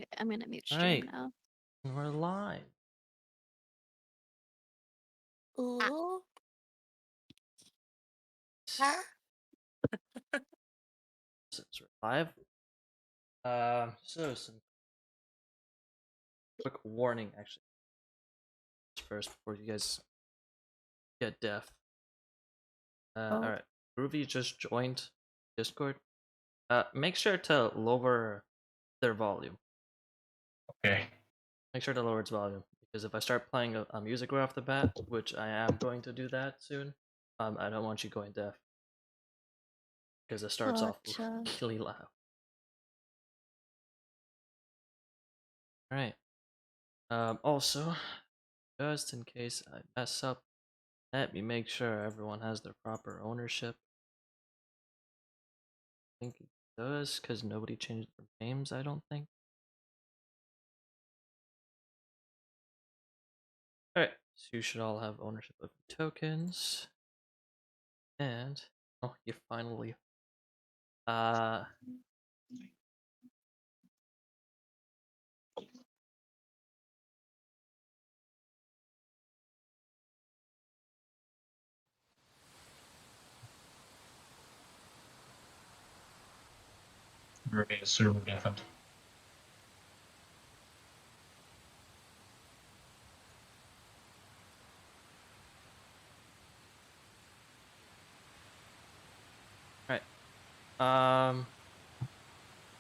Okay, I'm gonna mute stream Alright, now. we're live. Ooh. Huh? Since we're live, so some quick warning actually first before you guys get deaf. Oh, Alright, Groovy just joined Discord. Make sure to lower their volume. Okay. Make sure to lower its volume because if I start playing a music right off the bat, which I am going to do that soon, I don't want you going deaf because it starts off gotcha. really loud. Alright. Also, just in case I mess up, let me make sure everyone has their proper ownership. I think it does, because nobody changed their names, I don't think. Alright, so you should all have ownership of your tokens. And, oh, you finally, uh, Remain server deafened. alright.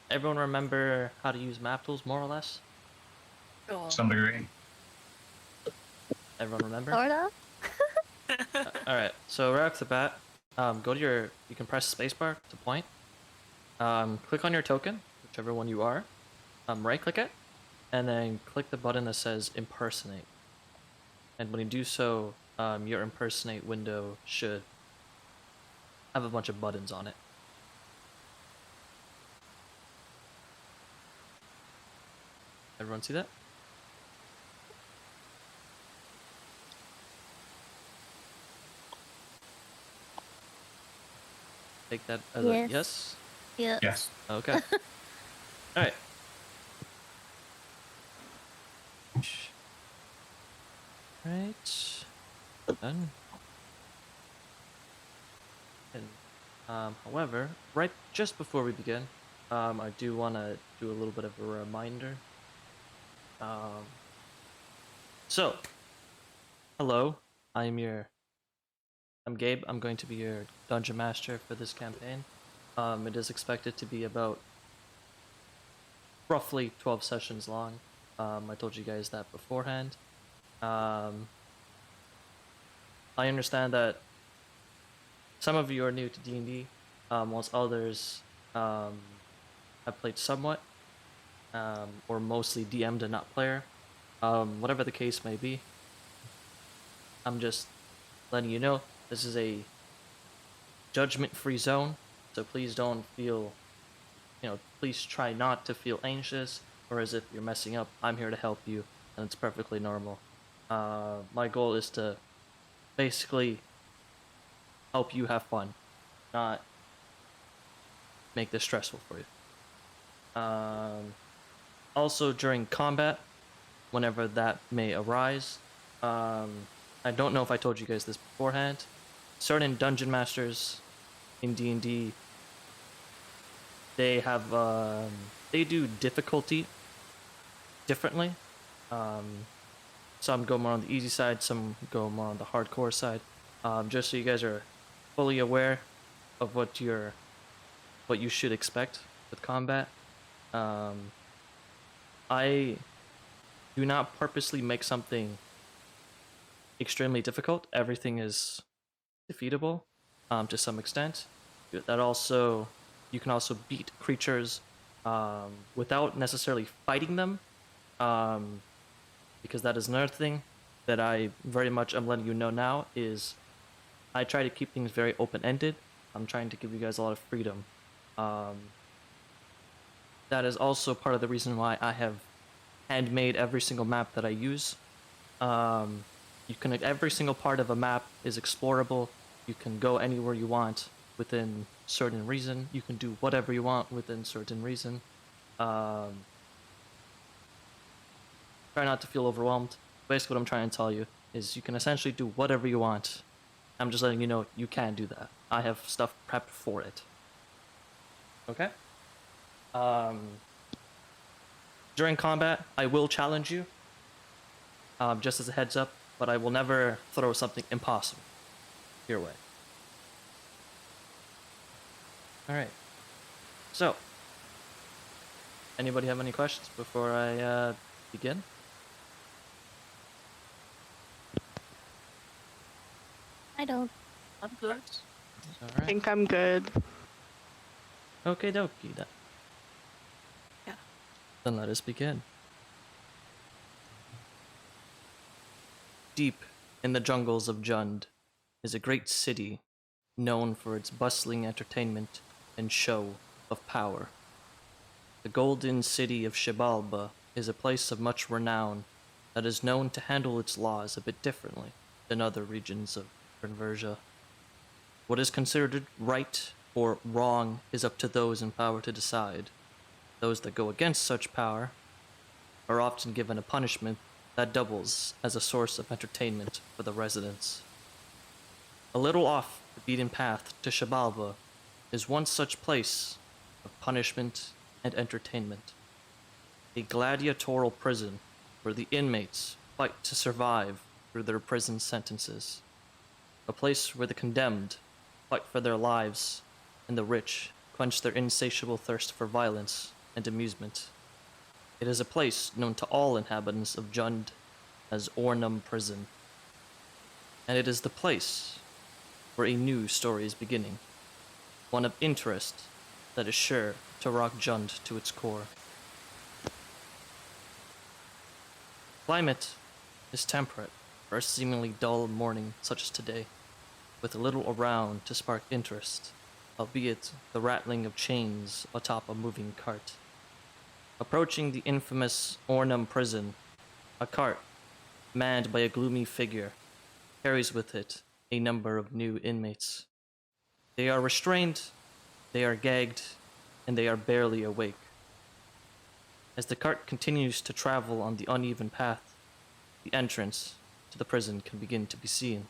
Everyone remember how to use map tools, more or less? Some degree. Everyone remember? Sorta? Alright, so right off the bat, go to your, you can press spacebar to point. Click on your token, whichever one you are. Right click it, and then click the button that says impersonate. And when you do so, your impersonate window should have a bunch of buttons on it. Everyone see that? Take that as a Yes. yes? Yes. Yes. Okay. Alright. Right. Done. And, however, right just before we begin, I do want to do a little bit of a reminder. So, hello, I'm Gabe. I'm going to be your dungeon master for this campaign. It is expected to be about roughly 12 sessions long. I told you guys that beforehand. I understand that some of you are new to D&D, whilst others have played somewhat, or mostly DM'd and not player. Whatever the case may be, I'm just letting you know this is a judgment-free zone, so please don't feel, please try not to feel anxious or as if you're messing up. I'm here to help you, and it's perfectly normal. My goal is to basically help you have fun, not make this stressful for you. Also, during combat, whenever that may arise, I don't know if I told you guys this beforehand. Certain dungeon masters in D&D, they have they do difficulty differently. Some go more on the easy side, some go more on the hardcore side. Just so you guys are fully aware of what you should expect with combat. I do not purposely make something extremely difficult. Everything is defeatable to some extent. That also, you can also beat creatures without necessarily fighting them, because that is another thing that I very much am letting you know now is I try to keep things very open-ended. I'm trying to give you guys a lot of freedom. That is also part of the reason why I have handmade every single map that I use. Every single part of a map is explorable. You can go anywhere you want within certain reason. You can do whatever you want within certain reason. Try not to feel overwhelmed. Basically, what I'm trying to tell you is you can essentially do whatever you want. I'm just letting you know you can do that. I have stuff prepped for it. Okay? During combat, I will challenge you, just as a heads up, but I will never throw something impossible your way. Alright. So, anybody have any questions before I begin? I don't. I'm good. I Alright. think I'm good. Okay, dokie then. Yeah. Then let us begin. Deep in the jungles of Jund is a great city known for its bustling entertainment and show of power. The golden city of Shibalba is a place of much renown that is known to handle its laws a bit differently than other regions of Persia. What is considered right or wrong is up to those in power to decide. Those that go against such power are often given a punishment that doubles as a source of entertainment for the residents. A little off the beaten path to Shibalba is one such place of punishment and entertainment. A gladiatorial prison where the inmates fight to survive through their prison sentences. A place where the condemned fight for their lives and the rich quench their insatiable thirst for violence and amusement. It is a place known to all inhabitants of Jund as Ornum Prison. And it is the place where a new story is beginning, one of interest that is sure to rock Jund to its core. Climate is temperate for a seemingly dull morning such as today, with little around to spark interest, albeit the rattling of chains atop a moving cart. Approaching the infamous Ornum Prison, a cart, manned by a gloomy figure, carries with it a number of new inmates. They are restrained, they are gagged, and they are barely awake. As the cart continues to travel on the uneven path, the entrance to the prison can begin to be seen,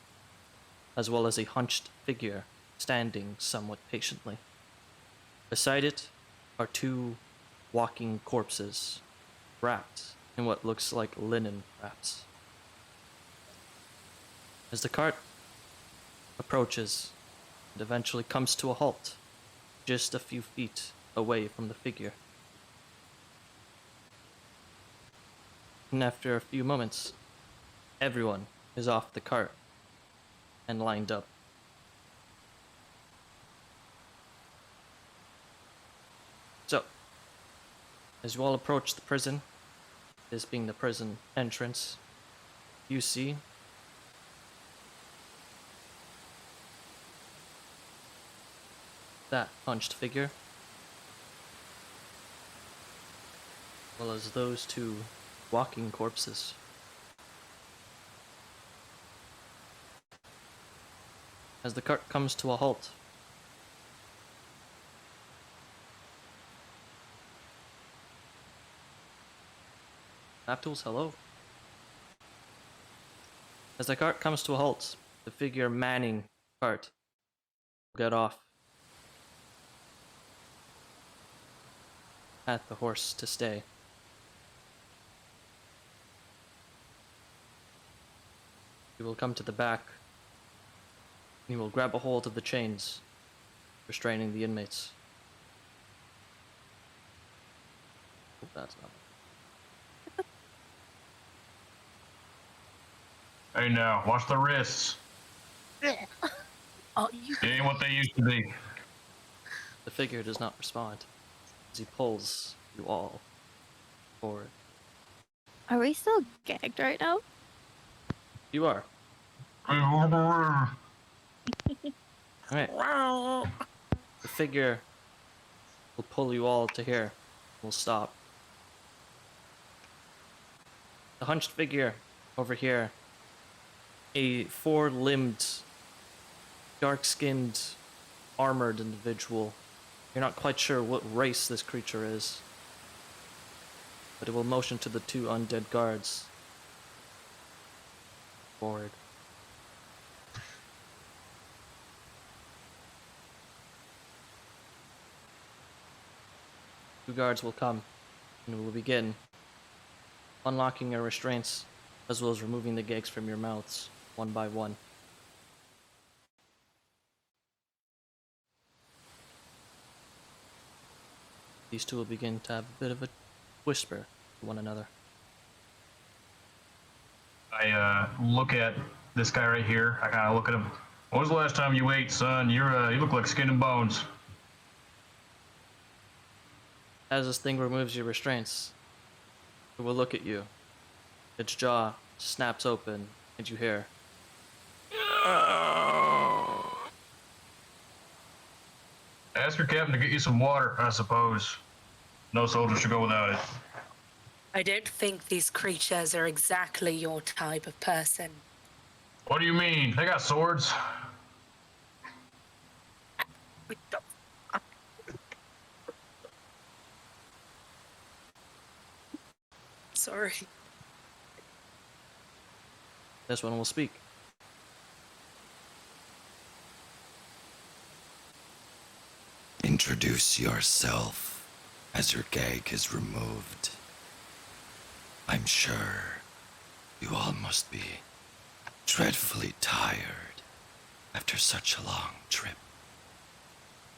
as well as a hunched figure standing somewhat patiently. Beside it are two walking corpses, wrapped in what looks like linen wraps. As the cart approaches, it eventually comes to a halt, just a few feet away from the figure. And after a few moments, everyone is off the cart and lined up. So, as you all approach the prison, this being the prison entrance, you see that hunched figure, as well as those two walking corpses. As the cart comes to a halt, Aptools, hello. As the cart comes to a halt, the figure manning the cart will get off at the horse to stay. He will come to the back, and he will grab a hold of the chains, restraining the inmates. Oh, that's not. Hey now, watch the wrists. Oh, you. They ain't what they used to be. The figure does not respond as he pulls you all forward. Are we still gagged right now? You are. Wow. Alright. The figure will pull you all to here. Will stop. The hunched figure over here, a four-limbed, dark-skinned, armored individual. You're not quite sure what race this creature is. but it will motion to the two undead guards forward. Two guards will come, and we will begin unlocking your restraints, as well as removing the gags from your mouths, one by one. These two will begin to have a bit of a whisper to one another. I look at this guy right here. I kind of look at him. When was the last time you ate, son? You look like skin and bones. As this thing removes your restraints, it will look at you. Its jaw snaps open, and you hear. Ask your captain to get you some water, I suppose. No soldier should go without it. I don't think these creatures are exactly your type of person. What do you mean? They got swords. Sorry. This one will speak. Introduce yourself as your gag is removed. I'm sure you all must be dreadfully tired after such a long trip.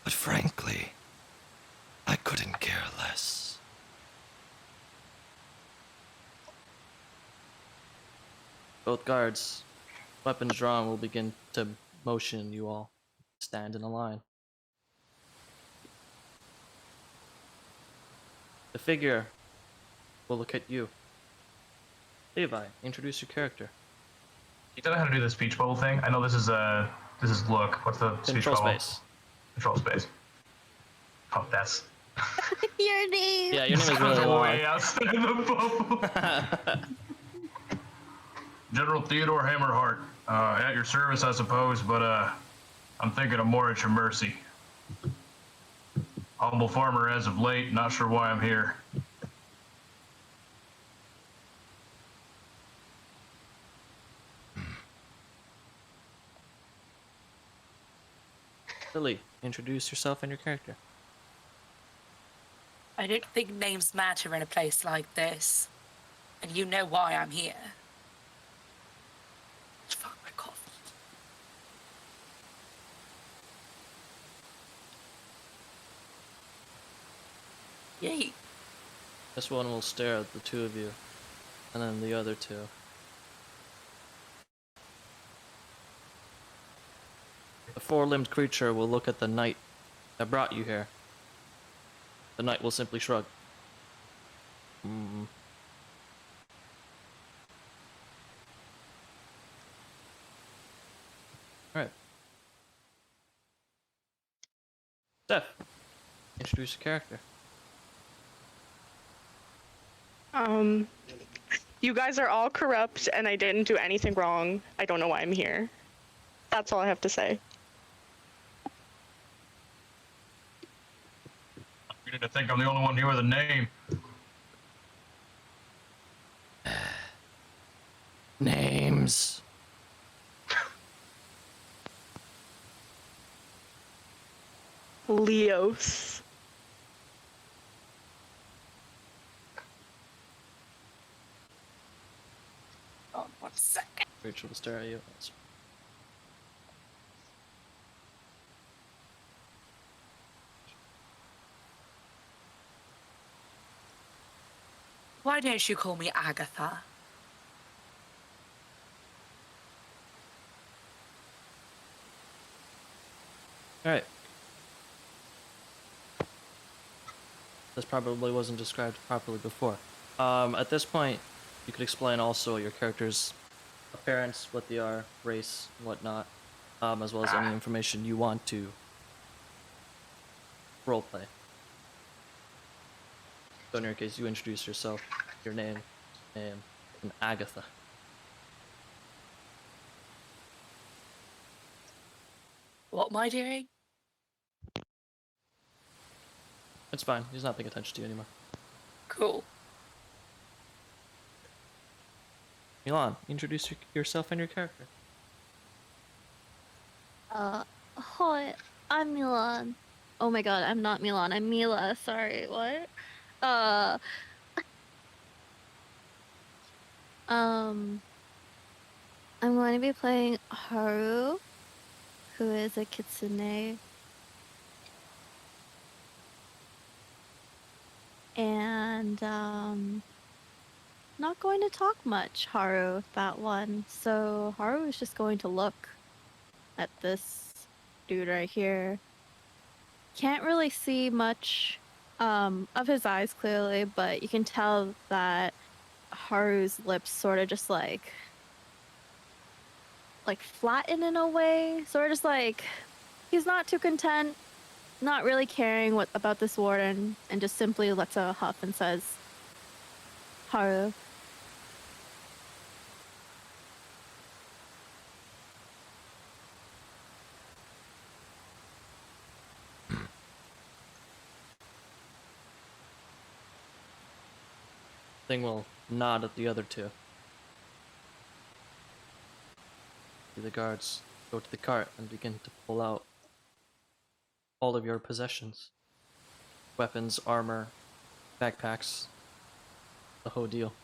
But frankly, I couldn't care less. Both guards, weapons drawn, will begin to motion you all. Stand in a line. The figure will look at you. Levi, introduce your character. You don't know how to do the speech bubble thing. I know this is look. What's the speech Control bubble? space. Control space. Oh, that's. Your name. Yeah, your name is really way long. outside the bubble. General Theodore Hammerheart, at your service, I suppose, but I'm thinking of more at your mercy. Humble farmer as of late, not sure why I'm here. Lily, introduce yourself and your character. I don't think names matter in a place like this. And you know why I'm here. Fuck my cough. Yay. This one will stare at the two of you, and then the other two. The four-limbed creature will look at the knight that brought you here. The knight will simply shrug. Alright. Steph, introduce your character. You guys are all corrupt and I didn't do anything wrong. I don't know why I'm here. That's all I have to say. I'm beginning to think I'm the only one here with a name. Names. Leos. Oh, 1 second. Rachel will stare at you. Why don't you call me Agatha? Alright. This probably wasn't described properly before. At this point, you could explain also your character's appearance, what they are, race, and whatnot, as well as any information you want to roleplay. So in your case, you introduce yourself, your name, and Agatha. What am I doing? It's fine. He's not paying attention to you anymore. Cool. Milan, introduce yourself and your character. Hi, I'm Milan. Oh my god, I'm not Milan, I'm Mila. Sorry, what? Uh, um, I'm going to be playing Haru, who is a kitsune, and not going to talk much, Haru, that one. So Haru is just going to look at this dude right here. Can't really see much of his eyes clearly, but you can tell that Haru's lips sort of just like flatten in a way, sort of just like he's not too content, not really caring what about this warden, and just simply lets out a huff and says, "Haru." Thing will nod at the other two. The guards go to the cart and begin to pull out all of your possessions. Weapons, armor, backpacks, the whole deal.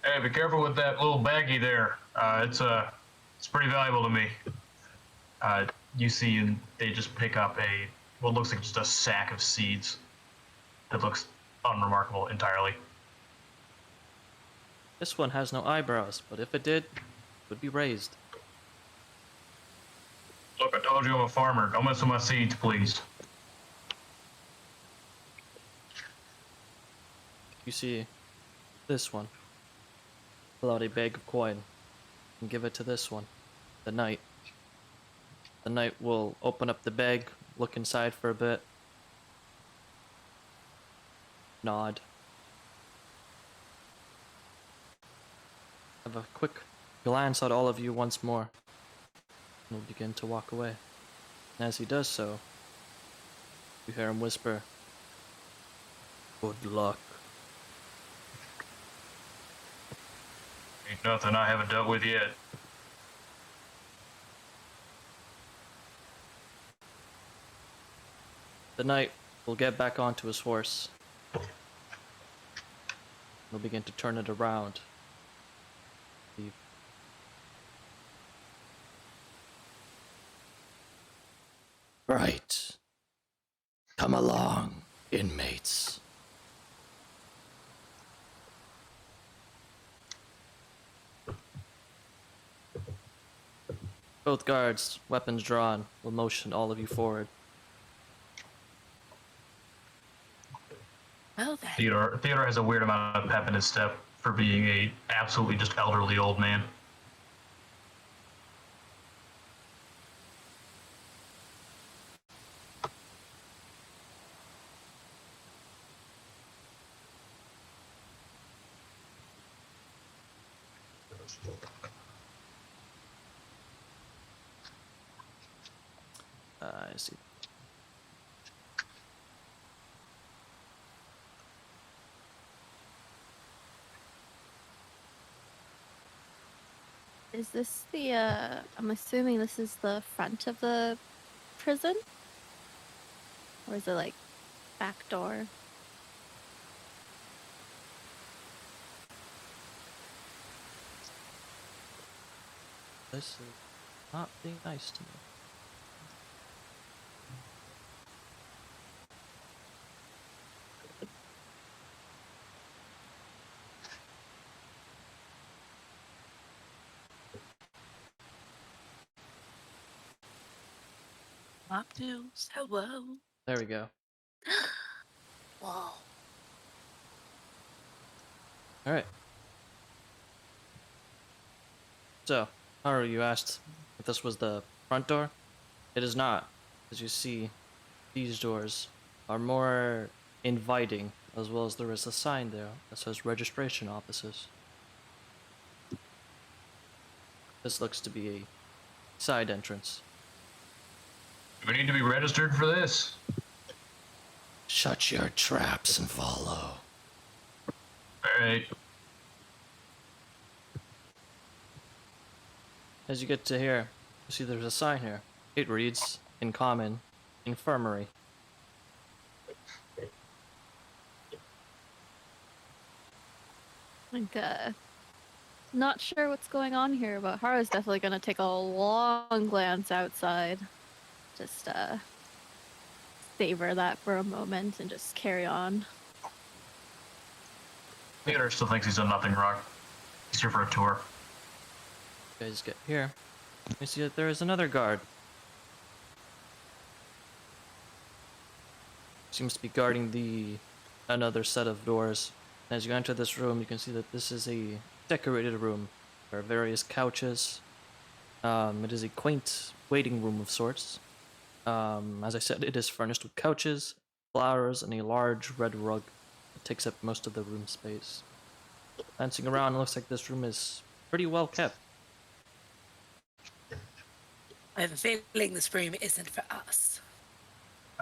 Hey, be careful with that little baggie there. It's pretty valuable to me. You see, and they just pick up what looks like just a sack of seeds. That looks unremarkable entirely. This one has no eyebrows, but if it did, it would be raised. Look, I told you I'm a farmer. Don't mess with my seeds, please. You see this one. Pull out a bag of coin and give it to this one, the knight. The knight will open up the bag, look inside for a bit, nod. Have a quick glance at all of you once more, and will begin to walk away. And as he does so, you hear him whisper, "Good luck." Ain't nothing I haven't dealt with yet. The knight will get back onto his horse. He'll begin to turn it around. Leave. Right. Come along, inmates. Both guards, weapons drawn, will motion all of you forward. Well then. Theodore has a weird amount of pep in his step for being a absolutely just elderly old man. I see. Is this the, I'm assuming this is the front of the prison? Or is it like back door? This is not being nice to me. Abdus, hello. There we go. Whoa. Alright. So, Haru, you asked if this was the front door? It is not. As you see, these doors are more inviting, as well as there is a sign there that says registration offices. This looks to be a side entrance. We need to be registered for this. Shut your traps and follow. All right. As you get to here, you see there's a sign here. It reads, in common, infirmary. Like, not sure what's going on here, but Haru's definitely gonna take a long glance outside. Just, savor that for a moment and just carry on. Theodore still thinks he's done nothing wrong. He's here for a tour. You guys get here. You see that there is another guard. Seems to be guarding another set of doors. As you enter this room, you can see that this is a decorated room. There are various couches. It is a quaint waiting room of sorts. As I said, it is furnished with couches, flowers, and a large red rug that takes up most of the room space. Glancing around, it looks like this room is pretty well kept. I have a feeling this room isn't for us.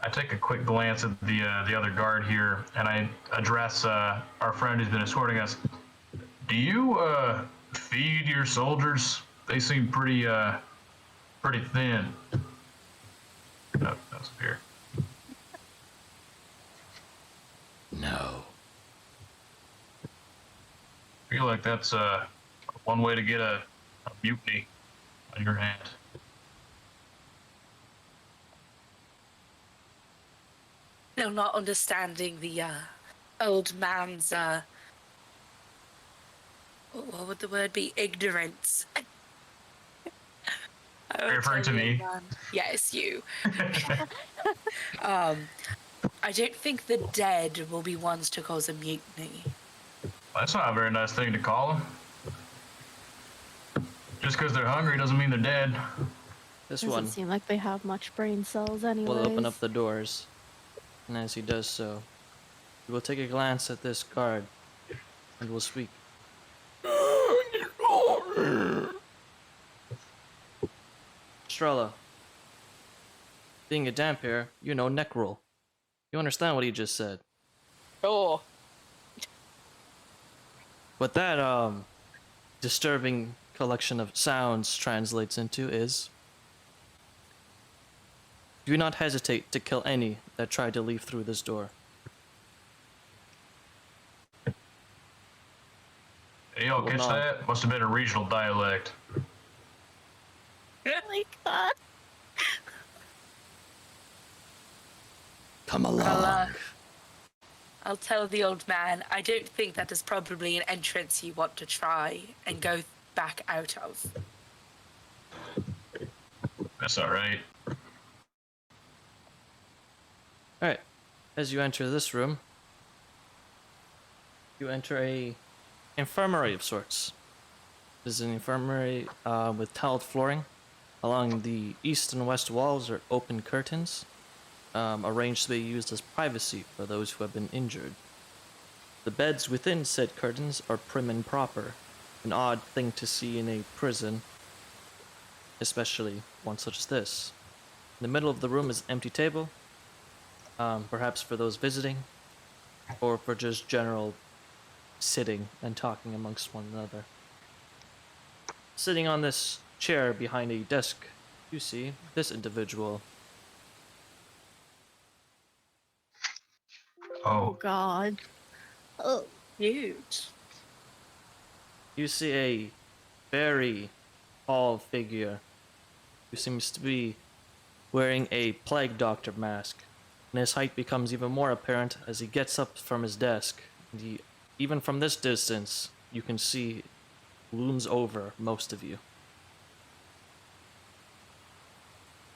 I take a quick glance at the other guard here, and I address our friend who's been escorting us. Do you feed your soldiers? They seem pretty thin. Oh, that's beer. No. I feel like that's one way to get a mutiny on your hand. Still not understanding the old man's what would the word be? Ignorance. I won't Referring tell to the old me? man. Yes, you. I don't think the dead will be ones to cause a mutiny. That's not a very nice thing to call them. Just because they're hungry doesn't mean they're dead. This Doesn't one seem like they have much brain cells anyways. will open up the doors, and as he does so, he will take a glance at this guard and will speak. Strella, being a Dampier, you know neck roll. You understand what he just said. Oh. What that disturbing collection of sounds translates into is: do not hesitate to kill any that try to leave through this door. Hey, y'all Well, catch no. that? Must have been a regional dialect. Like that. Come along. I'll tell the old man, I don't think that is probably an entrance you want to try and go back out of. That's all right. Alright, as you enter this room, you enter a infirmary of sorts. This is an infirmary with tiled flooring. Along the east and west walls are open curtains, arranged to be used as privacy for those who have been injured. The beds within said curtains are prim and proper, an odd thing to see in a prison, especially one such as this. In the middle of the room is an empty table, perhaps for those visiting, or for just general sitting and talking amongst one another. Sitting on this chair behind a desk, you see this individual. Oh Oh, god. Oh. Huge. You see a very tall figure who seems to be wearing a plague doctor mask, and his height becomes even more apparent as he gets up from his desk. And even from this distance, you can see looms over most of you.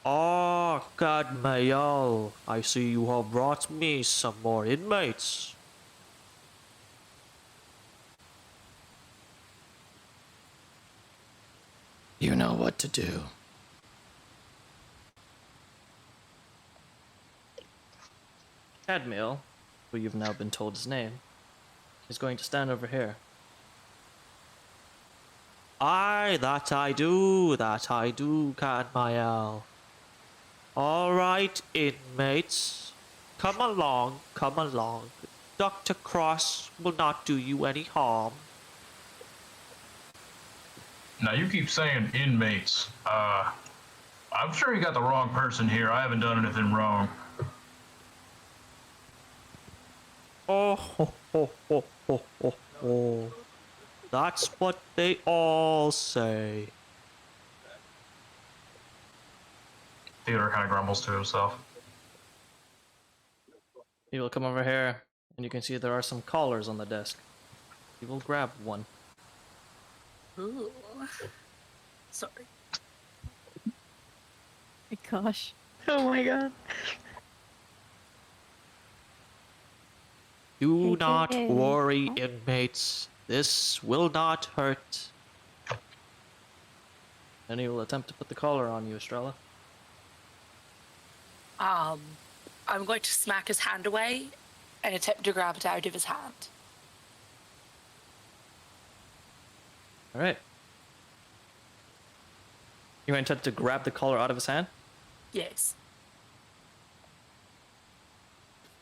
Ah, Cadmael, I see you have brought me some more inmates. You know what to do. Cadmiel, who you've now been told his name, is going to stand over here. Aye, that I do, Cadmael. All right, inmates. Come along, come along. Dr. Cross will not do you any harm. Now you keep saying inmates. I'm sure you got the wrong person here. I haven't done anything wrong. Oh, ho, ho, ho, ho, ho, ho. That's what they all say. Theodore kind of grumbles to himself. You will come over here, and you can see there are some collars on the desk. You will grab one. Ooh. Sorry. My gosh. Oh my god. Do Hey, not hey. worry, Oh. inmates. This will not hurt. And he will attempt to put the collar on you, Estrella. I'm going to smack his hand away and attempt to grab it out of his hand. All right. You attempt to grab the collar out of his hand? Yes.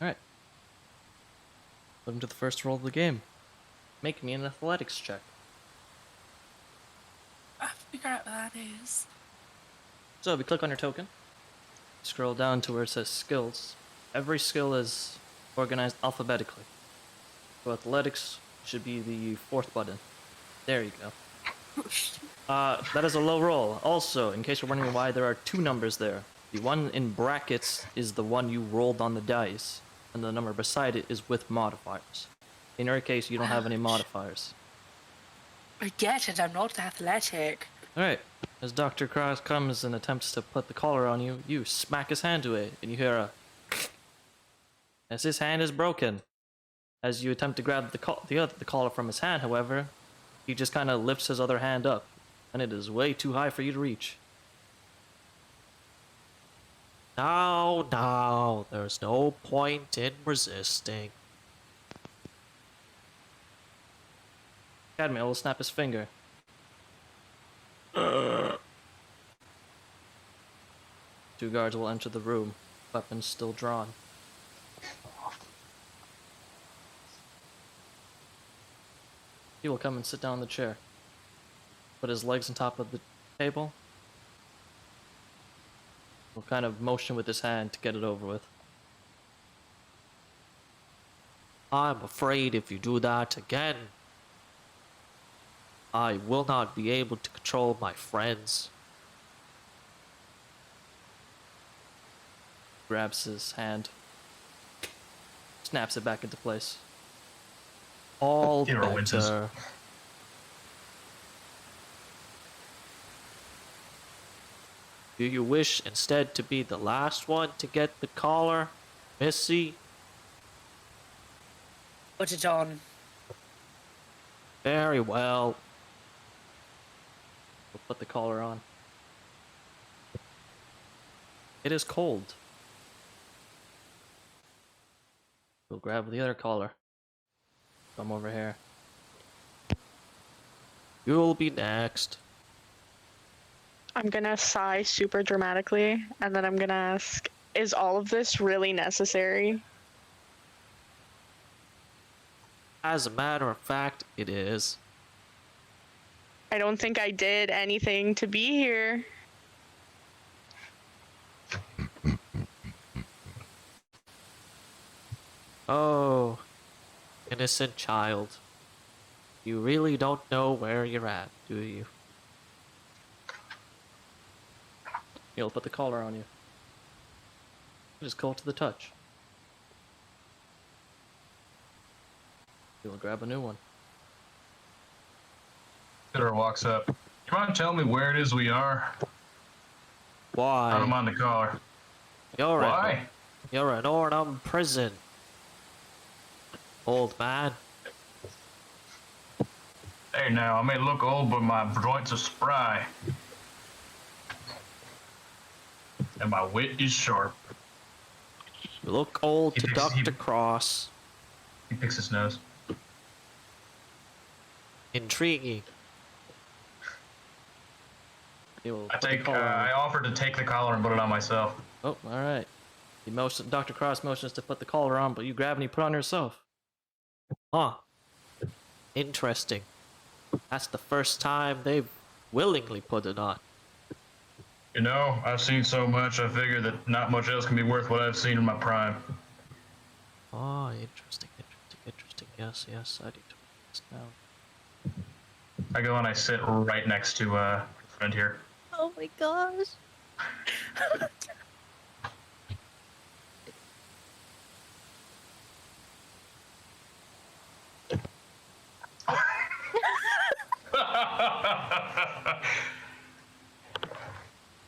All right. Put him to the first roll of the game. Make me an athletics check. I have to figure out what that is. So if you click on your token, scroll down to where it says skills. Every skill is organized alphabetically. So athletics should be the fourth button. There you go. That is a low roll. Also, in case you're wondering why there are two numbers there, the one in brackets is the one you rolled on the dice, and the number beside it is with modifiers. In your case, you don't have any modifiers. I get it, I'm not athletic. Alright, as Dr. Cross comes and attempts to put the collar on you, you smack his hand away, and you hear a as his hand is broken. As you attempt to grab the collar from his hand, however, he just kind of lifts his other hand up, and it is way too high for you to reach. Now, there's no point in resisting. Cadmiel will snap his finger. Two guards will enter the room, weapons still drawn. He will come and sit down in the chair. Put his legs on top of the table. He'll kind of motion with his hand to get it over with. I'm afraid if you do that again, I will not be able to control my friends. Grabs his hand. Snaps it back into place. All Hero winces. better. Do you wish instead to be the last one to get the collar, Missy? Put it on. Very well. We'll put the collar on. It is cold. We'll grab the other collar. Come over here. You'll be next. I'm gonna sigh super dramatically, and then I'm gonna ask, is all of this really necessary? As a matter of fact, it is. I don't think I did anything to be here. Oh, innocent child. You really don't know where you're at, do you? He'll put the collar on you. It is cold to the touch. He'll grab a new one. Theodore walks up. You mind telling me where it is we are? I don't Why? mind the collar. You're Why? You're in Ornum Prison. Old man. Hey now, I may look old, but my joints are spry. And my wit is sharp. You look old He to picks- he- Dr. Cross. He picks his nose. Intriguing. He will I put the take. collar on I you. offer to take the collar and put it on myself. Oh, alright. Dr. Cross motions to put the collar on, but you grab and you put it on yourself. Huh. Interesting. That's the first time they've willingly put it on. You know, I've seen so much, I figure that not much else can be worth what I've seen in my prime. Oh, interesting. Yes, I need to write this down. I go and I sit right next to a friend here. Oh my gosh.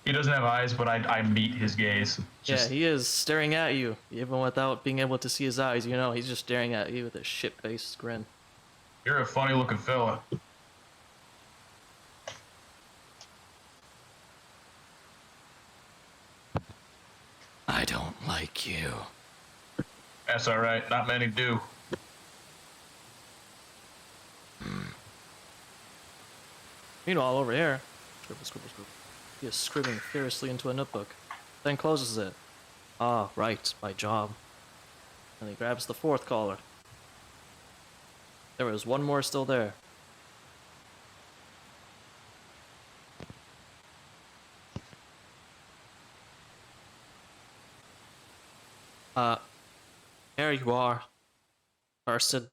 He doesn't have eyes, but I meet his gaze. Yeah, he is staring at you, even without being able to see his eyes. You know, he's just staring at you with a shit-faced grin. You're a funny looking fella. I don't like you. That's alright, not many do. Meanwhile, over here, scribble. He is scribbling furiously into a notebook, then closes it. Ah, right, my job. And he grabs the fourth collar. There was one more still there. There you are, person.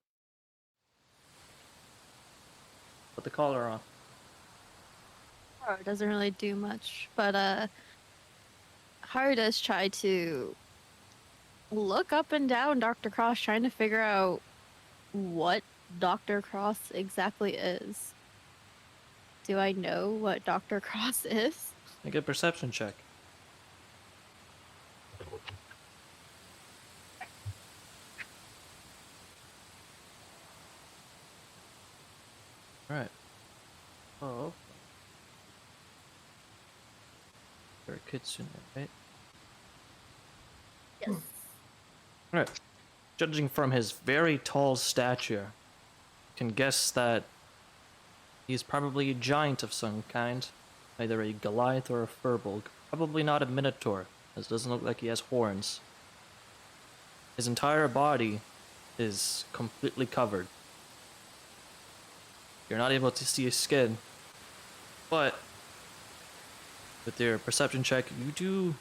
Put the collar on. Haru doesn't really do much, but Haru does try to look up and down Dr. Cross, trying to figure out what Dr. Cross exactly is. Do I know what Dr. Cross is? Make a perception check. Alright. Oh. You're a kitsune, right? Yes. Alright. Judging from his very tall stature, you can guess that he's probably a giant of some kind. Either a Goliath or a Furbolg. Probably not a Minotaur, as it doesn't look like he has horns. His entire body is completely covered. You're not able to see his skin, but with your perception check, you do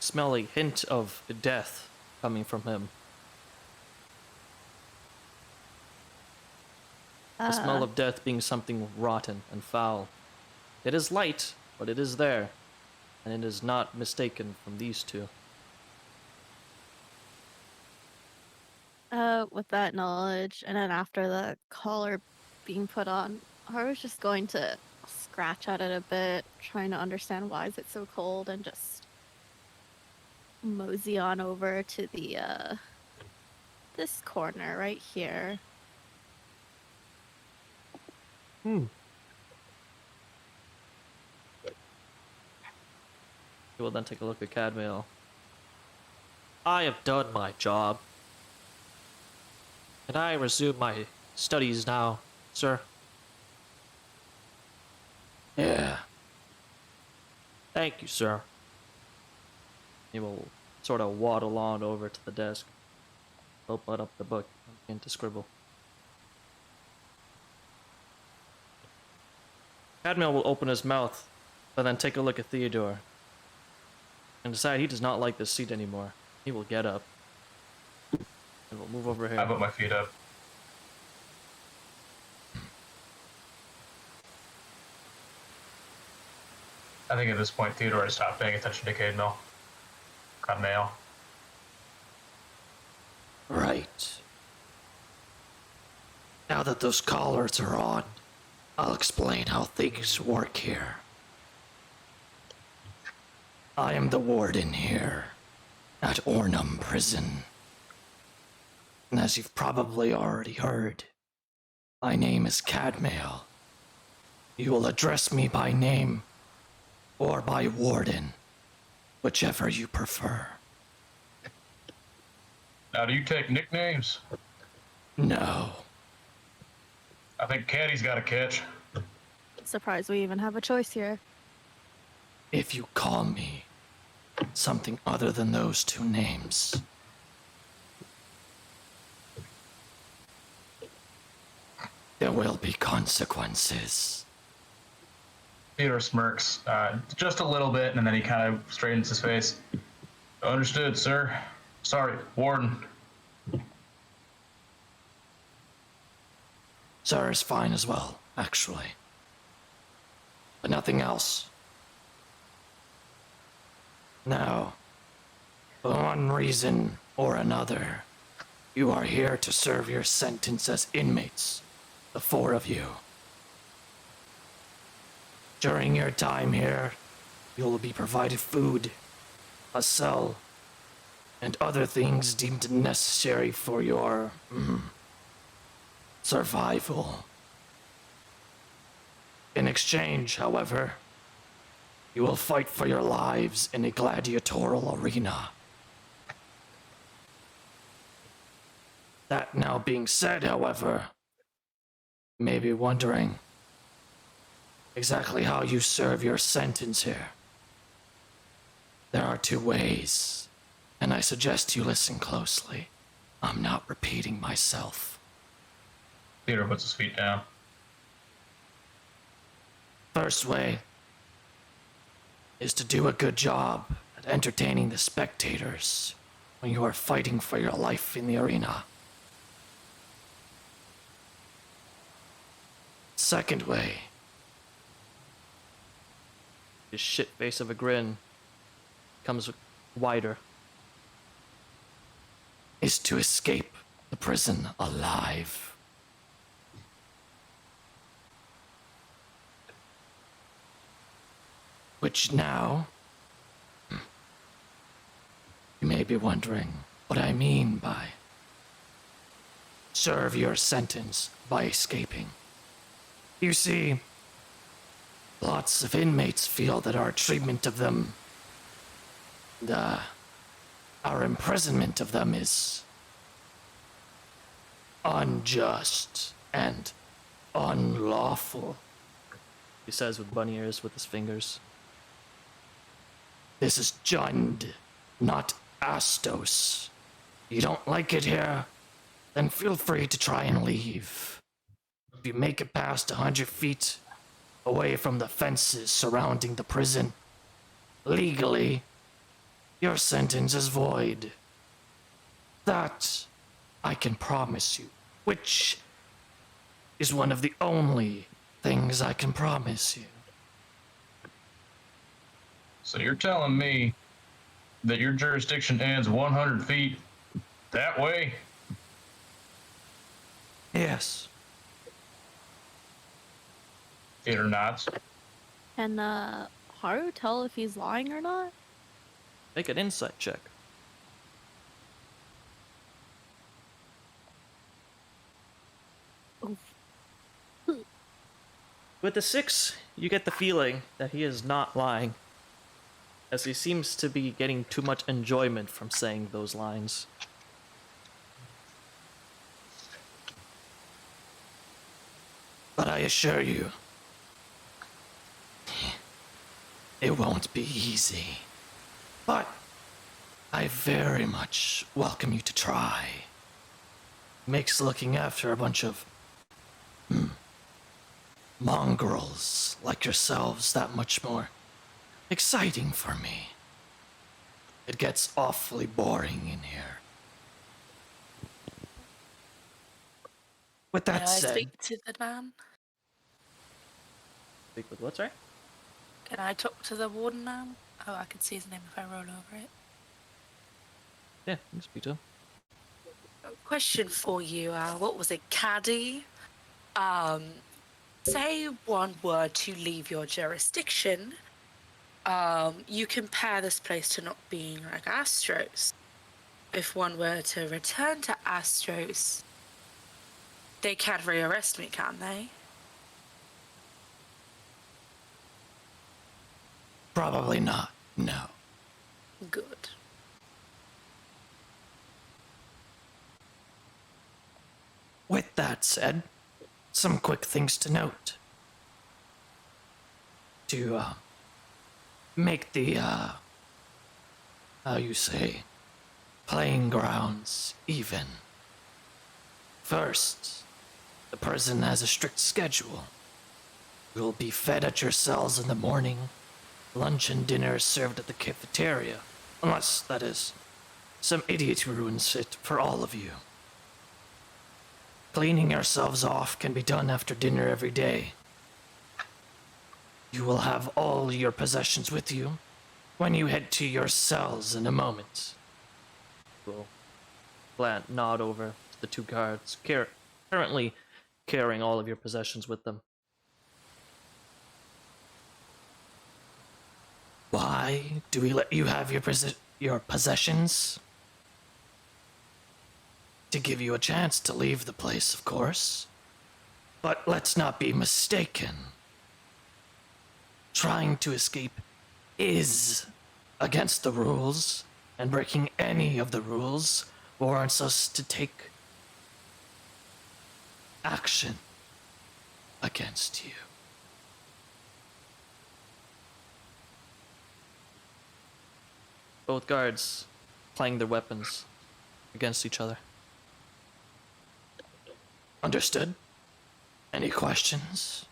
smell a hint of death coming from him. The smell of death being something rotten and foul. It is light, but it is there, and it is not mistaken from these two. With that knowledge, and then after the collar being put on, Haru's just going to scratch at it a bit, trying to understand why is it so cold, and just mosey on over to the this corner right here. He will then take a look at Cadmail. I have done my job. Can I resume my studies now, sir? Yeah. Thank you, sir. He will sort of waddle on over to the desk, open up the book, and begin to scribble. Cadmail will open his mouth, but then take a look at Theodore, and decide he does not like this seat anymore. He will get up, and we'll move over here. I put my feet up. I think at this point Theodore has stopped paying attention to Cadmail. Right. Now that those collars are on, I'll explain how things work here. I am the warden here at Ornum Prison. And as you've probably already heard, my name is Cadmail. You will address me by name or by warden, whichever you prefer. Now, do you take nicknames? No. I think Caddy's got a catch. Surprised we even have a choice here. If you call me something other than those two names, there will be consequences. Theodore smirks just a little bit, and then he kind of straightens his face. Understood, sir. Sorry, Warden. Sir is fine as well, actually. But nothing else. Now, for one reason or another, you are here to serve your sentence as inmates, the four of you. During your time here, you will be provided food, a cell, and other things deemed necessary for your survival. In exchange, however, you will fight for your lives in a gladiatorial arena. That now being said, however, you may be wondering exactly how you serve your sentence here. There are two ways, and I suggest you listen closely. I'm not repeating myself. Theodore puts his feet down. First way is to do a good job at entertaining the spectators when you are fighting for your life in the arena. Second way His shit face of a grin comes wider. is to escape the prison alive. Which now, you may be wondering what I mean by serve your sentence by escaping. You see, lots of inmates feel that our treatment of them, our imprisonment of them is unjust and unlawful. He says with bunny ears with his fingers. This is Jund, not Astos. You don't like it here? Then feel free to try and leave. If you make it past 100 feet away from the fences surrounding the prison, legally, your sentence is void. That I can promise you, which is one of the only things I can promise you. So you're telling me that your jurisdiction ends 100 feet that way? Yes. Theodore nods. Can Haru tell if he's lying or not? Make an insight check. With the 6, you get the feeling that he is not lying, as he seems to be getting too much enjoyment from saying those lines. But I assure you, it won't be easy. But I very much welcome you to try. Makes looking after a bunch of mongrels like yourselves that much more exciting for me. It gets awfully boring in here. With May that I said, speak to the man? Speak with what, sorry? Can I talk to the warden now? Oh, I can see his name if I roll over it. Yeah, you can speak to him. Question for you, what was it, Caddy? Say one were to leave your jurisdiction, you compare this place to not being like Astros. If one were to return to Astros, they can't rearrest me, can they? probably not, no. Good. With that said, some quick things to note. To, make the, how you say, playing grounds even. First, the prison has a strict schedule. You will be fed at your cells in the morning. Lunch and dinner is served at the cafeteria, unless, that is, some idiot ruins it for all of you. Cleaning yourselves off can be done after dinner every day. You will have all your possessions with you when you head to your cells in a moment. Will nod over to the two guards, currently carrying all of your possessions with them. Why do we let you have your possessions? To give you a chance to leave the place, of course. But let's not be mistaken. Trying to escape is against the rules, and breaking any of the rules warrants us to take action against you. Both guards playing their weapons against each other. Understood? Any questions?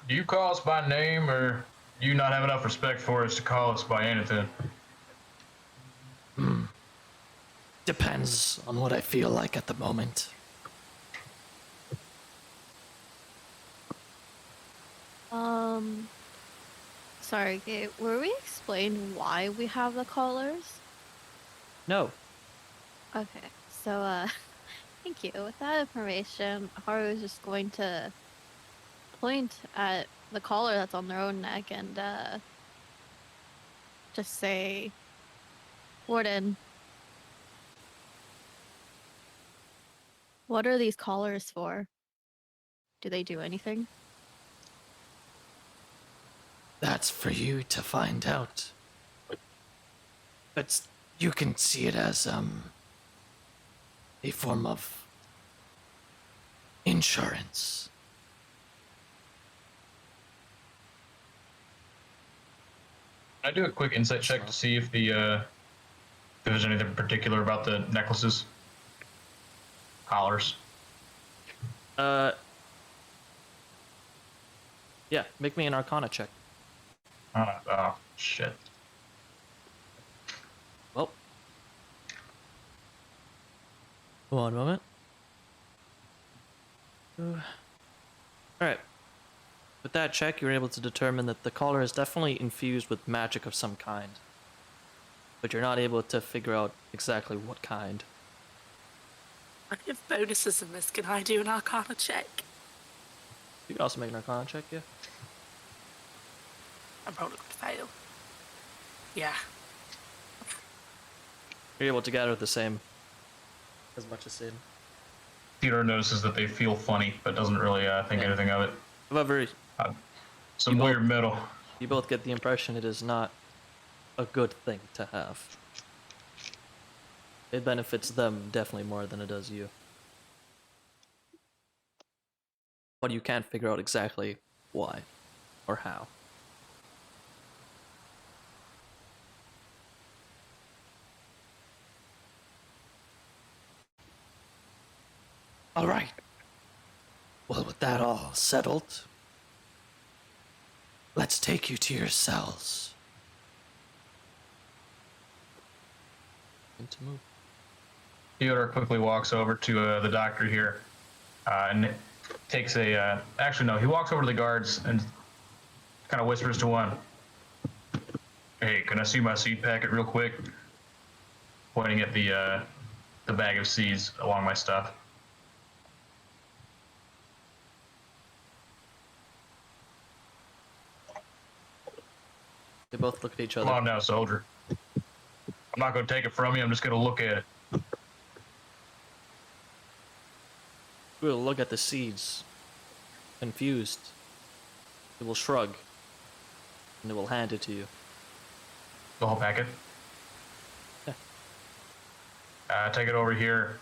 Do you call us by name, or do you not have enough respect for us to call us by anything? Depends on what I feel like at the moment. Sorry, Gabe, were we explained why we have the collars? No. Okay, so, thank you. With that information, Haru is just going to point at the collar that's on their own neck and, just say, Warden, what are these collars for? Do they do anything? That's for you to find out. But you can see it as, a form of insurance. Can I do a quick insight check to see if if there's anything particular about the necklaces, collars? Yeah, make me an Arcana check. Oh shit. Well, one moment. Alright. With that check, you're able to determine that the collar is definitely infused with magic of some kind. But you're not able to figure out exactly what kind. I have bonuses in this. Can I do an Arcana check? You can also make an Arcana check, yeah? I'm probably going to fail. Yeah. You're able to gather the same. As much as same. Theodore notices that they feel funny, but doesn't really think anything of it. However, Some You both- weird metal. you both get the impression it is not a good thing to have. It benefits them definitely more than it does you. But you can't figure out exactly why or how. All right. Well, with that all settled, let's take you to your cells. And to move. Theodore quickly walks over to the doctor here and takes a. Actually, no, he walks over to the guards and kind of whispers to one. Hey, can I see my seed packet real quick? Pointing at the bag of seeds along my stuff. They both look at each Come other. on now, soldier. I'm not going to take it from you. I'm just going to look at it. We'll look at the seeds. Confused. It will shrug. And it will hand it to you. The whole packet. Yeah. Take it over here.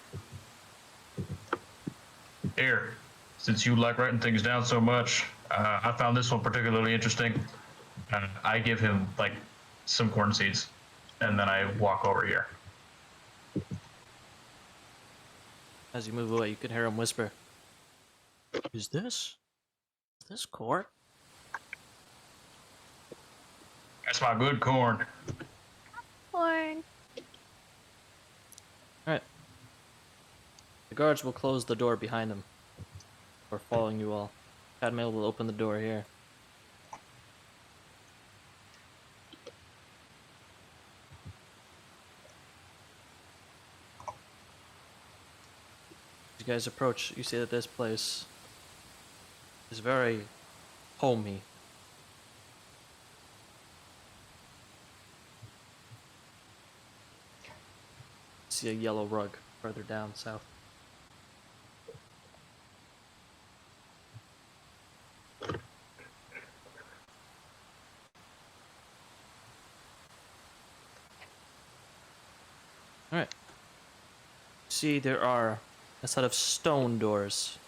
Here, since you like writing things down so much, I found this one particularly interesting. I give him like some corn seeds, and then I walk over here. As you move away, you can hear him whisper, "Is this this corn? That's my good corn. Corn. Alright. The guards will close the door behind them. Or following you all. Cadmail will open the door here. As you guys approach, you see that this place is very homey. See a yellow rug further down south. Alright. See, there are a set of stone doors.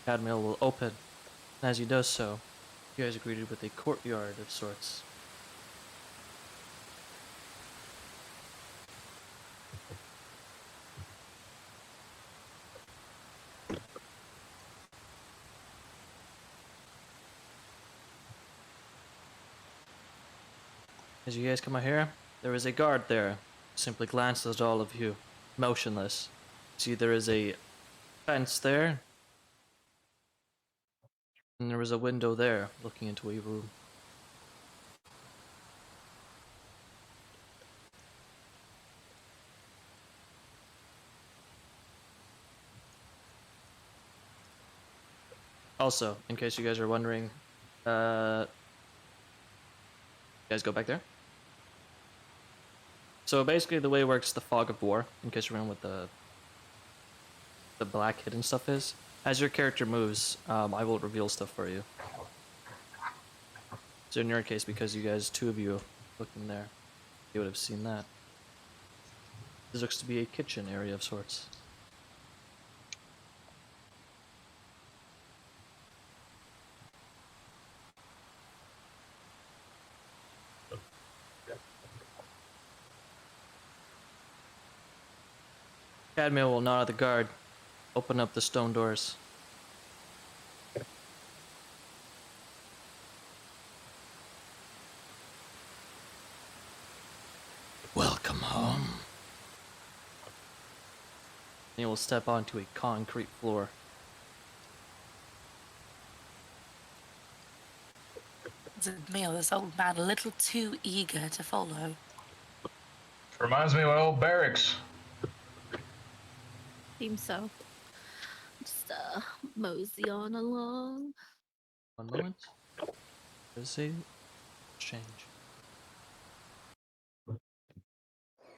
Cadmail will open, and as he does so, you guys are greeted with a courtyard of sorts. As you guys come out here, there is a guard there. Simply glances at all of you, motionless. See, there is a fence there, and there is a window there looking into a room. Also, in case you guys are wondering, you guys go back there? So basically the way it works, the fog of war, in case you're wondering what the black hidden stuff is, as your character moves, I will reveal stuff for you. So in your case, because you guys, two of you looking there, you would have seen that. This looks to be a kitchen area of sorts. Cadmail will nod at the guard, open up the stone doors. Welcome home. And he will step onto a concrete floor. Meal, this old man a little too eager to follow. Reminds me of my old barracks. Seems so. Just mosey on along. One moment. There's a change.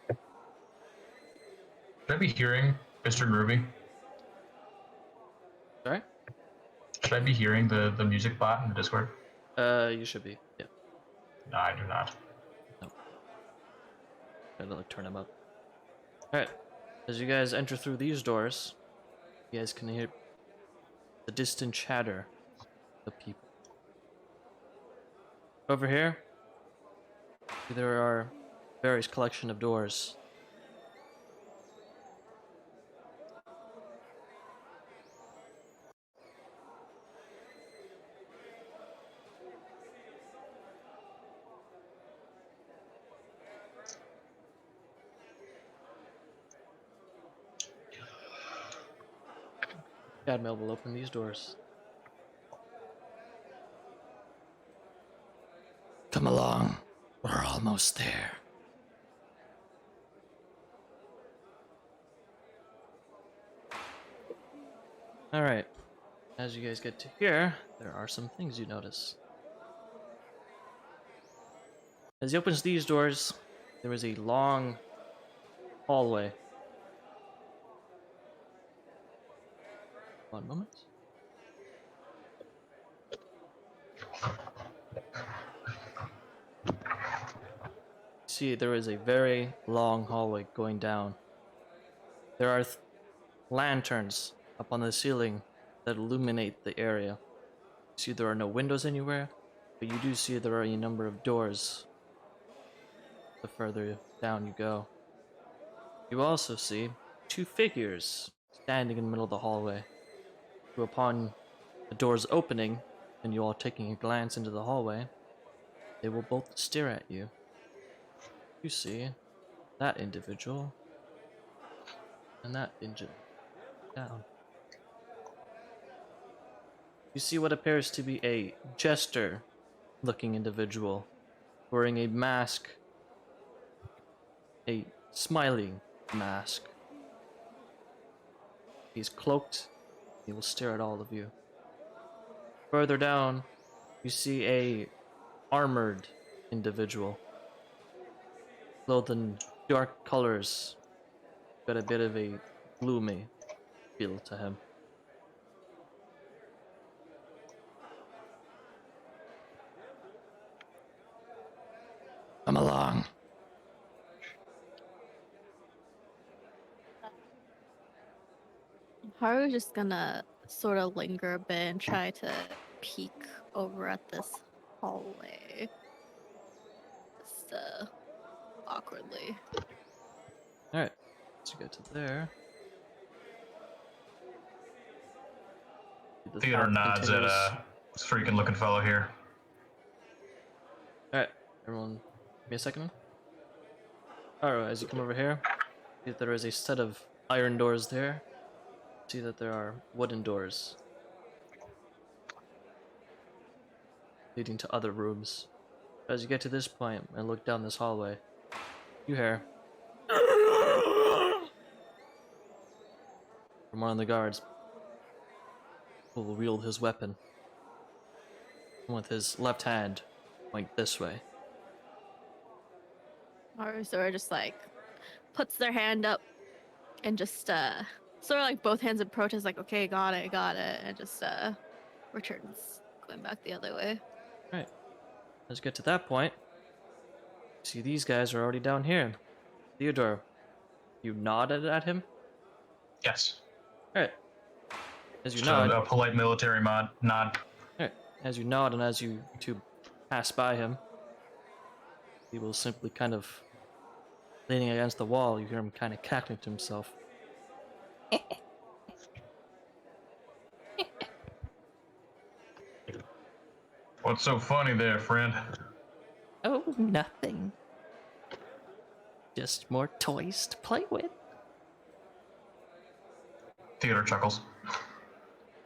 Should I be hearing Mr. Groovy? Sorry? Should I be hearing the music bot in the Discord? You should be. Yeah. No, I do not. Gotta like turn him up. Alright. As you guys enter through these doors, you guys can hear the distant chatter of people. Over here, there are various collection of doors. Cadmail will open these doors. Come along. We're almost there. Alright. As you guys get to here, there are some things you notice. As he opens these doors, there is a long hallway. One moment. See, there is a very long hallway going down. There are lanterns up on the ceiling that illuminate the area. See, there are no windows anywhere, but you do see there are a number of doors the further down you go. You also see two figures standing in the middle of the hallway, who upon the doors opening and you all taking a glance into the hallway, they will both stare at you. You see that individual and that individual down. You see what appears to be a jester-looking individual wearing a mask, a smiling mask. He's cloaked. He will stare at all of you. Further down, you see a armored individual, clothed in dark colors, got a bit of a gloomy feel to him. Come along. Haru's just gonna sort of linger a bit and try to peek over at this hallway. Just awkwardly. Alright, let's get to there. The Theodore path nods at continues. this freaking looking fellow here. Alright, everyone, give me a second. Alright, as you come over here, see that there is a set of iron doors there. See that there are wooden doors leading to other rooms. As you get to this point and look down this hallway, you hear from one of the guards who will wield his weapon with his left hand point this way. Haru sort of just like puts their hand up and just sort of like both hands in protest, like, okay, got it, and just returns going back the other way. Right. As you get to that point, see these guys are already down here. Theodore, you nodded at him? Yes. Alright. As you Just nod, a polite military nod. alright. As you nod and as you two pass by him, he will simply kind of leaning against the wall. You hear him kind of cackling to himself. What's so funny there, friend? Oh, nothing. Just more toys to play with. Theodore chuckles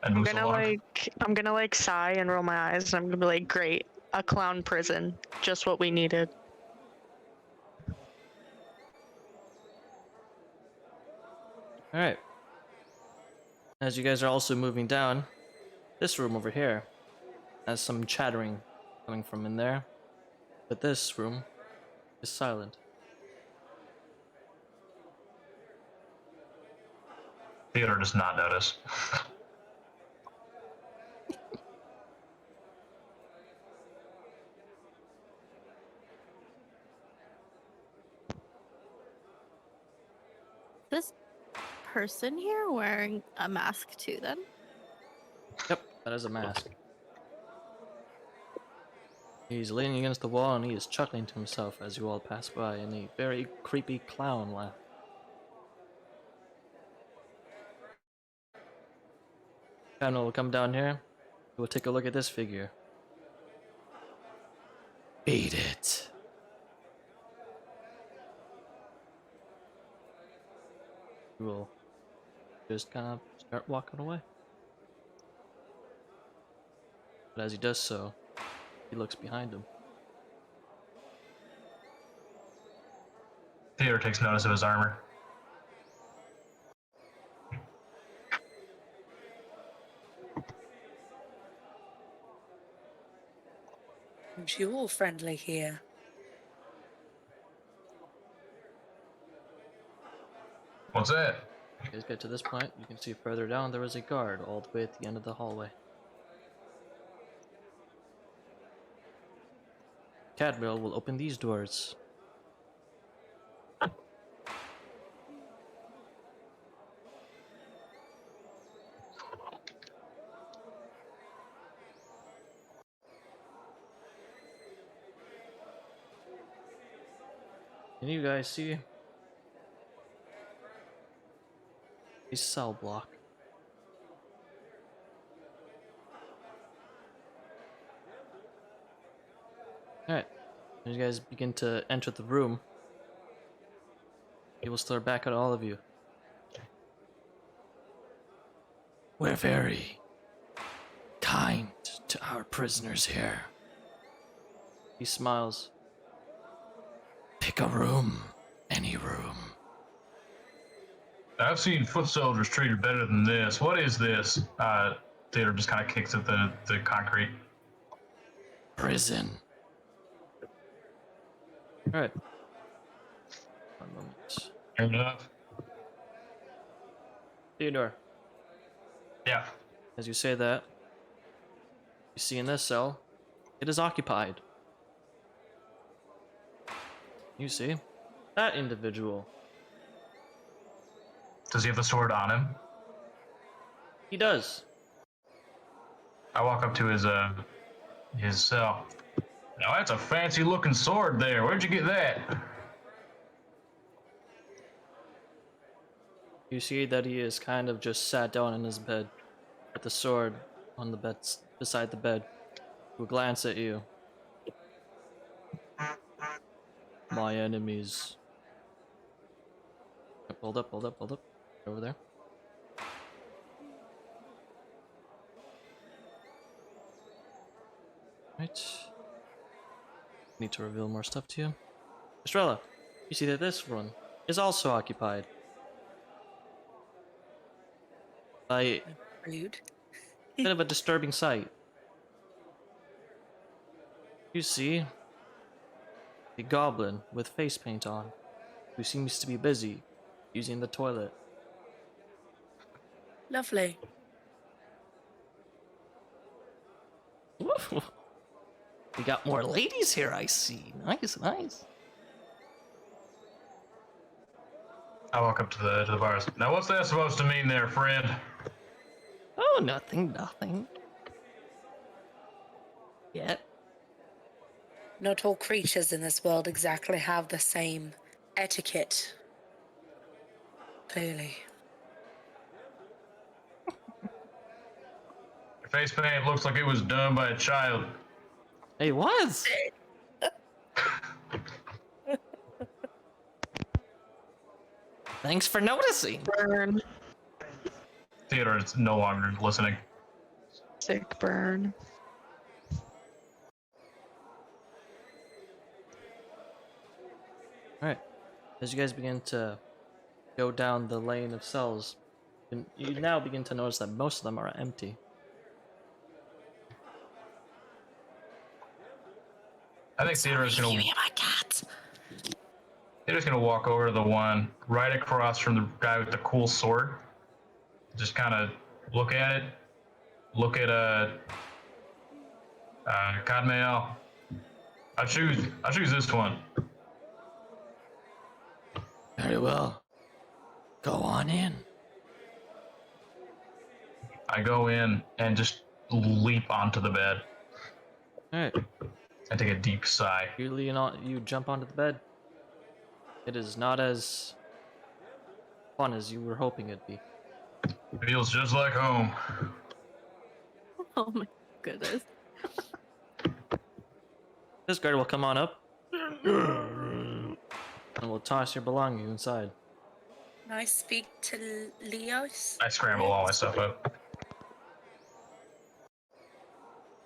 and moves along. I'm gonna like sigh and roll my eyes, and I'm gonna be like, great, a clown prison, just what we needed. Alright. As you guys are also moving down, this room over here has some chattering coming from in there, but this room is silent. Theodore does not notice. This person here wearing a mask too, then? Yep, that is a mask. He's leaning against the wall and he is chuckling to himself as you all pass by in a very creepy clown laugh. Cardinal will come down here. We'll take a look at this figure. Beat it. He will just kind of start walking away. But as he does so, he looks behind him. Theodore takes notice of his armor. Aren't you all friendly here? What's that? You guys get to this point, you can see further down there is a guard all the way at the end of the hallway. Cadmill will open these doors. Can you guys see a cell block? Alright. As you guys begin to enter the room, he will stare back at all of you. We're very kind to our prisoners here. He smiles. Pick a room, any room. I've seen foot soldiers treated better than this. What is this? Theodore just kind of kicks at the concrete. Prison. Alright. One moment. Fair enough. Theodore, Yeah. as you say that, you see in this cell, it is occupied. You see, that individual. Does he have the sword on him? He does. I walk up to his cell. Now that's a fancy looking sword there. Where'd you get that? You see that he is kind of just sat down in his bed, with the sword on the bed beside the bed. He will glance at you. My enemies. Hold up. Over there. Right. Need to reveal more stuff to you. Estrella, you see that this one is also occupied by Rude. a bit of a disturbing sight. You see a goblin with face paint on, who seems to be busy using the toilet. Lovely. We got more ladies here, I see. Nice. I walk up to the bars. Now what's that supposed to mean there, friend? Oh, nothing. Yet. Not all creatures in this world exactly have the same etiquette. Clearly. Your face paint looks like it was done by a child. Hey, was? Thanks for noticing. Burn. Theodore is no longer listening. Sick burn. Alright. As you guys begin to go down the lane of cells, you now begin to notice that most of them are empty. I think Theodore's gonna my cat. Theodore's gonna walk over to the one right across from the guy with the cool sword. Just kind of look at it. Look at Cadmael. I choose this one. Very well. Go on in. I go in and just leap onto the bed. Alright. I take a deep sigh. You jump onto the bed. It is not as fun as you were hoping it'd be. Feels just like home. Oh my goodness. This guard will come on up and will toss your belongings inside. Can I speak to Leos? I scramble all my stuff up.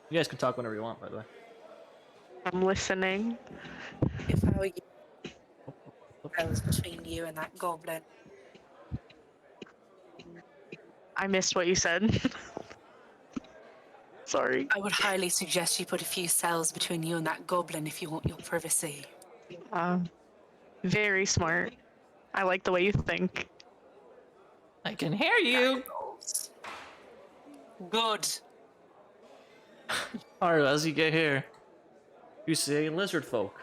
You guys can talk whenever you want, by the way. I'm listening. If I were you, I was between you and that goblin. I missed what you said. Sorry. I would highly suggest you put a few cells between you and that goblin if you want your privacy. Very smart. I like the way you think. I can hear you. Good. Alright, as you get here, you see a lizard folk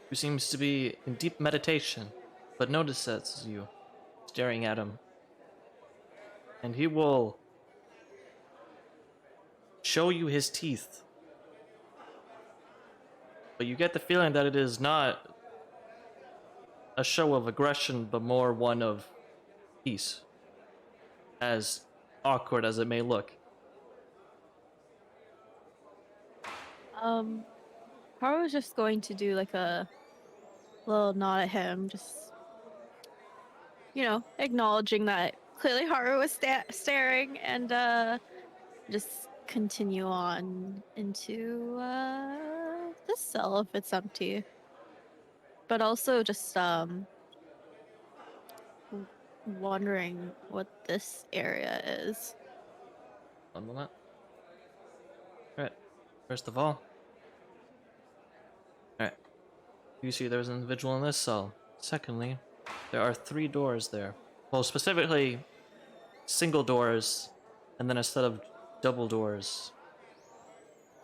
who seems to be in deep meditation, but notices you staring at him. And he will show you his teeth. But you get the feeling that it is not a show of aggression, but more one of peace. As awkward as it may look. Um, Haru's just going to do like a little nod at him, just acknowledging that clearly Haru was staring, and just continue on into this cell if it's empty. But also just wondering what this area is. One moment. Alright. First of all. Alright. You see there's an individual in this cell. Secondly, there are 3 doors there. Well, specifically, single doors, and then a set of double doors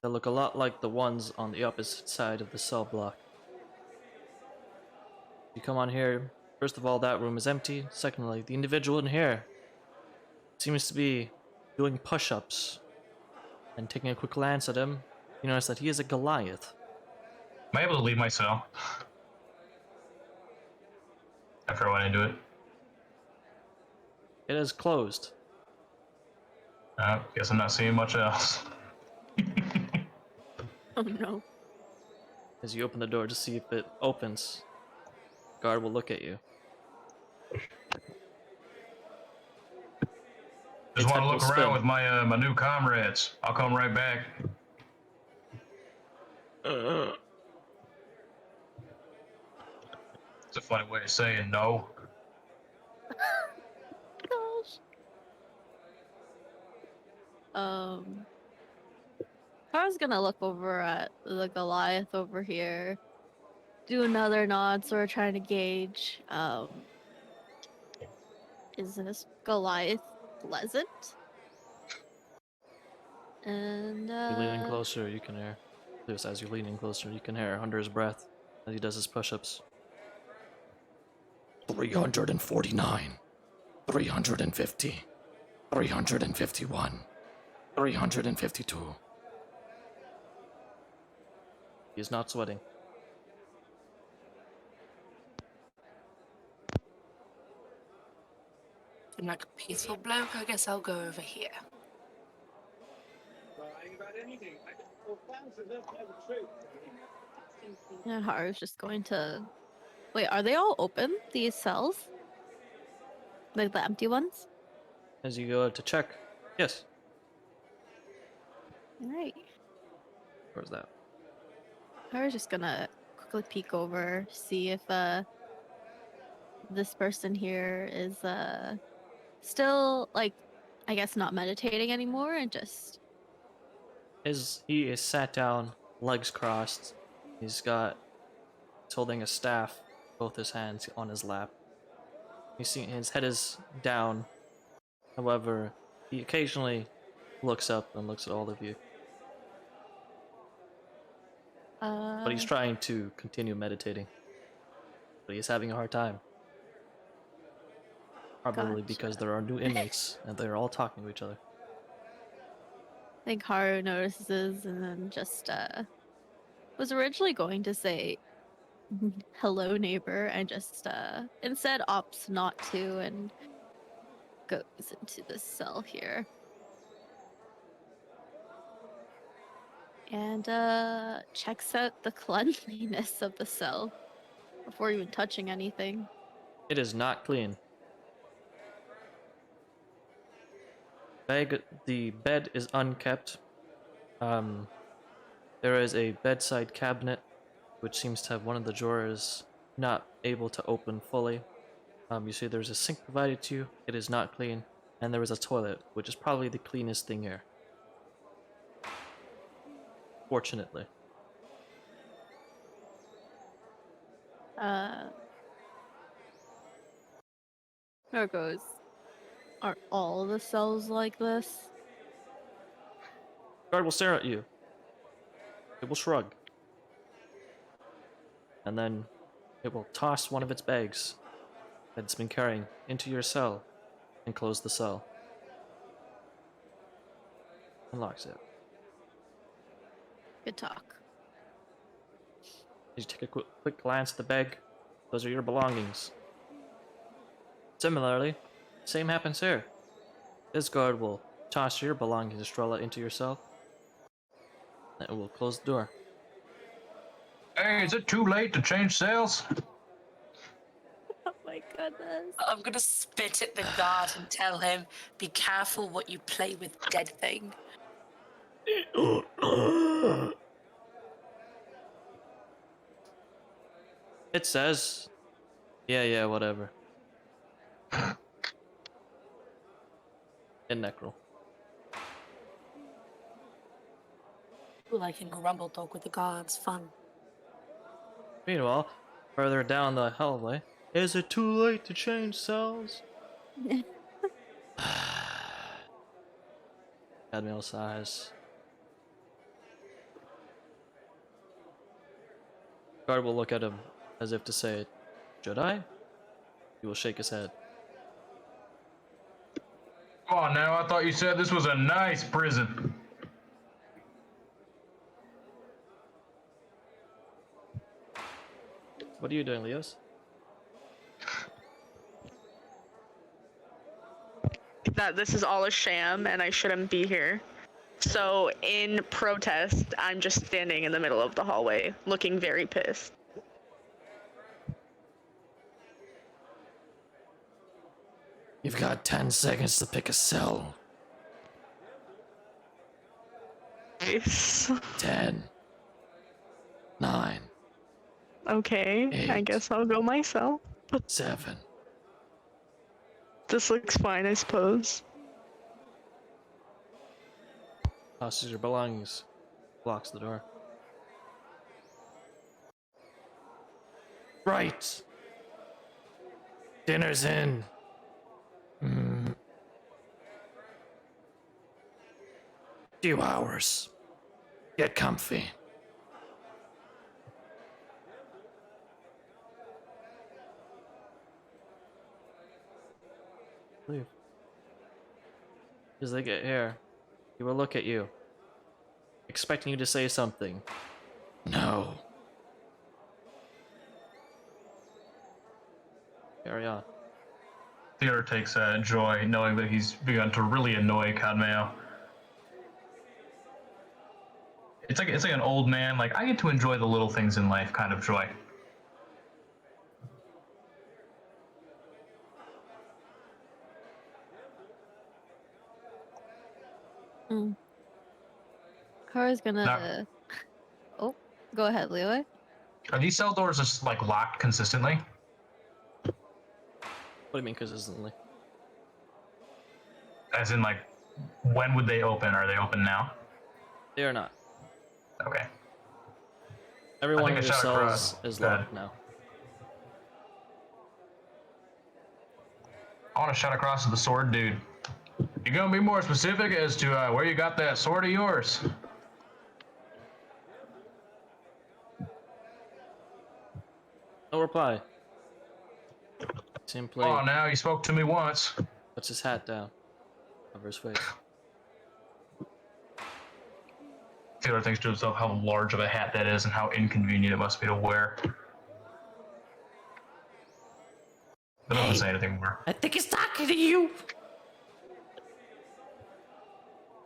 that look a lot like the ones on the opposite side of the cell block. You come on here, first of all, that room is empty. Secondly, the individual in here seems to be doing push-ups. And taking a quick glance at him, you notice that he is a Goliath. Am I able to leave my cell after I went into it? It is closed. Guess I'm not seeing much else. Oh no. As you open the door to see if it opens, the guard will look at you. Just Its want head to will look around spin. with my new comrades. I'll come right back. It's a funny way of saying no. Gosh. I was gonna look over at the Goliath over here, do another nod, sort of trying to gauge, is this Goliath pleasant? And You lean in closer, you can hear. Just as you lean in closer, you can hear under his breath as he does his push-ups. 349, 350, 351, 352. He is not sweating. I'm like a peaceful bloke, I guess I'll go over here. and Haru's just going to wait. Are they all open? These cells, like the empty ones? As you go to check, yes. All right. Where's that? Haru's just gonna quickly peek over, see if this person here is still, like, I guess not meditating anymore, and just He is sat down, legs crossed. He's holding a staff, both his hands on his lap. You see his head is down. However, he occasionally looks up and looks at all of you. But he's trying to continue meditating. But he's having a hard time. Probably because gotcha. there are new inmates and they're all talking to each other. I think Haru notices and then just was originally going to say hello neighbor and just instead opts not to and goes into the cell here. And checks out the cleanliness of the cell before even touching anything. It is not clean. The bed is unkept. There is a bedside cabinet, which seems to have one of the drawers not able to open fully. You see there's a sink provided to you. It is not clean. And there is a toilet, which is probably the cleanest thing here. Fortunately. There goes. Are all the cells like this? Guard will stare at you. It will shrug. And then it will toss one of its bags that it's been carrying into your cell and close the cell. And locks it. Good talk. As you take a quick glance at the bag, those are your belongings. Similarly, same happens here. This guard will toss your belongings, Estrella, into your cell. And we'll close the door. Hey, is it too late to change cells? Oh my goodness. I'm gonna spit at the guard and tell him, be careful what you play with, dead thing. It says, yeah, whatever. In Necro. Ooh, I can grumble talk with the guards. Fun. Meanwhile, further down the hallway, is it too late to change cells? Admiral sighs. Guard will look at him as if to say, should I? He will shake his head. Come on now, I thought you said this was a nice prison. What are you doing, Leos? That this is all a sham and I shouldn't be here. So, in protest, I'm just standing in the middle of the hallway, looking very pissed. You've got 10 seconds to pick a cell. Nice. 10, 9, Okay, I 8. guess I'll go myself. 7. This looks fine, I suppose. Tosses your belongings. Blocks the door. Right. Dinner's in. Few hours. Get comfy. Leave. As they get here, he will look at you, expecting you to say something. No. Carry on. Theodore takes joy knowing that he's begun to really annoy Cadmeo. It's like an old man, like I get to enjoy the little things in life kind of joy. Kara's gonna. Now, Oh, go ahead, Leroy. are these cell doors just like locked consistently? What do you mean consistently? As in, like, when would they open? Are they open now? They are not. Okay. Every I one think of I your shot cells across. is Go ahead. locked now. I want to shout across to the sword dude. You gonna be more specific as to where you got that sword of yours? No reply. Simply Oh, now you spoke to me once. puts his hat down, covers his face. Taylor thinks to himself how large of a hat that is and how inconvenient it must be to wear. But doesn't say anything more. I think he's talking to you.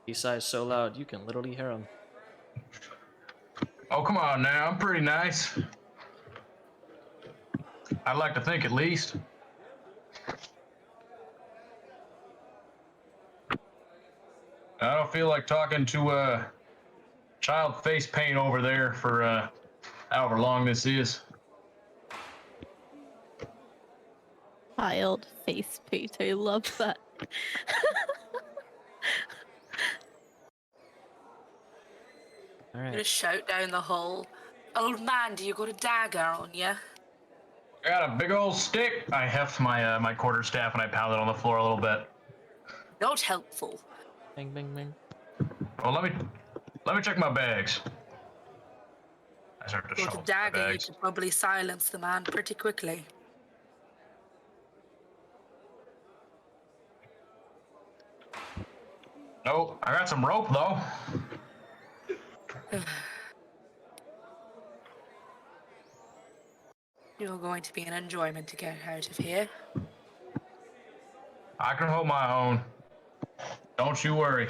He sighs so loud you can literally hear him. Oh, come on now, I'm pretty nice. I'd like to think at least. I don't feel like talking to child face paint over there for however long this is. Child face paint. I love that. I'm Alright. gonna shout down the hall. Old man, do you got a dagger on you? I got a big old stick. I heft my my quarterstaff and I pound it on the floor a little bit. Not helpful. Bing, bing, bing. Well, let me check my bags. I start to With shuffle a through my dagger, you bags. could probably silence the man pretty quickly. Nope, I got some rope though. You're going to be an enjoyment to get out of here. I can hold my own. Don't you worry.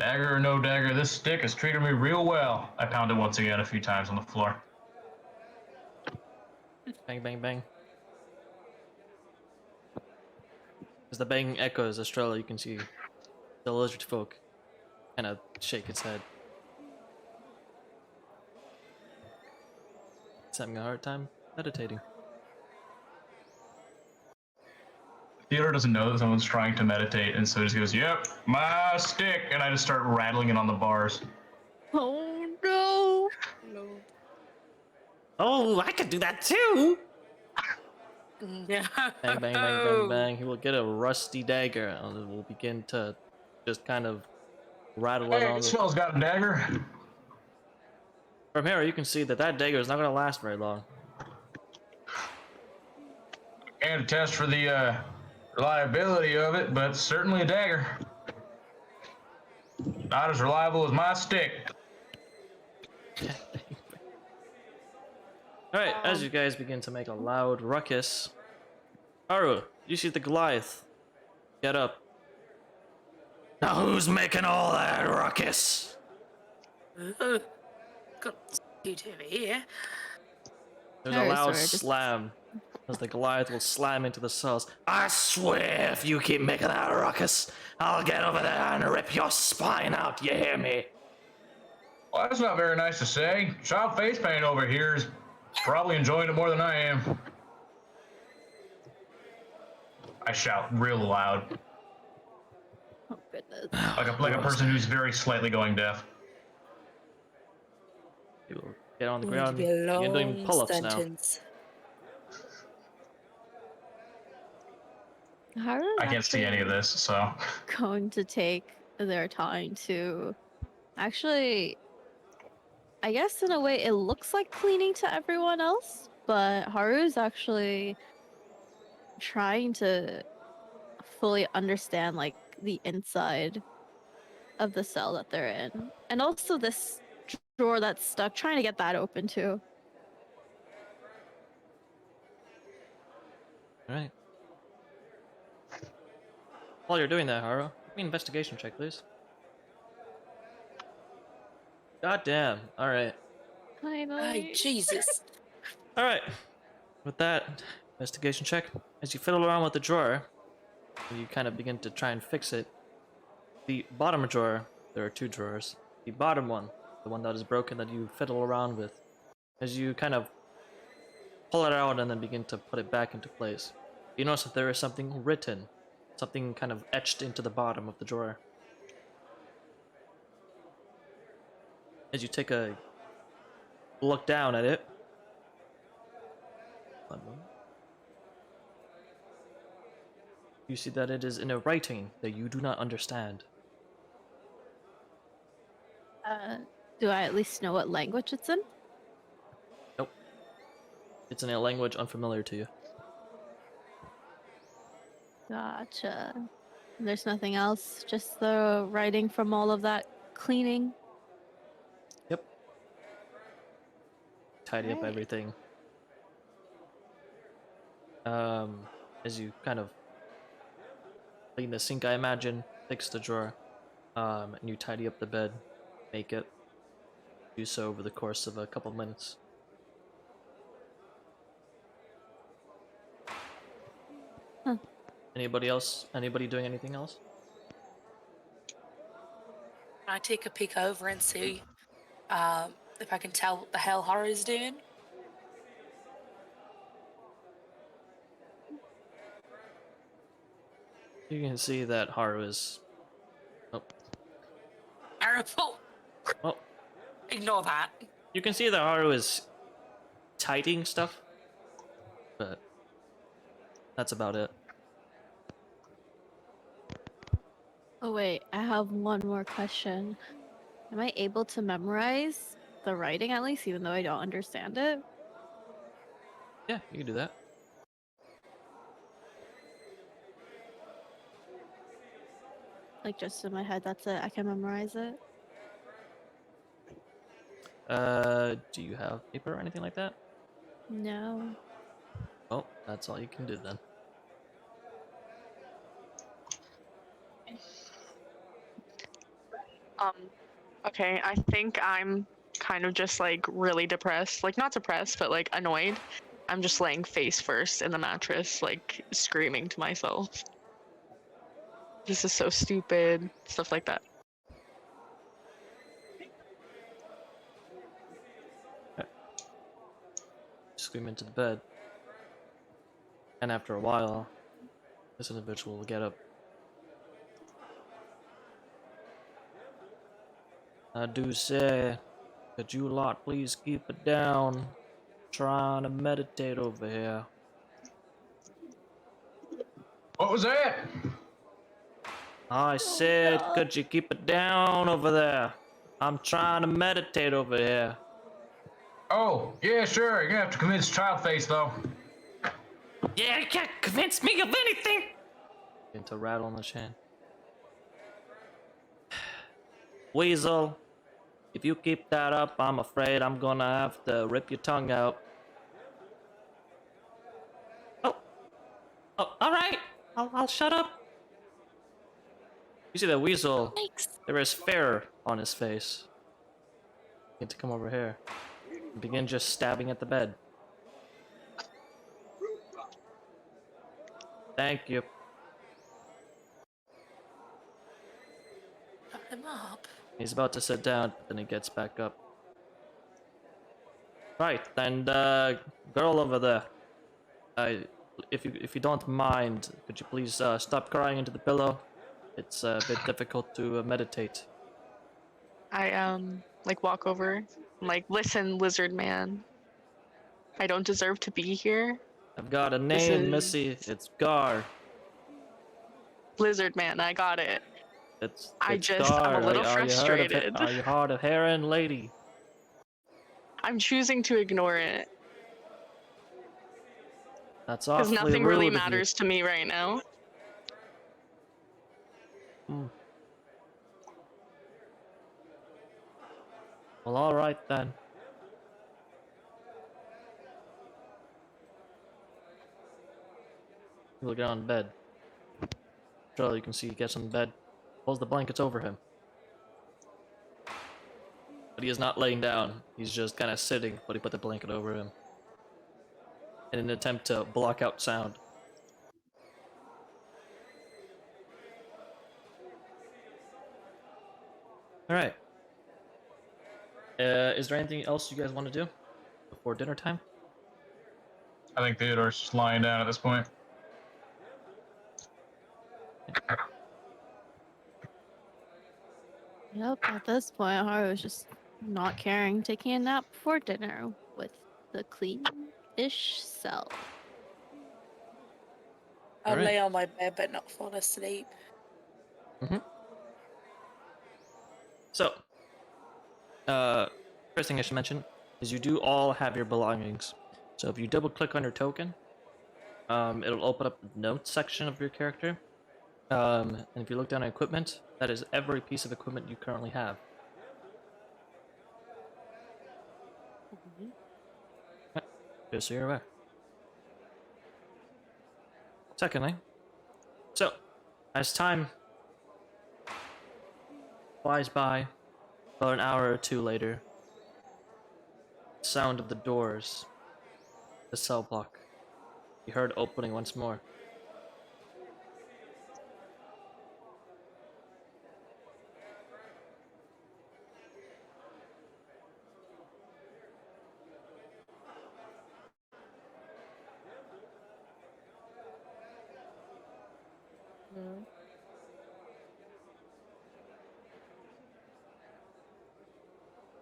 Dagger or no dagger, this stick has treated me real well. I pound it once again a few times on the floor. Bang, bang, bang. As the bang echoes, Estrella, you can see the lizard folk kind of shake its head. It's having a hard time meditating. Theodore doesn't know that someone's trying to meditate, and so he just goes, "Yep, my stick," and I just start rattling it on the bars. Oh no! No. Oh, I could do that too! No. Bang, bang, bang, bang, bang. He will get a rusty dagger and will begin to just kind of rattle it Hey, on this the... fellow's got a dagger. From here, you can see that that dagger is not going to last very long. Can't attest for the reliability of it, but certainly a dagger. Not as reliable as my stick. Alright, as you guys begin to make a loud ruckus, Haru, you see the Goliath. Get up. Now who's making all that ruckus? Got you two here. There's a Very loud sorry, just- slam as the Goliath will slam into the cells. I swear if you keep making that ruckus, I'll get over there and rip your spine out, you hear me? Well, that's not very nice to say. Child face paint over here is probably enjoying it more than I am. I shout real loud, Oh goodness. like a person who's very slightly going deaf. He will get on the Going to ground. be a You're doing long pull-ups now. sentence. Haru's I can't see any of actually this, so going to take their time to actually, I guess in a way it looks like cleaning to everyone else, but Haru's actually trying to fully understand like the inside of the cell that they're in. And also this drawer that's stuck, trying to get that open too. Alright. While you're doing that, Haru, give me an investigation check, please. God damn. Alright. Ay, Finally. Jesus. Alright. With that investigation check, as you fiddle around with the drawer, you kind of begin to try and fix it. The bottom drawer, there are two drawers. The bottom one, the one that is broken that you fiddle around with, as you kind of pull it out and then begin to put it back into place, you notice that there is something written, something kind of etched into the bottom of the drawer. As you take a look down at it, one moment, you see that it is in a writing that you do not understand. Do I at least know what language it's in? Nope. It's in a language unfamiliar to you. Gotcha. There's nothing else, just the writing from all of that cleaning. Yep. Tidy up Right. everything. As you kind of clean the sink, I imagine, fix the drawer, and you tidy up the bed, make it. Do so over the course of a couple minutes. Huh. Anybody else? Anybody doing anything else? I take a peek over and see if I can tell what the hell Haru's doing. You can see that Haru is... Oh. Arapult! Oh. Ignore that. You can see that Haru is tidying stuff, but that's about it. Oh wait, I have one more question. Am I able to memorize the writing at least, even though I don't understand it? Yeah, you can do that. Like just in my head, that's it. I can memorize it. Do you have paper or anything like that? No. Oh, that's all you can do then. Okay, I think I'm kind of just like really depressed. Like not depressed, but like annoyed. I'm just laying face first in the mattress, like screaming to myself. This is so stupid. Stuff like that. Scream into the bed. And after a while, this individual will get up. I do say, could you lot please keep it down? Trying to meditate over here. What was that? I said, God. could you keep it down over there? I'm trying to meditate over here. Oh, yeah, sure. You're gonna have to convince Childface, though. Yeah, you can't convince me of anything! Into rattle on the chain. Weasel, if you keep that up, I'm afraid I'm gonna have to rip your tongue out. Oh, alright! I'll shut up. You see that weasel? Yikes. There is fear on his face. Get to come over here. And begin just stabbing at the bed. Thank you. Shut him up. He's about to sit down, but then he gets back up. Right, and girl over there. If you don't mind, could you please stop crying into the pillow? It's a bit difficult to meditate. I like walk over, and, like, listen, lizard man. I don't deserve to be here. I've got a This name, is Missy. It's Gar. lizard man. I got it. I'm a Gar. little Are you heard of it? frustrated. Are you hard of hearing, lady? I'm choosing to ignore it That's because awfully nothing rude really of you. matters to me right now. Hmm. Well, all right then. We'll get on bed. Charlie, you can see he gets on bed, pulls the blankets over him. But he is not laying down. He's just kind of sitting, but he put the blanket over him in an attempt to block out sound. All right. Is there anything else you guys want to do before dinner time? I think Theodore's just lying down at this point. Yep, at this point, Haru's just not caring, taking a nap before dinner with the clean-ish cell. I'll Alright. lay on my bed but not fall asleep. So, first thing I should mention is you do all have your belongings. So if you double click on your token, it'll open up the notes section of your character. And if you look down at equipment, that is every piece of equipment you currently have. Just so you're aware. Secondly, so as time flies by, about an hour or two later, the sound of the doors, the cell block, you heard opening once more.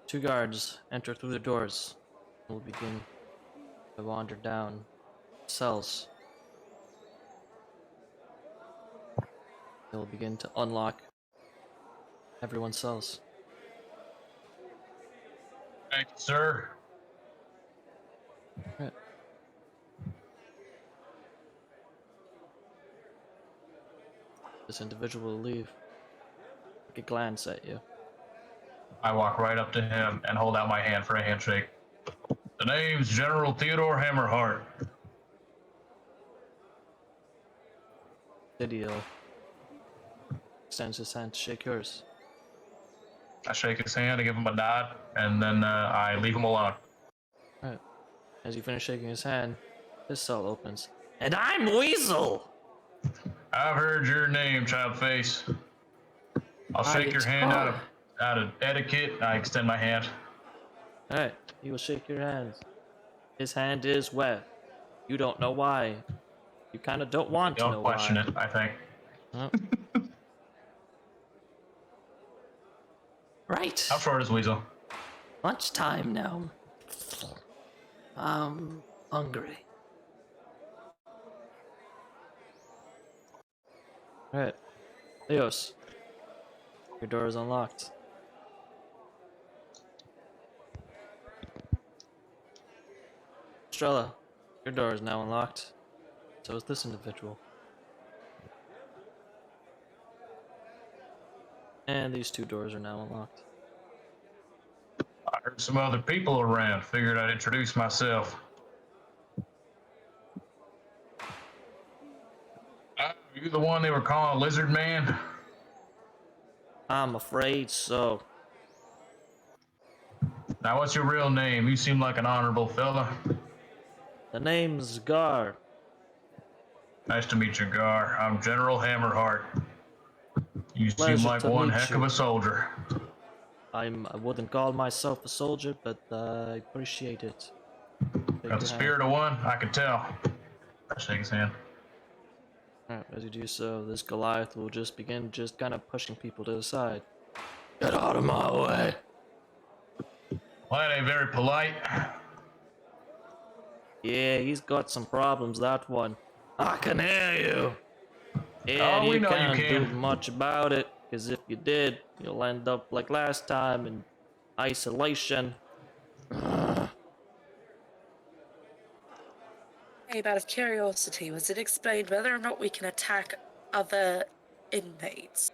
Two guards enter through the doors and will begin to wander down cells. They will begin to unlock everyone's cells. Thank you, sir. Right. This individual will leave. Take a glance at you. I walk right up to him and hold out my hand for a handshake. The name's General Theodore Hammerheart. Didio extends his hand to shake yours. I shake his hand, I give him a nod, and then I leave him alone. All right. As you finish shaking his hand, this cell opens. And I'm Weasel! I've heard your name, child face. I'll shake your Right. hand out of etiquette. I extend my hand. Alright, he will shake your hand. His hand is wet. You don't know why. You kind of don't want to Don't know question why. it, I think. Huh? Right. How short is Weasel? Lunchtime now. I'm hungry. Alright. Leos, your door is unlocked. Estrella, your door is now unlocked. So is this individual. And these two doors are now unlocked. I heard some other people around. Figured I'd introduce myself. You the one they were calling Lizard Man? I'm afraid so. Now, what's your real name? You seem like an honorable fella. The name's Gar. Nice to meet you, Gar. I'm General Hammerheart. You seem Pleasure like to one meet heck you. of a soldier. I wouldn't call myself a soldier, but I appreciate it. Shake Got the your hand. spirit of one, I can tell. I shake his hand. Alright, as you do so, this Goliath will just begin kind of pushing people to the side. Get out of my way. Well, that ain't very polite. Yeah, he's got some problems, that one. I can hear you. And Oh, we you know you can't do can. much about it, because if you did, you'll end up like last time in isolation. Hey, out of curiosity, was it explained whether or not we can attack other inmates?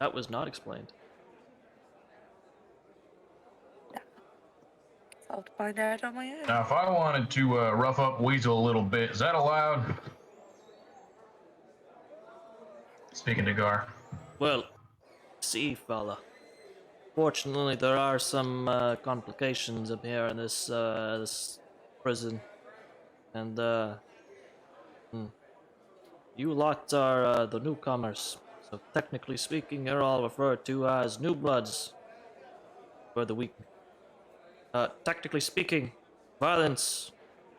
That was not explained. I'll find out on my own. Now, if I wanted to rough up Weasel a little bit, is that allowed? Speaking to Gar. Well, see, fella. Fortunately, there are some complications up here in this prison. And, you lot are the newcomers. So technically speaking, you're all referred to as new bloods for the week. Technically speaking, violence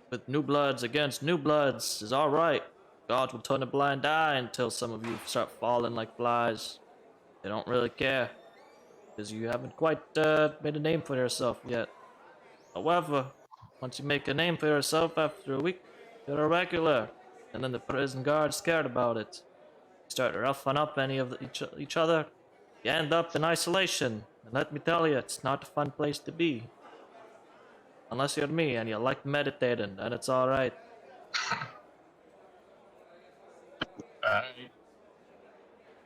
with new bloods against new bloods is alright. God will turn a blind eye until some of you start falling like flies. They don't really care, because you haven't quite made a name for yourself yet. However, once you make a name for yourself after a week, you're a regular, and then the prison guard's scared about it. Start roughing up any of each other, you end up in isolation. And let me tell you, it's not a fun place to be. Unless you're me and you like meditating, then it's alright.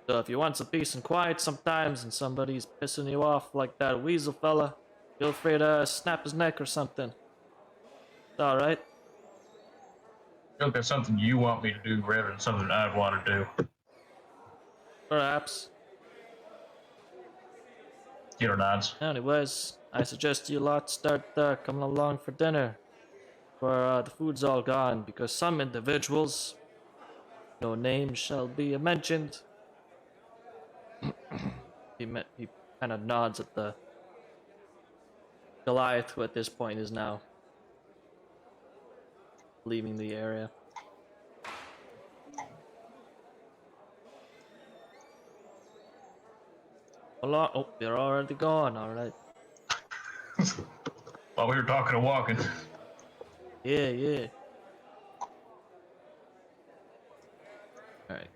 So if you want some peace and quiet sometimes and somebody's pissing you off like that weasel fella, feel free to snap his neck or something. It's alright. I feel like that's something you want me to do rather than something I'd want to do. Perhaps. Gator nods. Anyways, I suggest you lot start coming along for dinner. For the food's all gone, because some individuals, no names shall be mentioned. he kind of nods at the Goliath, who at this point is now leaving the area. Hello? Oh, you're already gone, alright. While we were talking and walking. Yeah, yeah. Alright.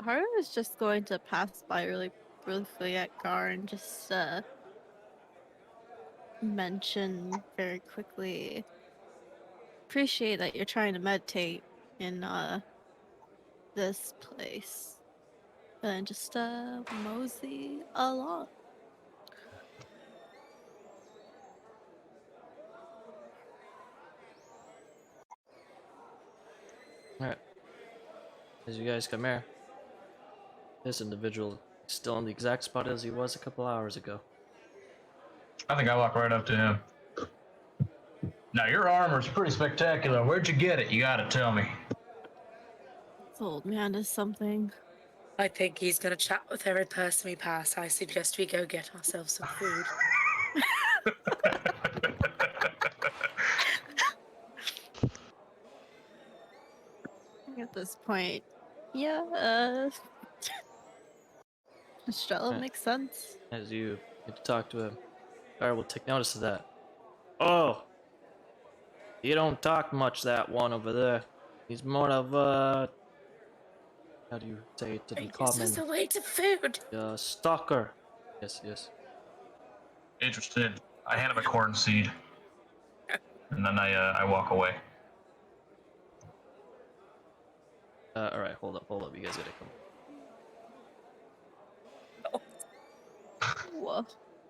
Haru is just going to pass by really briefly at Gar and just mention very quickly. Appreciate that you're trying to meditate in this place. And just mosey along. Alright. As you guys come here, this individual Still in the exact spot as he was a couple hours ago. I think I walk right up to him. Now, your armor's pretty spectacular. Where'd you get it? You gotta tell me. This old man is something. I think he's gonna chat with every person we pass. I suggest we go get ourselves some food. At this point, yeah, Estrella Right. makes sense. As you get to talk to him, Gar will take notice of that. Oh, you don't talk much, that one over there. He's more of a, how do you say it to be He gives us common? away to food. Stalker. Yes, yes. Interested. I hand him a corn seed, and then I walk away. All right, hold up. You guys gotta come. Whoa.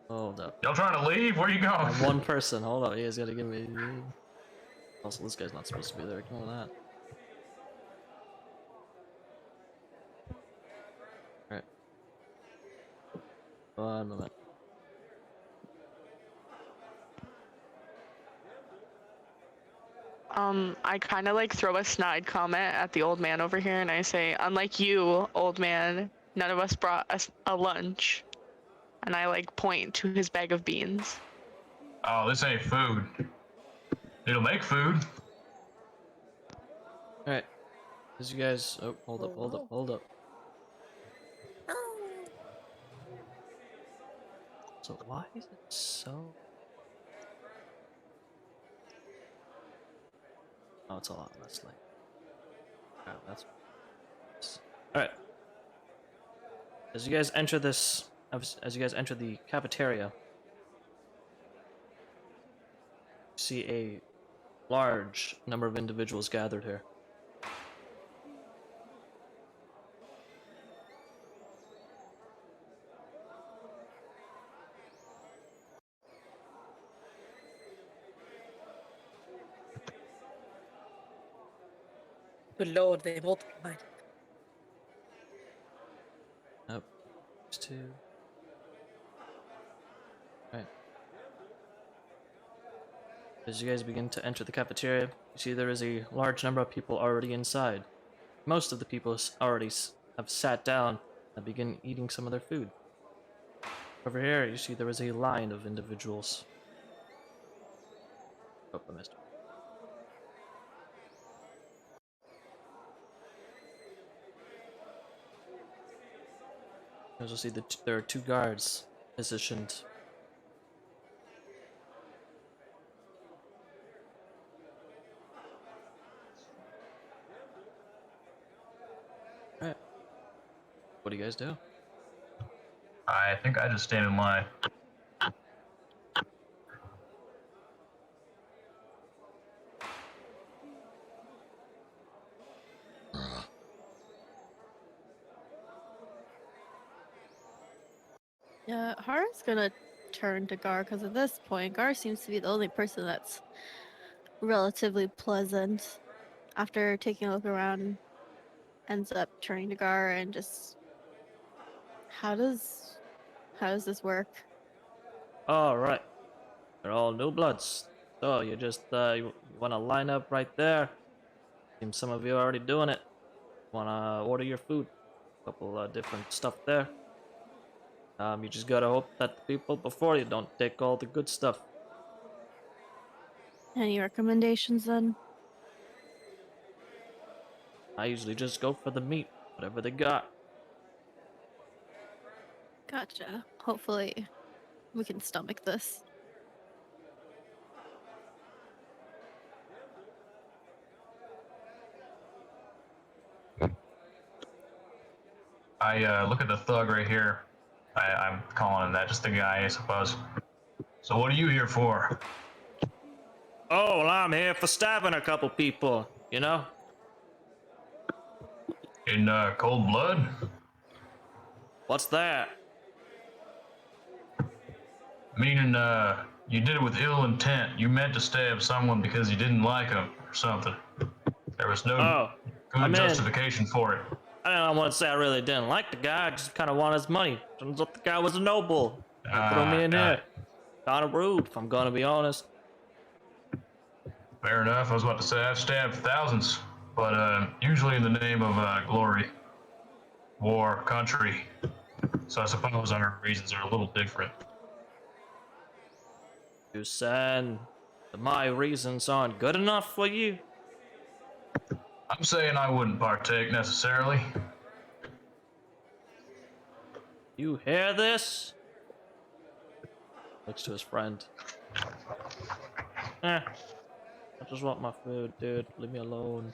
Hold up. Y'all trying to leave? Where you going? I'm one person. Hold up. You guys gotta give me. Also, this guy's not supposed to be there. Ignore that. All right. 1 moment. I kind of like throw a snide comment at the old man over here, and I say, unlike you, old man, none of us brought us a lunch. And I like point to his bag of beans. Oh, this ain't food. It'll make food. All right. As you guys. Oh, hold up. So why is it so? Oh, it's a lot less like. Oh, that's. All right. As you guys enter this, as you guys enter the cafeteria, you see a large number of individuals gathered here. Good lord, they multiplied. Nope. These two. Right. As you guys begin to enter the cafeteria, you see there is a large number of people already inside. Most of the people already have sat down and begin eating some of their food. Over here, you see there is a line of individuals. Oh, I missed. You also see that there are 2 guards positioned. Alright. What do you guys do? I think I just stand in line. Yeah, Haru's gonna turn to Gar because at this point, Gar seems to be the only person that's relatively pleasant. After taking a look around, ends up turning to Gar and just, how does this work? Alright. They're all new bloods. So you just you wanna line up right there. Seems some of you are already doing it. Wanna order your food. Couple different stuff there. You just gotta hope that the people before you don't take all the good stuff. Any recommendations then? I usually just go for the meat, whatever they got. Gotcha. Hopefully, we can stomach this. I look at the thug right here. I'm calling him that, just the guy, I suppose. So what are you here for? Oh, well, I'm here for stabbing a couple people, you know? In cold blood? What's that? Meaning, you did it with ill intent. You meant to stab someone because you didn't like them or something. There was no Oh, good I'm in. justification for it. I don't want to say I really didn't like the guy. I just kind of wanted his money. Turns out the guy was a noble. They threw me in here. Kind of rude, if I'm gonna be honest. Fair enough. I was about to say I've stabbed thousands, but usually in the name of glory, war, country. So I suppose our reasons are a little different. You said that my reasons aren't good enough for you. I'm saying I wouldn't partake necessarily. You hear this? Looks to his friend. I just want my food, dude. Leave me alone.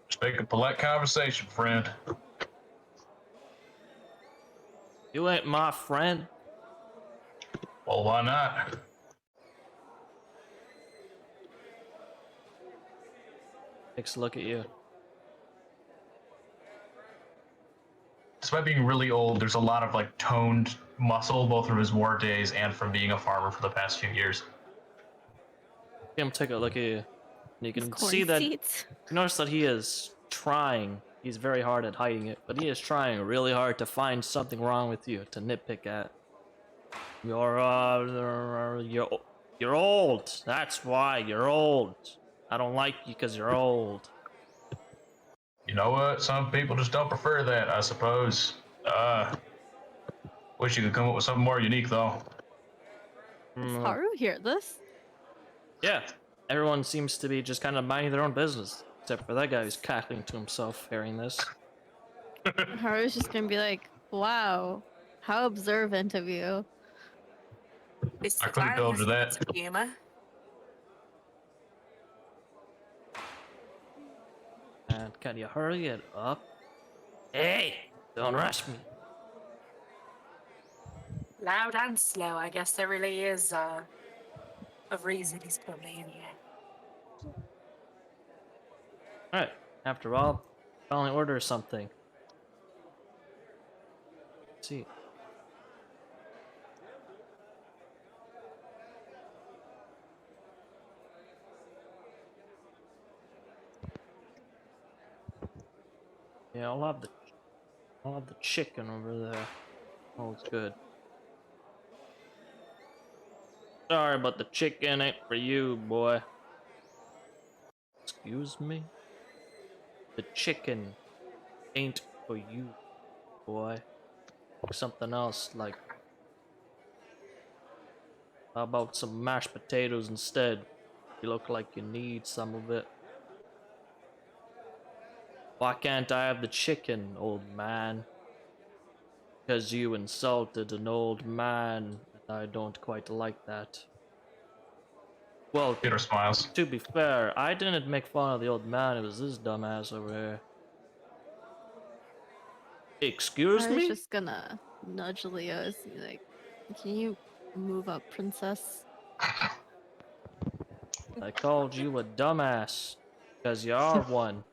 Just make a polite conversation, friend. You ain't my friend. Well, why not? Takes a look at you. Despite being really old, there's a lot of like toned muscle, both from his war days and from being a farmer for the past few years. Him take a look at you. And you These can corn see that. seeds. You notice that he is trying. He's very hard at hiding it, but he is trying really hard to find something wrong with you to nitpick at. You're old. That's why you're old. I don't like you because you're old. You know what? Some people just don't prefer that, I suppose. Wish you could come up with something more unique, though. Does Mm, Haru hear this? yeah, everyone seems to be just kind of minding their own business, except for that guy who's cackling to himself hearing this. Haru's just gonna be like, wow, how observant of you. It's I the couldn't guy build has to a that. sense of humor. And can you hurry it up? Hey, don't rush me. Loud and slow. I guess there really is a reason he's probably in here. Alright, after all, I only order something. Let's see. Yeah, I'll have the chicken over there. Oh, it's good. Sorry, but the chicken ain't for you, boy. Excuse me? The chicken ain't for you, boy. Something else, like, how about some mashed potatoes instead? You look like you need some of it. Why can't I have the chicken, old man? Because you insulted an old man, and I don't quite like that. Well, Peter smiles. to be fair, I didn't make fun of the old man, it was this dumbass over here. Excuse Haru's me? just gonna nudge Leo's and be like, can you move up, princess? I called you a dumbass. Because you are one.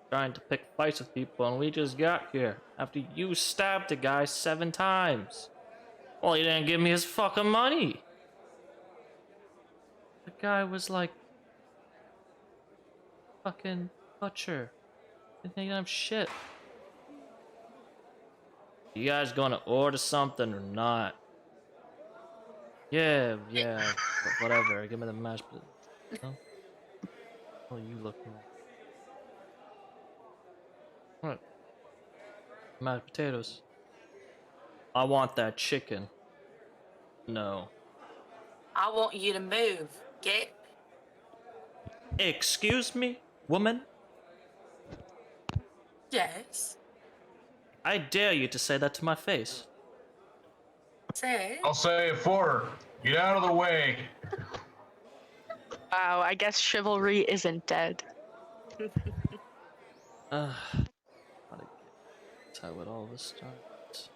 Trying to pick fights with people, and we just got here. After you stabbed a guy 7 times. Well, he didn't give me his fucking money. The guy was like... fucking butcher. Didn't have shit. You guys gonna order something or not? Yeah, whatever. Give me the mashed potatoes. No? What are you looking at? What? Mashed potatoes. I want that chicken. No. I want you to move. Get. Excuse me, woman? Yes. I dare you to say that to my face. Say. I'll say it for her. Get out of the way. Wow, I guess chivalry isn't dead. Gotta get how it all this starts.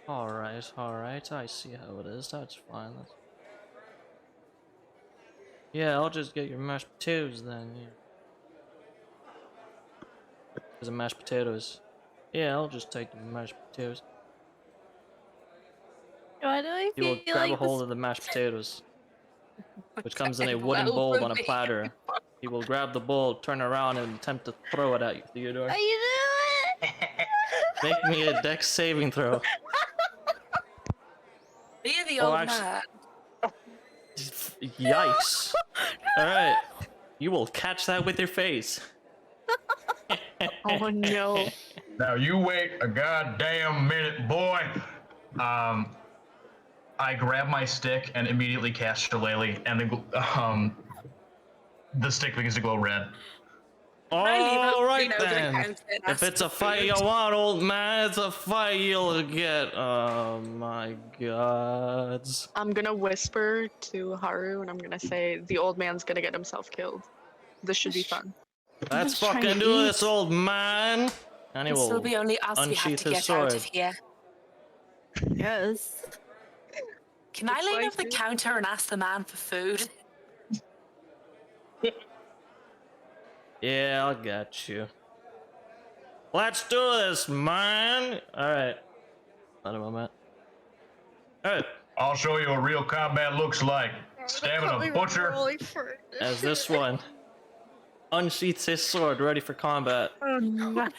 Alright, I see how it is. That's fine. Yeah, I'll just get your mashed potatoes then. Yeah. There's the mashed potatoes. Yeah, I'll just take the mashed potatoes. Why do I You will feel grab a like hold this? of the mashed potatoes. which comes in a wooden Well, bowl for on a me. platter. He will grab the bowl, turn around, and attempt to throw it at you, Theodore. Are you doing Make me a dex saving throw. You're the Oh, old actually- man. Yikes. Alright. You will catch that with your face. Oh no. Now you wait a goddamn minute, boy. I grab my stick and immediately cast Shillelagh, and the stick begins to glow red. I leave it, All right you know, gonna then. count it and If ask it's a for fight food. you want, old man, it's a fight you'll get. Oh my gods. I'm gonna whisper to Haru and I'm gonna say the old man's gonna get himself killed. This should be fun. Let's just trying fucking to do eat. this, old man. And he This will will be only us we have unsheath to his get out sword. of here. Yes. Can I lean like up the it. counter and ask the man for food? Yeah, I'll get you. Let's do this, man. Alright. Not a moment. Alright. I'll show you what real combat looks like. Stabbing a butcher. As this one unsheaths his sword, ready for combat. The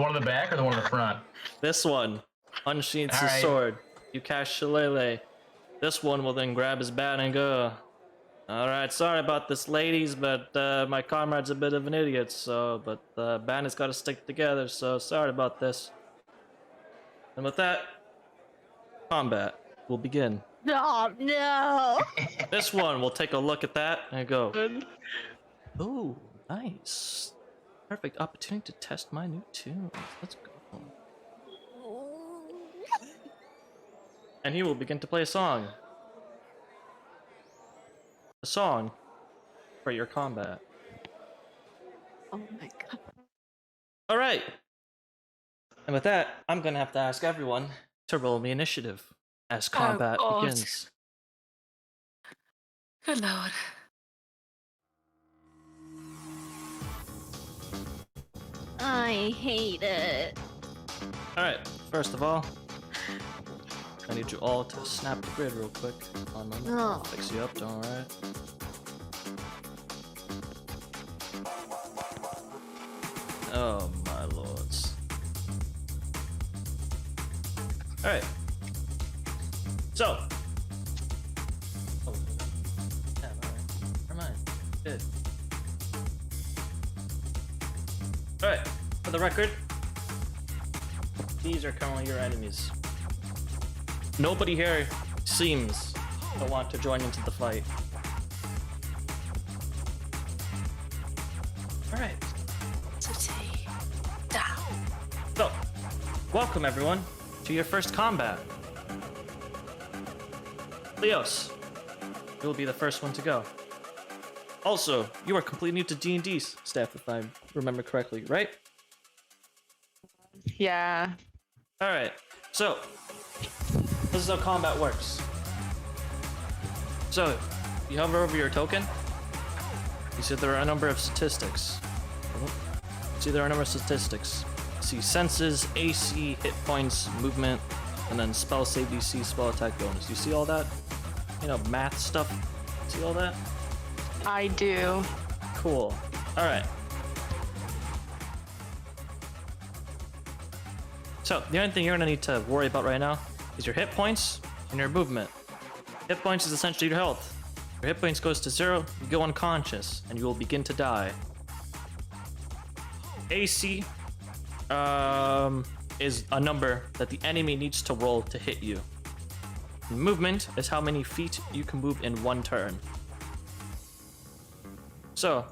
one in the back or the one in the front? This one unsheaths his Alright. sword. You cast Shillelagh. This one will then grab his bat and go. Alright, sorry about this, ladies, but my comrade's a bit of an idiot, so, but the bandits gotta stick together, so sorry about this. And with that, combat will begin. Oh, no. This one will take a look at that and go, ooh, nice. Perfect opportunity to test my new tunes. Let's go. And he will begin to play a song. A song for your combat. Oh my god. All right. And with that, I'm gonna have to ask everyone to roll me initiative as combat God. begins. Good lord. I hate it. All right. First of all, I need you all to snap the grid real quick. One moment. Oh. I'll fix you up. Don't worry. Oh my lords. All right. So. Oh, yeah, all right. Never mind. Good. All right. For the record, these are currently your enemies. Nobody here seems to want to join into the fight. Alright, City. Down. so, welcome everyone to your first combat. Leos, you'll be the first one to go. Also, you are completely new to D&D, Steph, if I remember correctly, right? Yeah. Alright, so, this is how combat works. So, you hover over your token. You see there are a number of statistics. You see senses, AC, hit points, movement, and then spell save DC, spell attack bonus. You see all that? You know, math stuff? See all that? I do. Cool. Alright. So, the only thing you're gonna need to worry about right now is your hit points and your movement. Hit points is essentially your health. Your hit points goes to 0, you go unconscious, and you will begin to die. AC is a number that the enemy needs to roll to hit you. Movement is how many feet you can move in one turn. So,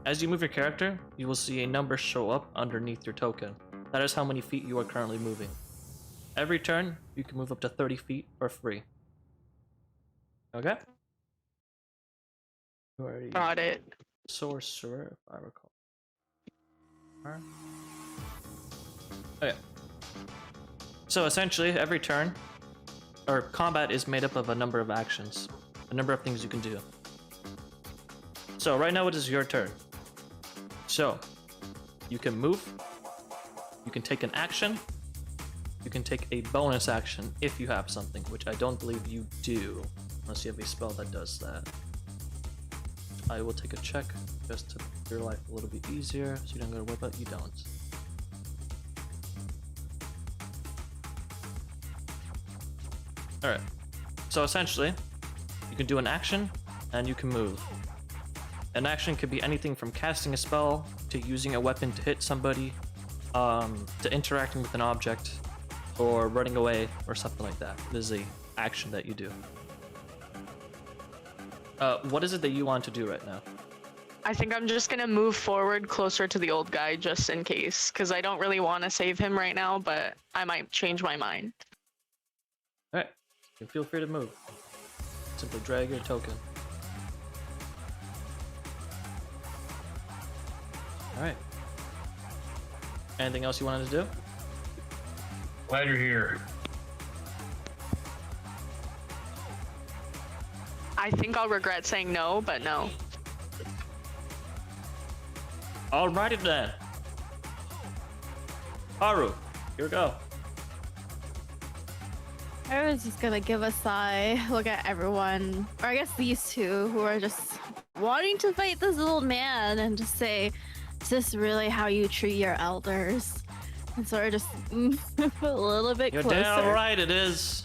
as you move your character, you will see a number show up underneath your token. That is how many feet you are currently moving. Every turn, you can move up to 30 feet for free. Okay? You are a Got it. sorcerer, if I recall. Alright. Okay. So essentially, every turn, or combat is made up of a number of actions, a number of things you can do. So right now it is your turn. So, you can move, you can take an action, you can take a bonus action if you have something, which I don't believe you do. unless you have a spell that does that. I will take a check just to make your life a little bit easier, so you don't go to whip out. You don't. All right. So essentially, you can do an action, and you can move. An action could be anything from casting a spell to using a weapon to hit somebody, to interacting with an object, or running away, or something like that. This is a action that you do. What is it that you want to do right now? I think I'm just gonna move forward closer to the old guy just in case, because I don't really want to save him right now, but I might change my mind. All right. You can feel free to move. Simply drag your token. All right. Anything else you wanted to do? Glad you're here. I think I'll regret saying no, but no. Alrighty then. Haru, here we go. I was just gonna give a sigh, look at everyone, or I guess these two who are just wanting to fight this old man, and just say, "Is this really how you treat your elders?" And sort of just move a little bit You're closer. damn right it is.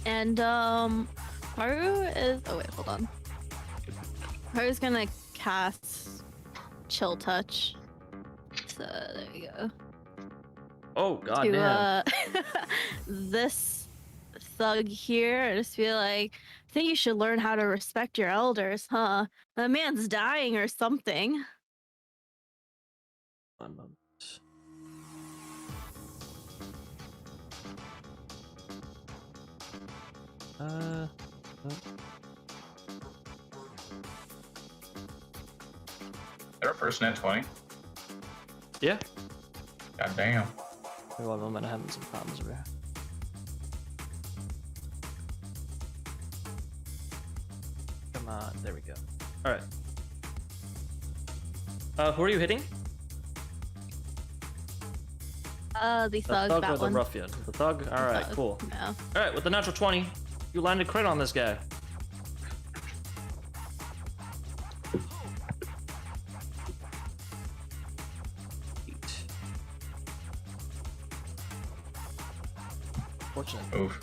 And Haru is. Oh wait, hold on. Haru's gonna cast Chill Touch. So there you go. Oh god To damn. this thug here, I just feel like, I think you should learn how to respect your elders, huh? The man's dying or something. One moment. Oh. Their first net 20. Yeah. God damn. Wait one moment, I'm having some problems over here. Come on, there we go. Alright. Who are you hitting? The The thug, thug that or the one. ruffian? The thug? Alright, Thug, cool. No. Alright, with the natural 20, you landed crit on this guy. Fortunate. Oof.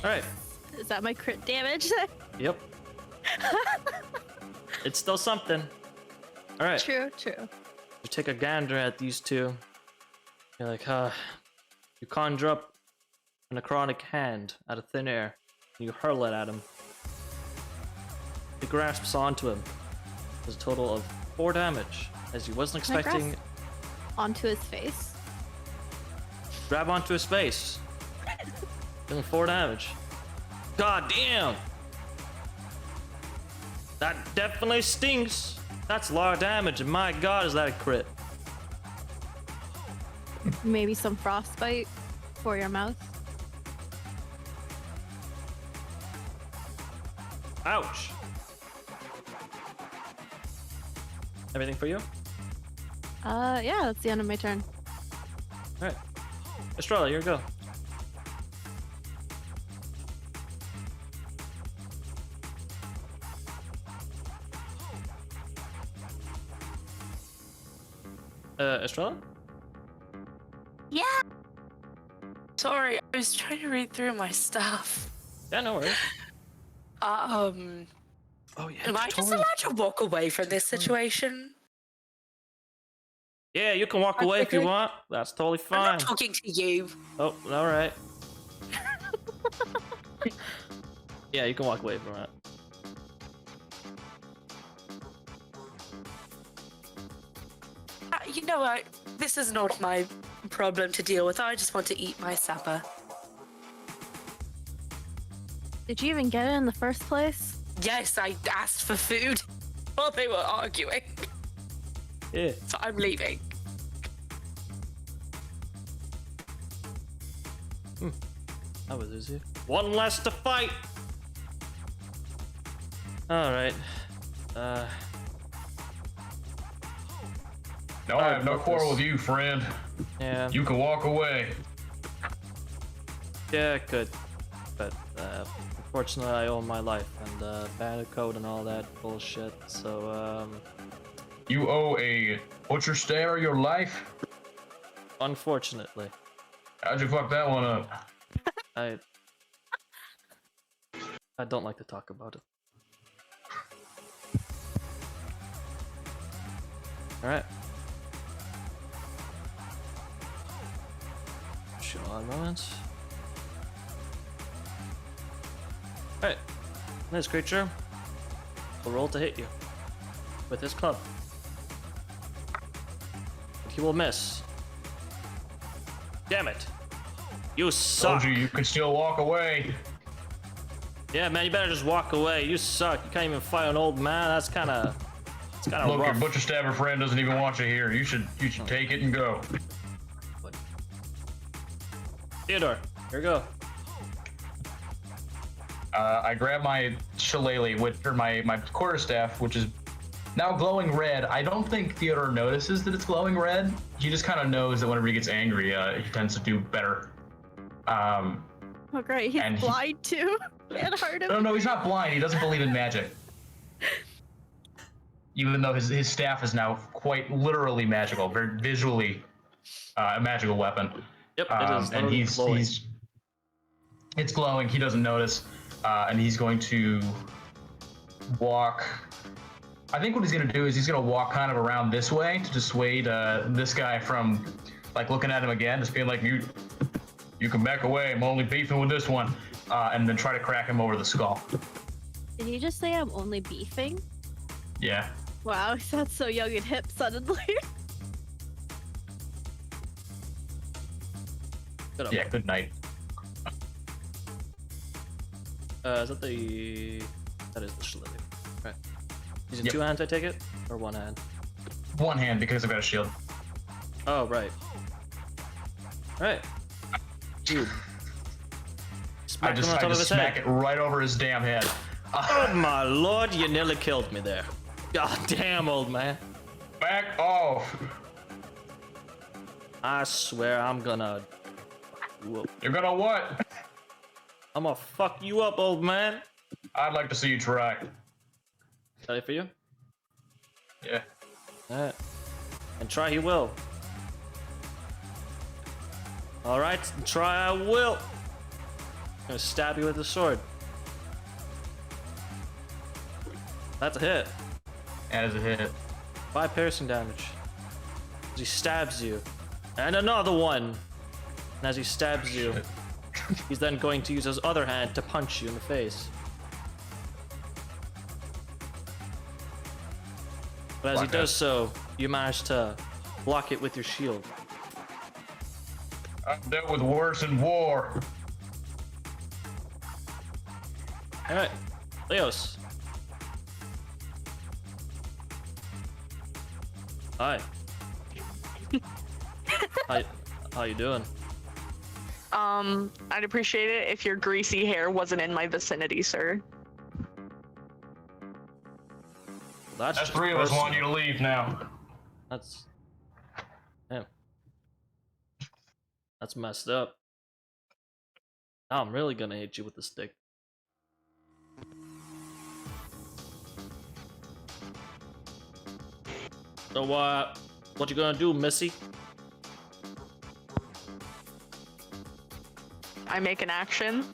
Alright. Is that my crit damage? Yep. It's still something. Alright. True. You take a gander at these two. You're like, you conjure up a necrotic hand out of thin air. And you hurl it at him. He grasps onto him. Does a total of 4 damage, as he wasn't Can I grasp expecting. onto his face. Grab onto his face. Doing 4 damage. God damn! That definitely stinks. That's a lot of damage, and my god, is that a crit? Maybe some frostbite for your mouth. Ouch! Everything for you? Yeah, that's the end of my turn. Alright. Estrella, here you go. Estrella? Yeah. Sorry, I was trying to read through my stuff. Yeah, no worries. Uh, Oh yeah. Am I just tutorial. allowed to walk away from this situation? Yeah, you can walk away if you want. That's totally I'm fine. not talking to you. Oh, alright. Yeah, you can walk away if you want. You know what? This is not my problem to deal with. I just want to eat my supper. Did you even get it in the first place? Yes, I asked for food while they were arguing, Yeah. so I'm leaving. That was easy. One less to fight! Alright. No, I have no fuck quarrel this. with you, friend. Yeah. You can walk away. Yeah, good. Unfortunately, I owe my life and bandit code and all that bullshit. So You owe a butcher stare your life? unfortunately, How'd you fuck that one up? I don't like to talk about it. All right. Show on moments. All right. This creature will roll to hit you with his club. He will miss. Damn it! You suck. Told you you could still walk away. Yeah, man, you better just walk away. You suck. You can't even fight an old man. That's kind of Look, rough. your butcher stabber friend doesn't even want you here. You should take it and go. Theodore, here we go. I grab my shillelagh, or my quarterstaff, which is now glowing red. I don't think Theodore notices that it's glowing red. He just kind of knows that whenever he gets angry, he tends to do better. Oh, great. He's And blind too. Can't hurt him. No, he's not blind. He doesn't believe in magic. Even though his staff is now quite literally magical, very visually a magical weapon. Yep, it is. And it's glowing. He doesn't notice, and he's going to walk. I think what he's going to do is he's going to walk kind of around this way to dissuade this guy from like looking at him again, just being like, you can back away. I'm only beefing with this one, and then try to crack him over the skull. Did you just say I'm only beefing? Yeah. Wow, he sounds so young and hip suddenly. Good up. Yeah. Good night. Is that the... That is the shillelagh. Right. Using Yep. 2 hands, I take it? Or 1 hand? One hand because I've got a shield. Oh, right. Alright. Dude. I Smack him just on top of his smack head. it right over his damn head. Oh my lord, you nearly killed me there. God damn, old man. Back off. I swear I'm gonna... Whoa. You're gonna what? I'm gonna fuck you up, old man. I'd like to see you try. Ready for you? Yeah. Alright. And try he will. Alright, try I will. I'm gonna stab you with the sword. That's a hit. As a hit. 5 piercing damage. As he stabs you. And another one! And as he stabs you, he's then going to use his other hand to punch you in the face. But as he does so, you manage to block it with your shield. I've dealt with worse in war. Alright, Leos. Hi. How you doing? I'd appreciate it if your greasy hair wasn't in my vicinity, sir. That's That's just 3 of us want you personal. to leave now. That's... Damn. That's messed up. Now I'm really gonna hit you with the stick. So, what you gonna do, Missy? I make an action.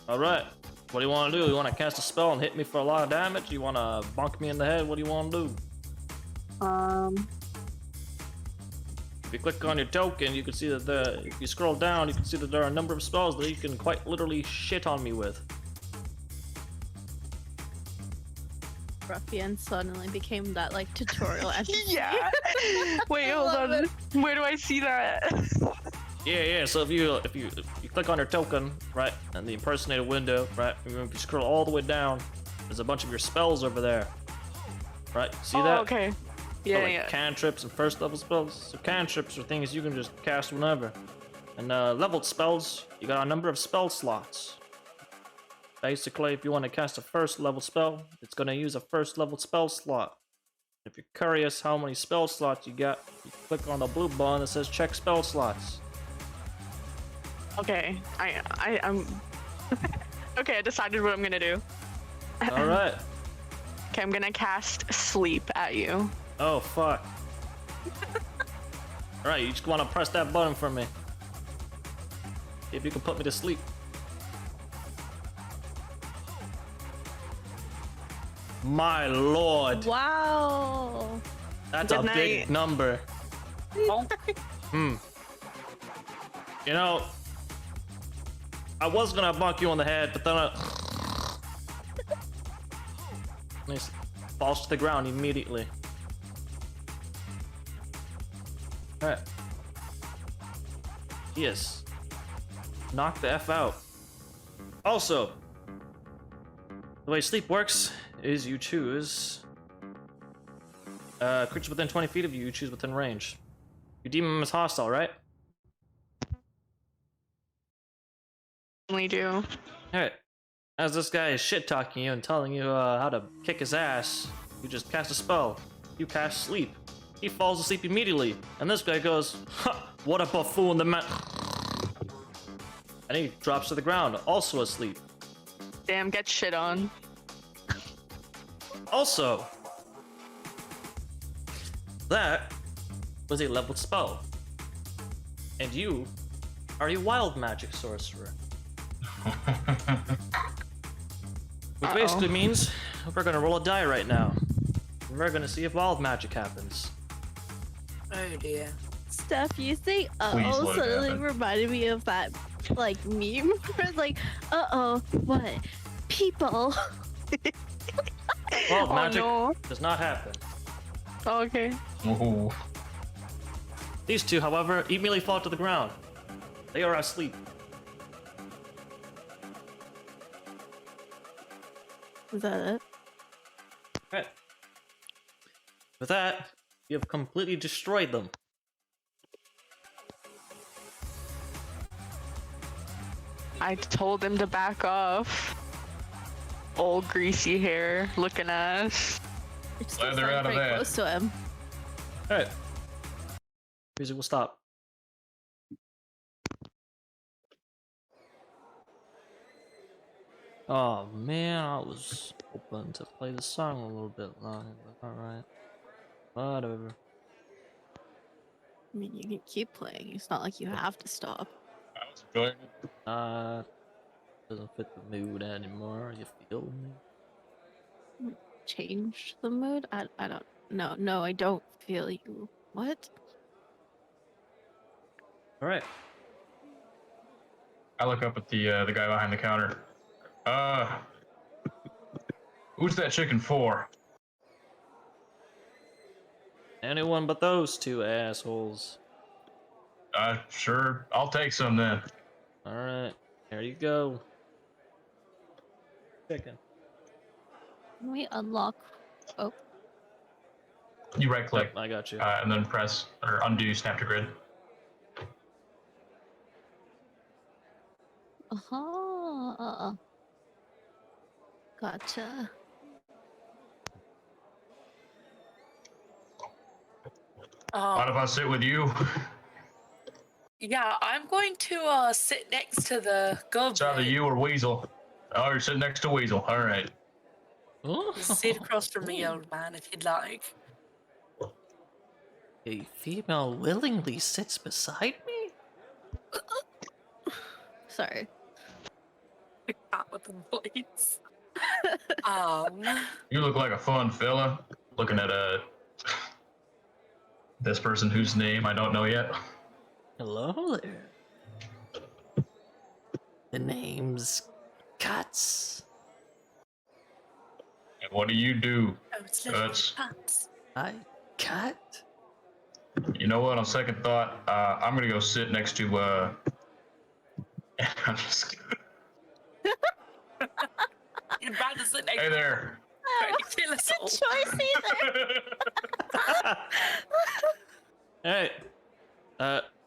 Alright. What do you want to do? You want to cast a spell and hit me for a lot of damage? You want to bonk me in the head? What do you want to do? If you click on your token, you can see that if you scroll down, you can see that there are a number of spells that you can quite literally shit on me with. Ruffian suddenly became that like tutorial NPC. Yeah. Wait, hold Love on. it. Where do I see that? Yeah. So if you click on your token, right, and the impersonator window, right, and if you scroll all the way down, there's a bunch of your spells over there, right? See Oh, that? okay. So, Yeah, like yeah. cantrips and first level spells. So cantrips are things you can just cast whenever, and leveled spells, you got a number of spell slots. Basically, if you want to cast a first level spell, it's going to use a first level spell slot. If you're curious how many spell slots you got, you click on the blue button that says check spell slots. Okay. I'm Okay, I decided what I'm gonna do. All right. Okay, I'm gonna cast sleep at you. Oh fuck. All right, you just want to press that button for me. See if you can put me to sleep. My lord, Wow. that's Good a big night. number. Hmm. You know, I was gonna bonk you on the head, but then he falls to the ground immediately. All right. Yes. Knock the F out. Also, the way sleep works is you choose creatures within 20 feet of you, you choose within range. You deem them as hostile, right? We do. Alright. As this guy is shit talking you and telling you how to kick his ass, you just cast a spell. You cast sleep. He falls asleep immediately, and this guy goes, "Ha! What a buffoon the man." And he drops to the ground, also asleep. Damn, get shit on. Also, that was a leveled spell. And you are a wild magic sorcerer. Which basically means we're gonna roll a die right now. And we're gonna see if wild magic happens. Oh dear. Steph, you say Please uh-oh let it suddenly happen. reminded me of that, like, meme where it's like, uh-oh, what? People. Wild Oh, magic no. does not happen. Oh, okay. Ooh. These two, however, immediately fall to the ground. They are asleep. Is that it? Right. With that, you have completely destroyed them. I told him to back off. Old greasy hair looking ass. It's Glad just they're like out of pretty that. close to him. Alright. Music will stop. Oh man, I was hoping to play the song a little bit longer, but alright. Whatever. I mean, you can keep playing. It's not like you have to stop. I was enjoying it. Doesn't fit the mood anymore, you feel me? Change the mood? I don't. No, I don't feel you. What? Alright. I look up at the guy behind the counter. Who's that chicken for? Anyone but those two assholes. Sure. I'll take some then. Alright, there you go. Chicken. Can we unlock? Oh, You right click, Yep, I got you. and then press or undo snap to grid. uh-huh. Gotcha. Mind if I sit with you? Yeah, I'm going to sit next to the It's either goblin. you or Weasel. Oh, you're sitting next to Weasel. All right. Sit across from me, old man, if you'd like. A female willingly sits beside me? Sorry. Out with the voice. You look like a fun fella. Looking at this person whose name I don't know yet. Hello there. The name's Cuts. And what do you do? Oh, it's little That's- Cuts. I cut? You know what? On second thought, I'm gonna go sit next to. I'm just. You'd rather sit next Hey to there. trying to kill us all. Choice either. Hey,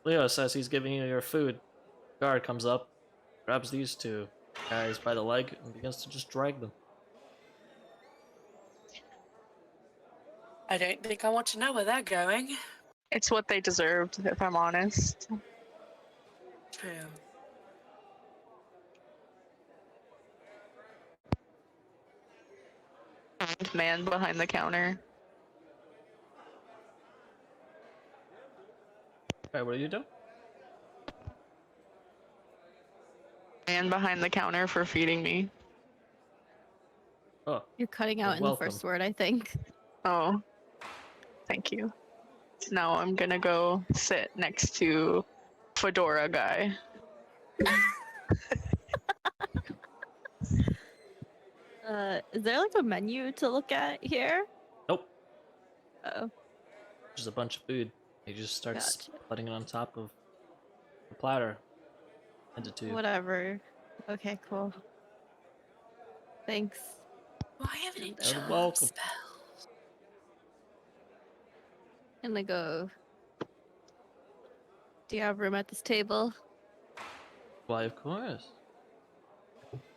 Leo says he's giving you your food. Guard comes up, grabs these two guys by the leg, and begins to just drag them. I don't think I want to know where they're going. It's what they deserved, if I'm honest. True. And man behind the counter. Alright, what do you do? Man behind the counter for feeding me. Oh, You're cutting out in the welcome. first word, I think. Oh, thank you. So now I'm gonna go sit next to Fedora guy. Is there like a menu to look at here? Nope. Oh, Just a bunch of food. He just starts gotcha. putting it on top of the platter. Hand it to you. Whatever. Okay, cool. Thanks. Do I have any And, You're charm welcome. spells? and I go, do you have room at this table? Why, of course.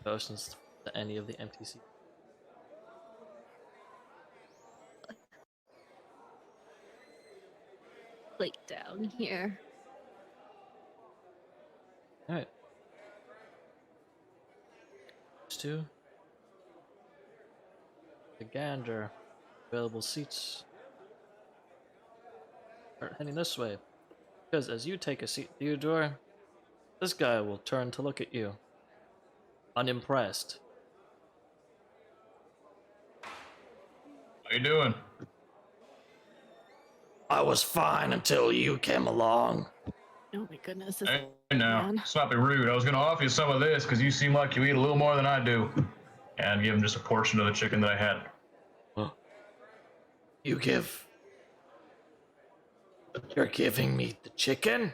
Motions to any of the empty seats. Plate down here. Alright. These two. The gander. Available seats. Start heading this way. Because as you take a seat, Theodore, this guy will turn to look at you. Unimpressed. How you doing? I was fine until you came along. Oh my goodness, this Hey, now, man. let's not be rude. I was gonna offer you some of this because you seem like you eat a little more than I do. And give him just a portion of the chicken that I had. You give. You're giving me the chicken?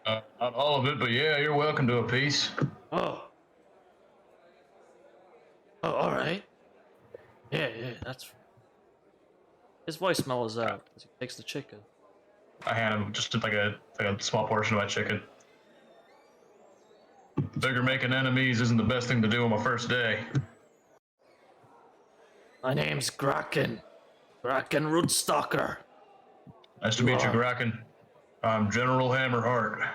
Not all of it, but yeah, you're welcome to a piece. Oh. Oh, alright. Yeah, that's. His voice mellows out as he takes the chicken. I hand him just like a small portion of my chicken. Figure making enemies isn't the best thing to do on my first day. My name's Graken. Graken Rootstalker. Nice to meet you, Graken. I'm General Hammerheart.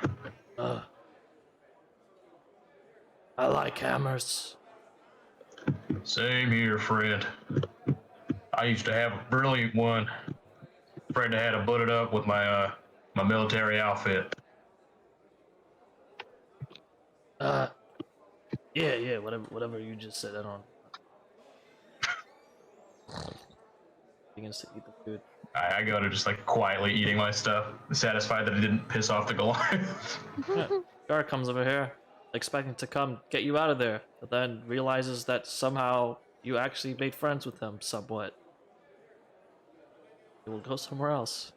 I like hammers. Same here, friend. I used to have a brilliant one. Afraid I had to put it up with my my military outfit. Yeah, whatever you just said. I don't. Begins to eat the food. I go to just like quietly eating my stuff, satisfied that it didn't piss off the Goliath. Yeah. Gar comes over here, expecting to come get you out of there, but then realizes that somehow you actually made friends with him somewhat. He will go somewhere else.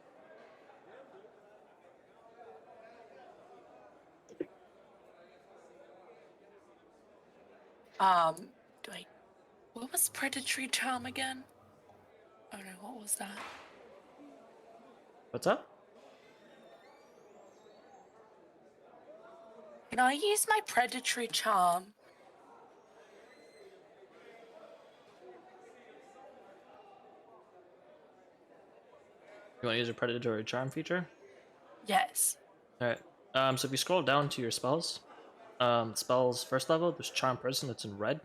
Do I? What was predatory charm again? Oh no, what was that? What's up? Can I use my predatory charm? You want to use your predatory charm feature? Yes. Alright. So if you scroll down to your spells, spells first level, there's Charm Person that's in red.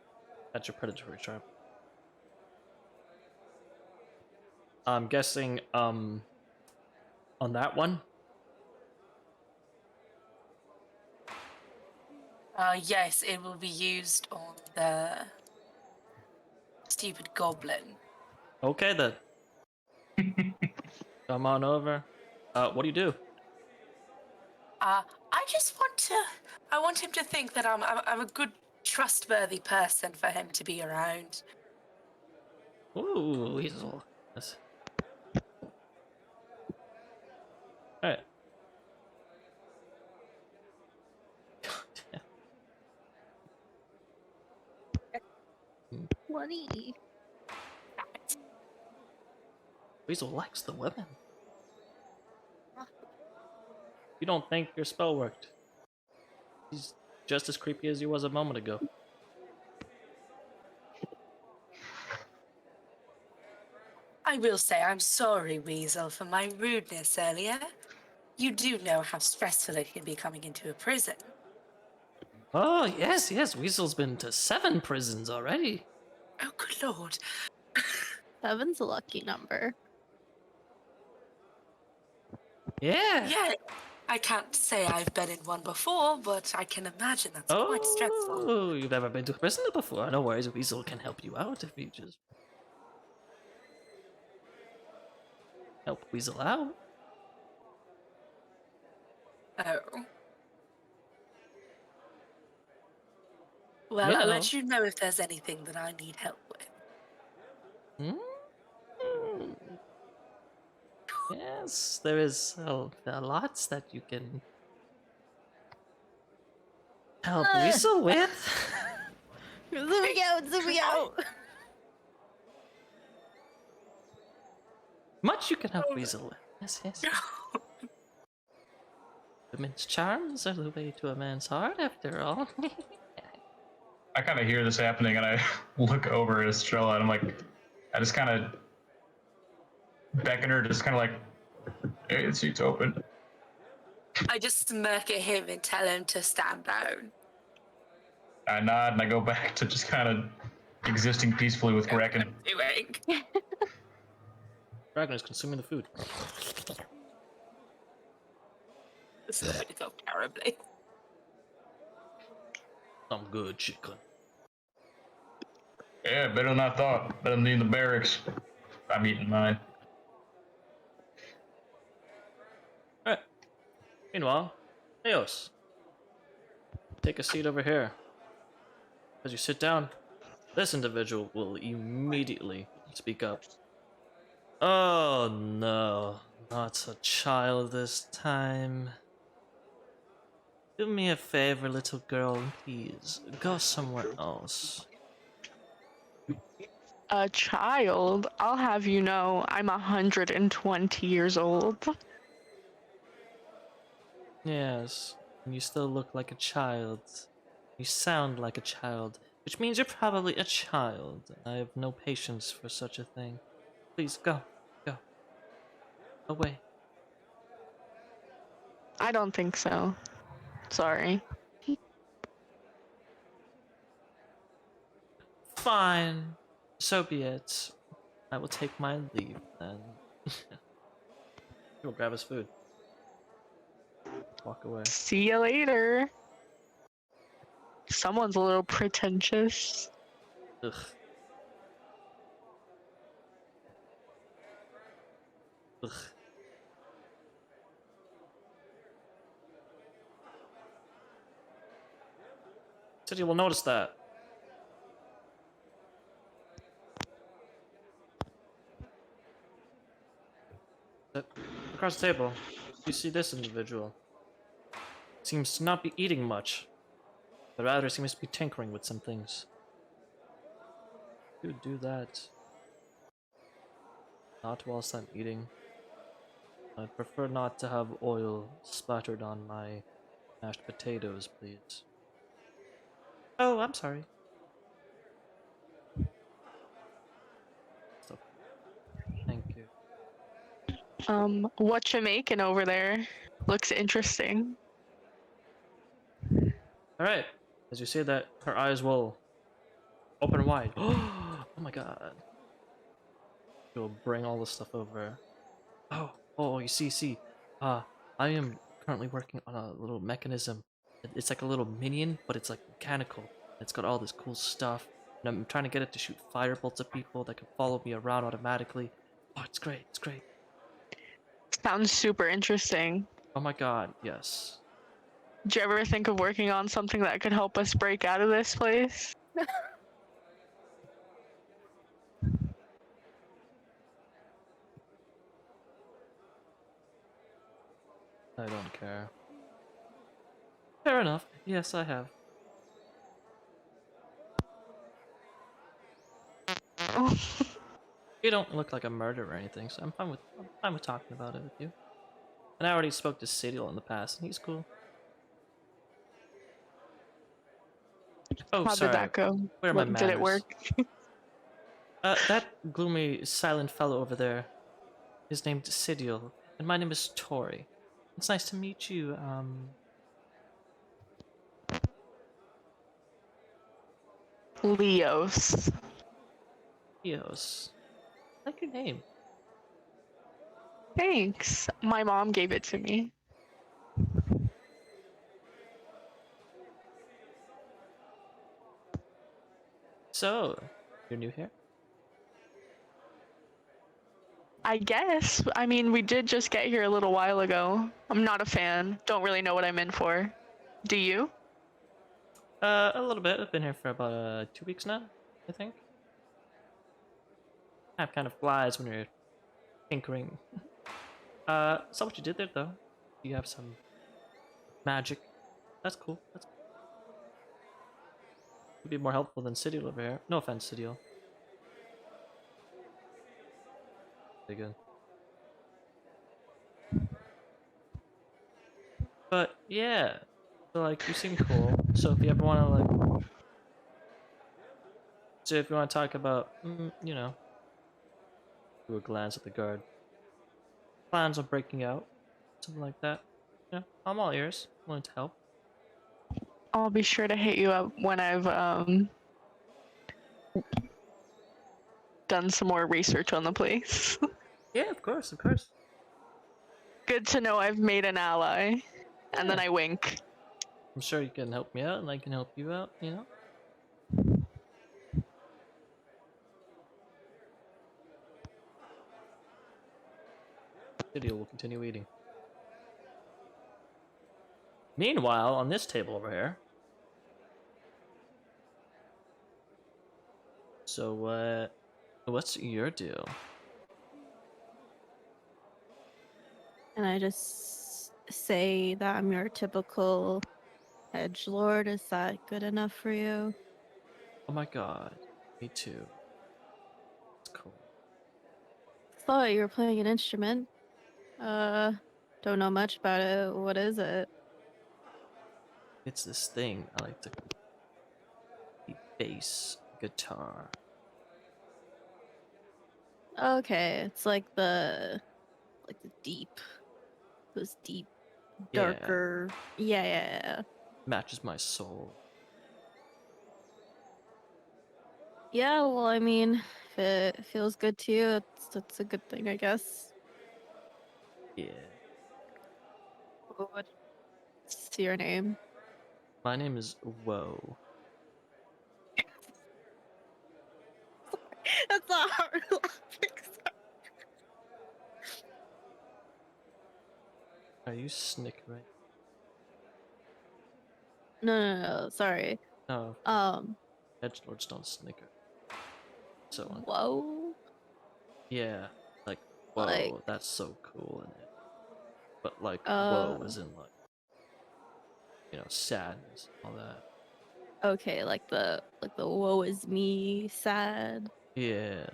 That's your predatory charm. I'm guessing, on that one, Yes, it will be used on the stupid goblin. okay then. Come on over. What do you do? I want him to think that I'm a good, trustworthy person for him to be around. Ooh, weasel. Yes. Alright. 20. Weasel likes the women. You don't think your spell worked. He's just as creepy as he was a moment ago. I will say I'm sorry, Weasel, for my rudeness earlier. You do know how stressful it can be coming into a prison. Oh, yes, Weasel's been to 7 prisons already. Oh, good lord. 7's a lucky number. Yeah. Yeah, I can't say I've been in one before, but I can imagine that's quite stressful. Oh, you've never been to a prison before. No worries, Weasel can help you out if you just help Weasel out. Oh. Well, You I'll know. let you know if there's anything that I need help with. Hmm. Yes, there is a lot that you can help Weasel with. Zoom me out, zoom me out. Much you can help Weasel with. Yes, yes. Women's charms are the way to a man's heart, after all. I kind of hear this happening, and I look over at Estrella, and I'm like, I just kind of beckon her, just kind of like, hey, the seat's open. I just smirk at him and tell him to stand down. I nod, and I go back to just kind of existing peacefully with Kraken. Doing. Dragon is consuming the food. This is going to go terribly. Some good chicken. Yeah, better than I thought. Better than in the barracks. I'm eating mine. Alright. Meanwhile, Eos, take a seat over here. As you sit down, this individual will immediately speak up. Oh no, not a child this time. Do me a favor, little girl, and please go somewhere else. A child? I'll have you know, I'm 120 years old. Yes, and you still look like a child. You sound like a child, which means you're probably a child. I have no patience for such a thing. Please go, go, away. I don't think so. Sorry. Fine, so be it. I will take my leave then. He'll grab his food. Walk away. See you later. Someone's a little pretentious. Ugh. Ugh. Said you will notice that. Across the table, you see this individual. Seems to not be eating much, but rather seems to be tinkering with some things. You do that. Not whilst I'm eating. I'd prefer not to have oil splattered on my mashed potatoes, please. Oh, I'm sorry. Stop. Thank you. What you making over there? Looks interesting. Alright. As you say that, her eyes will open wide. Oh my god. She'll bring all this stuff over. Oh, you see. I am currently working on a little mechanism. It's like a little minion, but it's like mechanical. It's got all this cool stuff. And I'm trying to get it to shoot firebolts at people that can follow me around automatically. Oh, it's great, it's great. Sounds super interesting. Oh my god, yes. Did you ever think of working on something that could help us break out of this place? I don't care. Fair enough. Yes, I have. You don't look like a murderer or anything, so I'm fine with talking about it with you. And I already spoke to Sidiel in the past, and he's cool. Oh, How sorry. did that go? Where are my Did it manners? work? That gloomy, silent fellow over there is named Sidiel, and my name is Tori. It's nice to meet you, Leos. Eos. I like your name. Thanks. My mom gave it to me. So, you're new here? I guess. I mean, we did just get here a little while ago. I'm not a fan. Don't really know what I'm in for. Do you? A little bit. I've been here for about 2 weeks now, I think. Time kind of flies when you're tinkering. Saw what you did there, though. You have some magic. That's cool. That's could be more helpful than Sidiel over here. No offense, Sidiel. Very good. But yeah, so like you seem cool. So if you ever want to so if you want to talk about, do a glance at the guard, plans on breaking out, something like that. I'm all ears. Willing to help. I'll be sure to hit you up when I've done some more research on the place. Yeah, of course, of course. Good to know I've made an ally. And then Yeah. I wink. I'm sure you can help me out, and I can help you out. Video will continue eating. Meanwhile, on this table over here. So what's your deal? And I just say that I'm your typical edgelord. Is that good enough for you? Oh my god, me too. It's cool. Thought you were playing an instrument. Uh, don't know much about it. What is it? It's this thing I like to the bass guitar. Okay, it's like the deep, those deep, Yeah, darker. Yeah, yeah, yeah. matches my soul. Yeah, well, I mean, if it feels good to you, that's a good thing, I guess. Yeah. What's your name? My name is Woe. That's not hard laughing. Are you snickering? No, sorry. No, Um, edgelords don't snicker. So whoa, yeah, like like, whoa, that's so cool in it. But like whoa, uh, as in like sadness, all that. okay, like the woe is me sad. Yeah,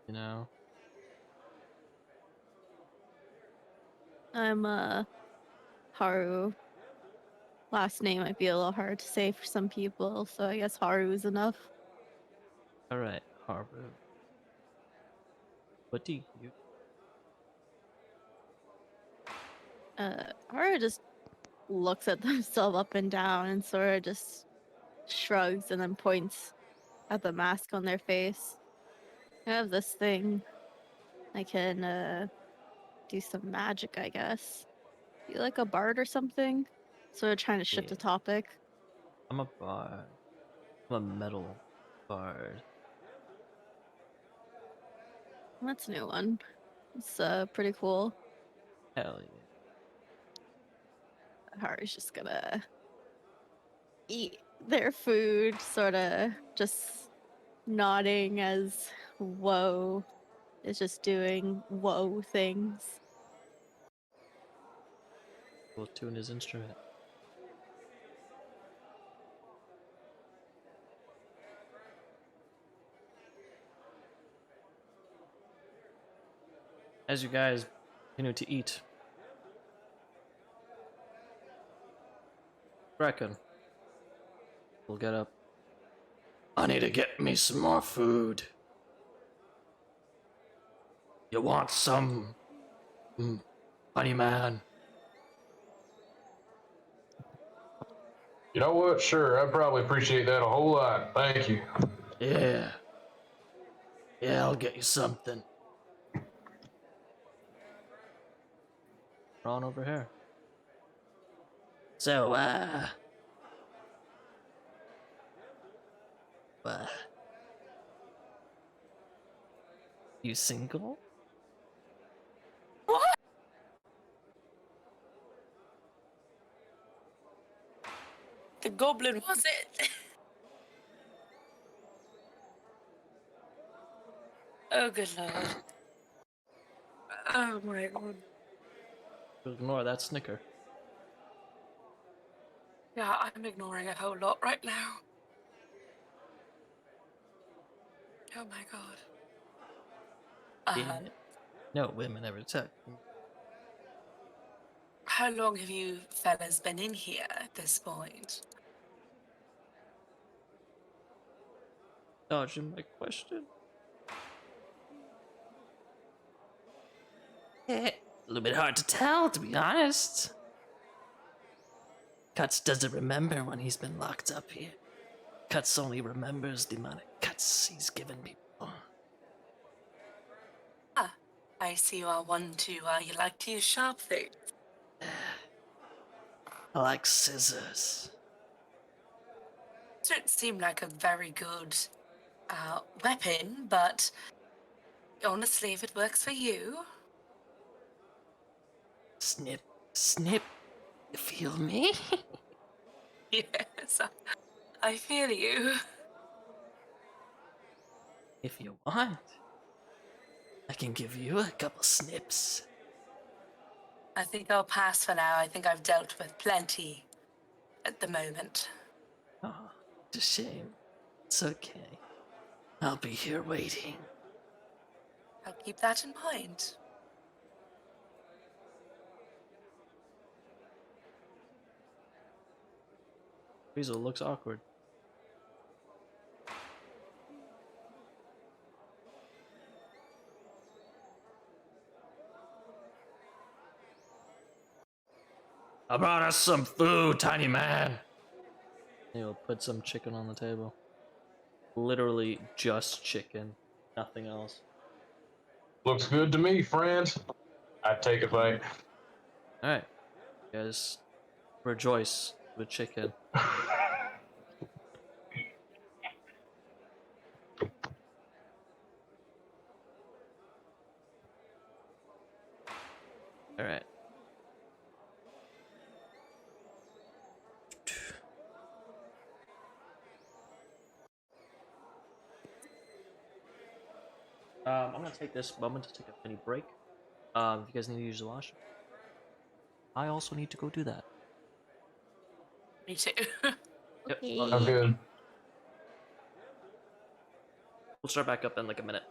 you know. I'm Haru. Last name might be a little hard to say for some people, so I guess Haru is enough. All right, Haru. What do you? Haru just looks at themselves up and down and sort of just shrugs and then points at the mask on their face. I have this thing. I can do some magic, I guess. You like a bard or something? Sort of trying to shift the Yeah, topic. I'm a bard. I'm a metal bard. That's a new one. It's pretty cool. Hell yeah. Haru's just gonna eat their food, sort of just nodding as whoa is just doing whoa things. Will tune his instrument. As you guys continue to eat, reckon we'll get up. I need to get me some more food. You want some, honey man? You know what? Sure, I'd probably appreciate that a whole lot. Thank you. Yeah. Yeah, I'll get you something. We're on over here. So, you single? What? The goblin, was it? Oh, good lord. Oh my god. Ignore that snicker. Yeah, I'm ignoring a whole lot right now. Oh my god. Damn it. No women ever took. How long have you fellas been in here at this point? Dodging my question. A little bit hard to tell, to be honest. Cuts doesn't remember when he's been locked up here. Cuts only remembers the amount of cuts he's given people. Ah, I see you are one to, you like to use sharp things. I like scissors. Don't seem like a very good weapon, but honestly, if it works for you. Snip, snip. You feel me? Yes, I feel you. If you want, I can give you a couple snips. I think I'll pass for now. I think I've dealt with plenty at the moment. Oh, it's a shame. It's okay. I'll be here waiting. I'll keep that in mind. Weasel looks awkward. I brought us some food, tiny man. He'll put some chicken on the table. Literally just chicken. Nothing else. Looks good to me, friends. I take a bite. Alright. You guys rejoice with chicken. Alright. I'm gonna take this moment to take a mini break. If you guys need to use the washroom, I also need to go do that. Me too. Yep. I'm Okay. good. We'll start back up in like a minute.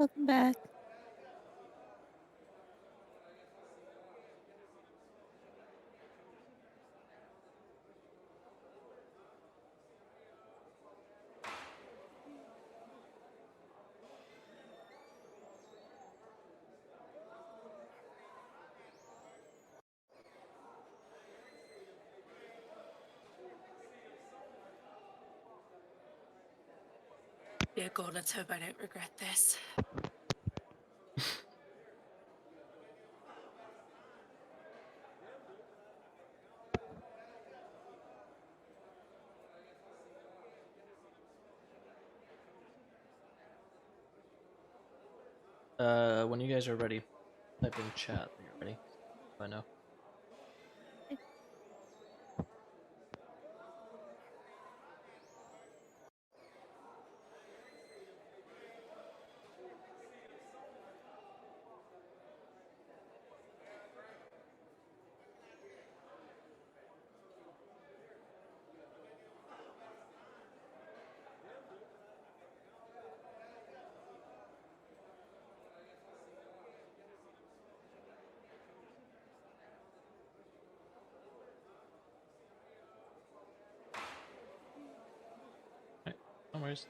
Welcome back. Yeah, God, let's hope I don't regret this. When you guys are ready, type in chat that you're ready. I know. Right, no worries.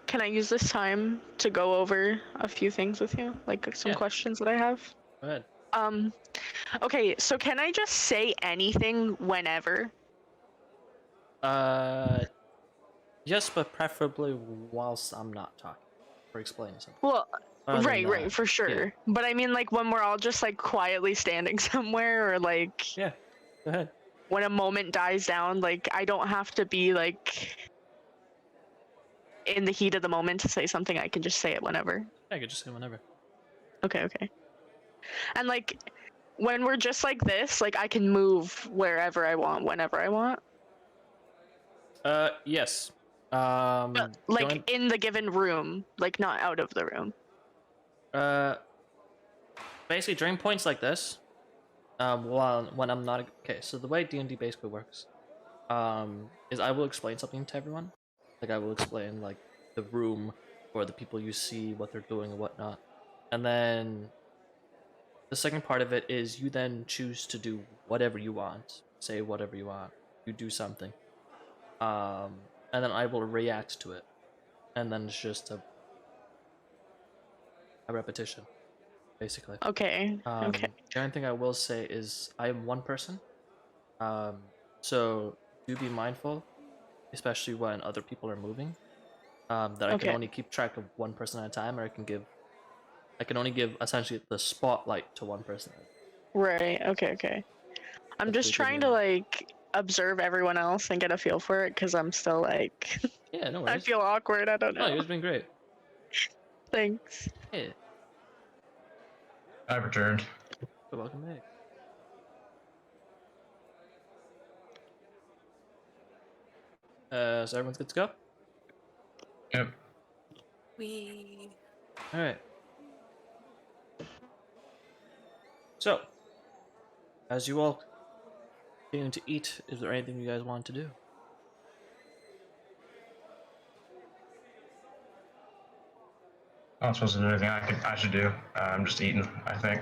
Can I use this time to go over a few things with you? Like some Yeah. questions that I have? Go ahead. Okay, so can I just say anything whenever? Yes, but preferably whilst I'm not talking or explaining something. Well, Other than right, that, for sure. yeah. But I mean, like, when we're all just, like, quietly standing somewhere, or, like, Yeah, go ahead. when a moment dies down, like, I don't have to be, like, in the heat of the moment to say something. I can just say it whenever. Yeah, I could just say whenever. Okay. And, like, when we're just like this, like, I can move wherever I want, whenever I want. Yes. Like, in the given room, like, not out of the room. Basically during points like this, when I'm not okay. So the way D&D basically works, is I will explain something to everyone. Like I will explain like the room or the people you see, what they're doing and whatnot, and then the second part of it is you then choose to do whatever you want, say whatever you want, you do something, and then I will react to it, and then it's just a repetition, basically. Okay. The only thing I will say is I am one person, so do be mindful, especially when other people are moving. That I can Okay. only keep track of one person at a time, or I can only give essentially the spotlight to one person. Right. Okay. I'm just trying to, like, observe everyone else and get a feel for it, because I'm still, like, Yeah, no I worries. feel awkward. I don't No, know. you've been great. Thanks. Yeah, I've returned. you're welcome back. So everyone's good to go? Yep. Alright. So, as you all continue to eat, is there anything you guys want to do? I'm not supposed to do anything I should do. I'm just eating, I think.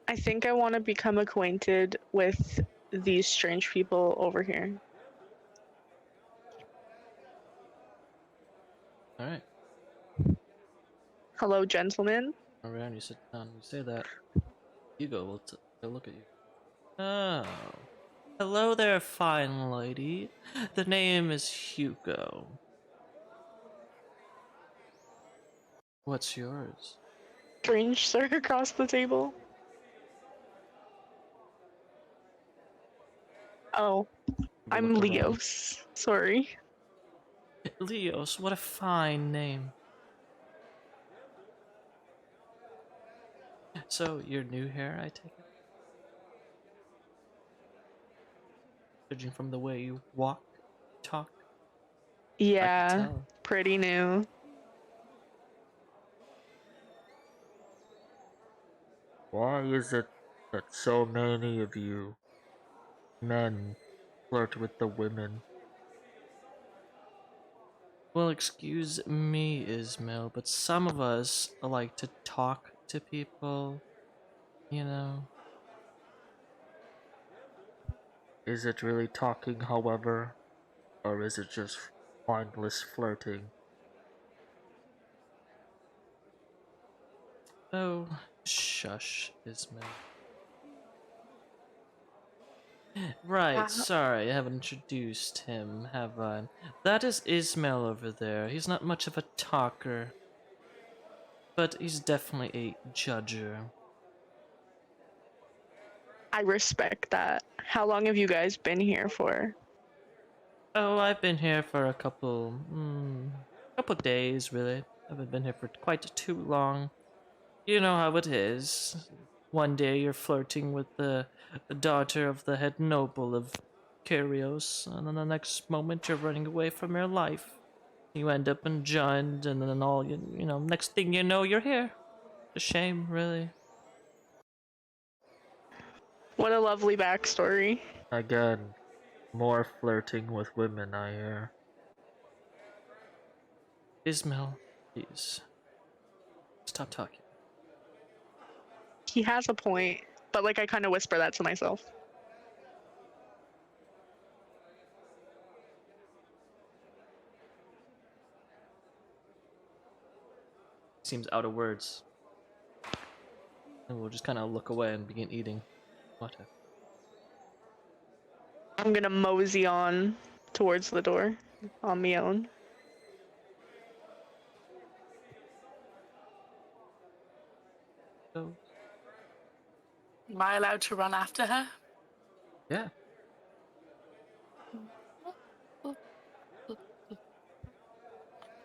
I think I want to become acquainted with these strange people over here. Alright. Hello, gentlemen. Around, you sit down and you say that. Hugo will take a look at you. Oh. Hello there, fine lady. The name is Hugo. What's yours? Strange sir across the table. Oh, You I'm look around. Leos. Sorry. Leos, what a fine name. So, you're new here, I take it? Judging from the way you walk, talk. Yeah, tell. pretty new. Why is it that so many of you men flirt with the women? Well, excuse me, Ismail, but some of us like to talk to people, you know. Is it really talking, however, or is it just mindless flirting? Oh, shush, Ismail. Right, Wow. sorry, I haven't introduced him, have I? That is Ismail over there. He's not much of a talker, but he's definitely a judger. I respect that. How long have you guys been here for? Oh, I've been here for a couple days, really. I haven't been here for quite too long. You know how it is. One day you're flirting with the daughter of the head noble of Kyrios, and then the next moment you're running away from your life. You end up in Jund, and then next thing you know, you're here. A shame, really. What a lovely backstory. Again, more flirting with women, I hear. Ismail, please, stop talking. He has a point, but like I kind of whisper that to myself. Seems out of words. And we'll just kind of look away and begin eating. What if? I'm gonna mosey on towards the door on my own. So, Am I allowed to run after her? yeah.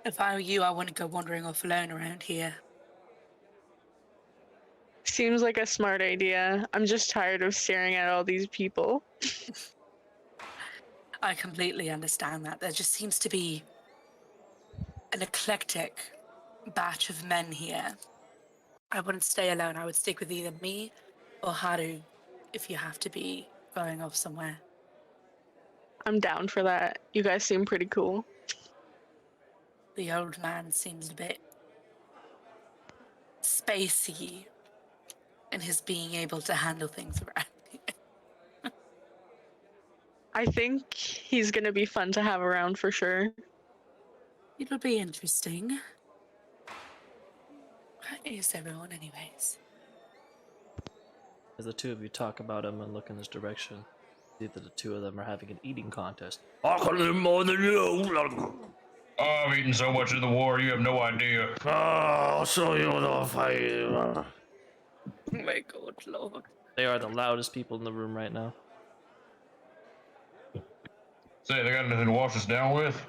If I were you, I wouldn't go wandering off alone around here. Seems like a smart idea. I'm just tired of staring at all these people. I completely understand that. There just seems to be an eclectic batch of men here. I wouldn't stay alone. I would stick with either me or Haru if you have to be going off somewhere. I'm down for that. You guys seem pretty cool. The old man seems a bit spacey in his being able to handle things around here. I think he's gonna be fun to have around for sure. It'll be interesting. Where is everyone, anyways? As the two of you talk about him and look in this direction, see that the two of them are having an eating contest. I can live more than you. Oh, I've eaten so much in the war, you have no idea. I'll show you the fight. Oh my god, Lord. They are the loudest people in the room right now. Say, they got anything to wash us down with?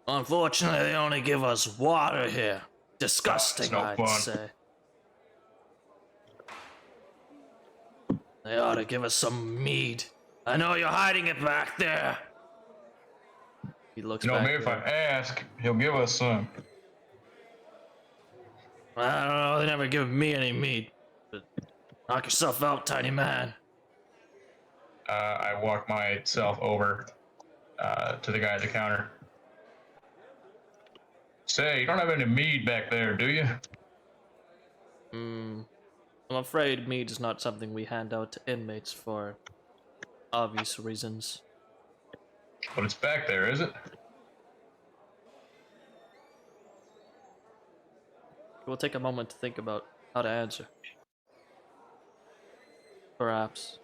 Unfortunately, they only give us water here. Disgusting, no I'd fun. say. They ought to give us some mead. I know you're hiding it back there. He looks You know, back maybe if I there. ask, he'll give us some. I don't know, they never give me any meat. But knock yourself out, tiny man. I walk myself over to the guy at the counter. Say, you don't have any mead back there, do you? I'm afraid meat is not something we hand out to inmates for obvious reasons. But it's back there, is it? We'll take a moment to think about how to answer. Perhaps.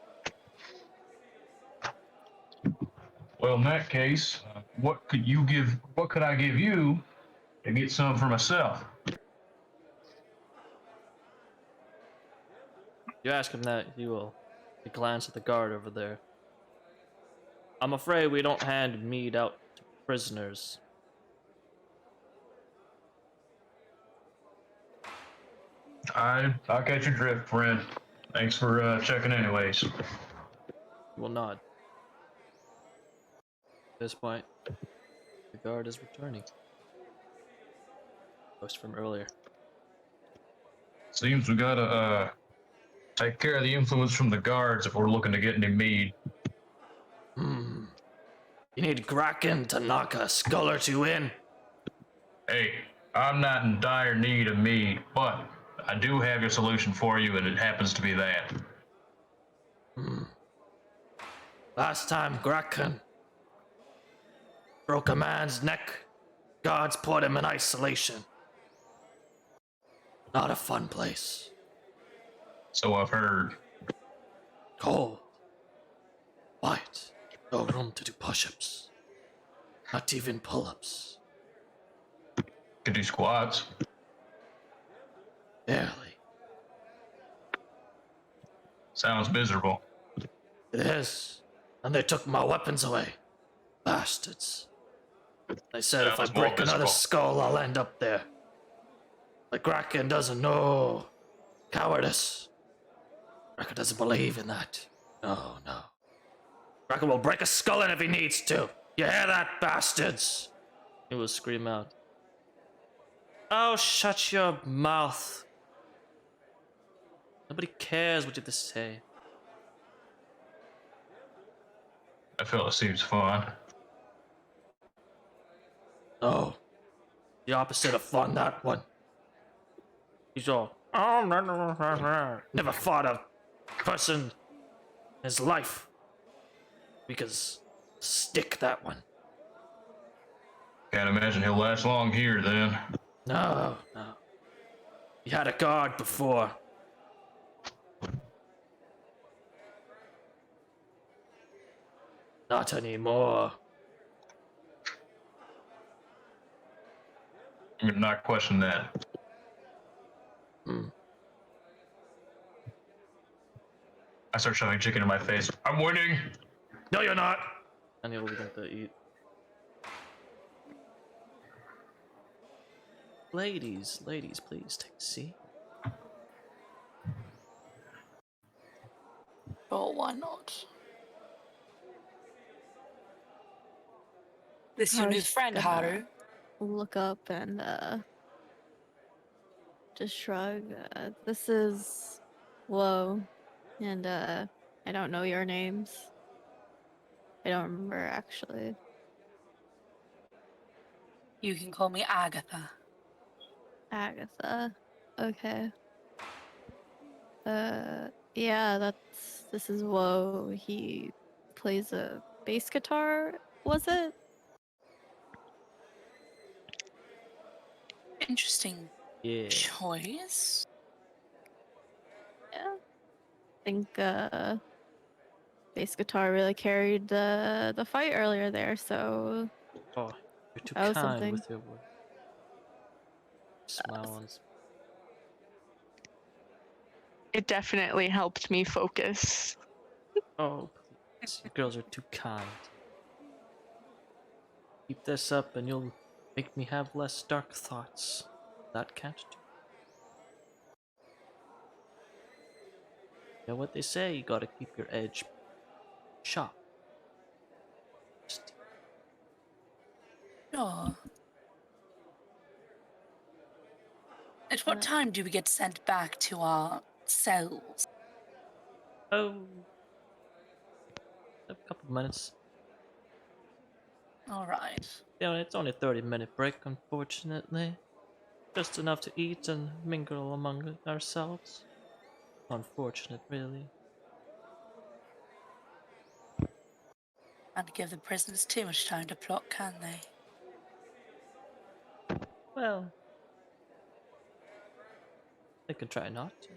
Well, in that case, what could I give you to get some for myself? You ask him that, he will glance at the guard over there. I'm afraid we don't hand mead out to prisoners. I'll catch your drift, friend. Thanks for checking anyways. He will nod. At this point, the guard is returning. Post from earlier. Seems we gotta take care of the influence from the guards if we're looking to get any mead. Hmm. You need Kraken to knock a skull or two in. Hey, I'm not in dire need of mead, but I do have your solution for you, and it happens to be that. Hmm. Last time Kraken broke a man's neck, gods put him in isolation. Not a fun place. So I've heard. Cold. Quiet. No room to do push-ups. Not even pull-ups. Could do squats. Barely. Sounds miserable. It is. And they took my weapons away. Bastards. They said if I Sounds more break another miserable. skull, I'll end up there. The Kraken doesn't know cowardice. Kraken doesn't believe in that. No, no. Kraken will break a skull in if he needs to. You hear that, bastards? He will scream out. Oh, shut your mouth. Nobody cares what you have to say. That fella seems fun. No. The opposite of fun, that one. He's all, oh, no. Never fought a person in his life. Because stick that one. Can't imagine he'll last long here then. No, no. He had a guard before. Not anymore. I'm gonna not question that. Hmm. I start shoving chicken in my face. I'm winning! No, you're not. And he'll begin to eat. Ladies, please take a seat. Oh, why not? This your new Haru's friend, gonna Haru? Look up and just shrug. This is Whoa, and I don't know your names. I don't remember actually. You can call me Agatha. Agatha. Okay. Yeah, this is Woe. He plays a bass guitar, was it? Interesting Yeah. choice. Yeah. I think bass guitar really carried the fight earlier there, so Oh, you're too that was kind something. with your word. Smile on his. It definitely helped me focus. Oh, please. You girls are too kind. Keep this up and you'll make me have less dark thoughts. That can't do. You know what they say, you gotta keep your edge sharp. Sure. At what Uh, time do we get sent back to our cells? Oh, a couple minutes. All right. Yeah, it's only a 30-minute break, unfortunately. Just enough to eat and mingle among ourselves. Unfortunate, really. Can't give the prisoners too much time to plot, can they? Well, they can try not to.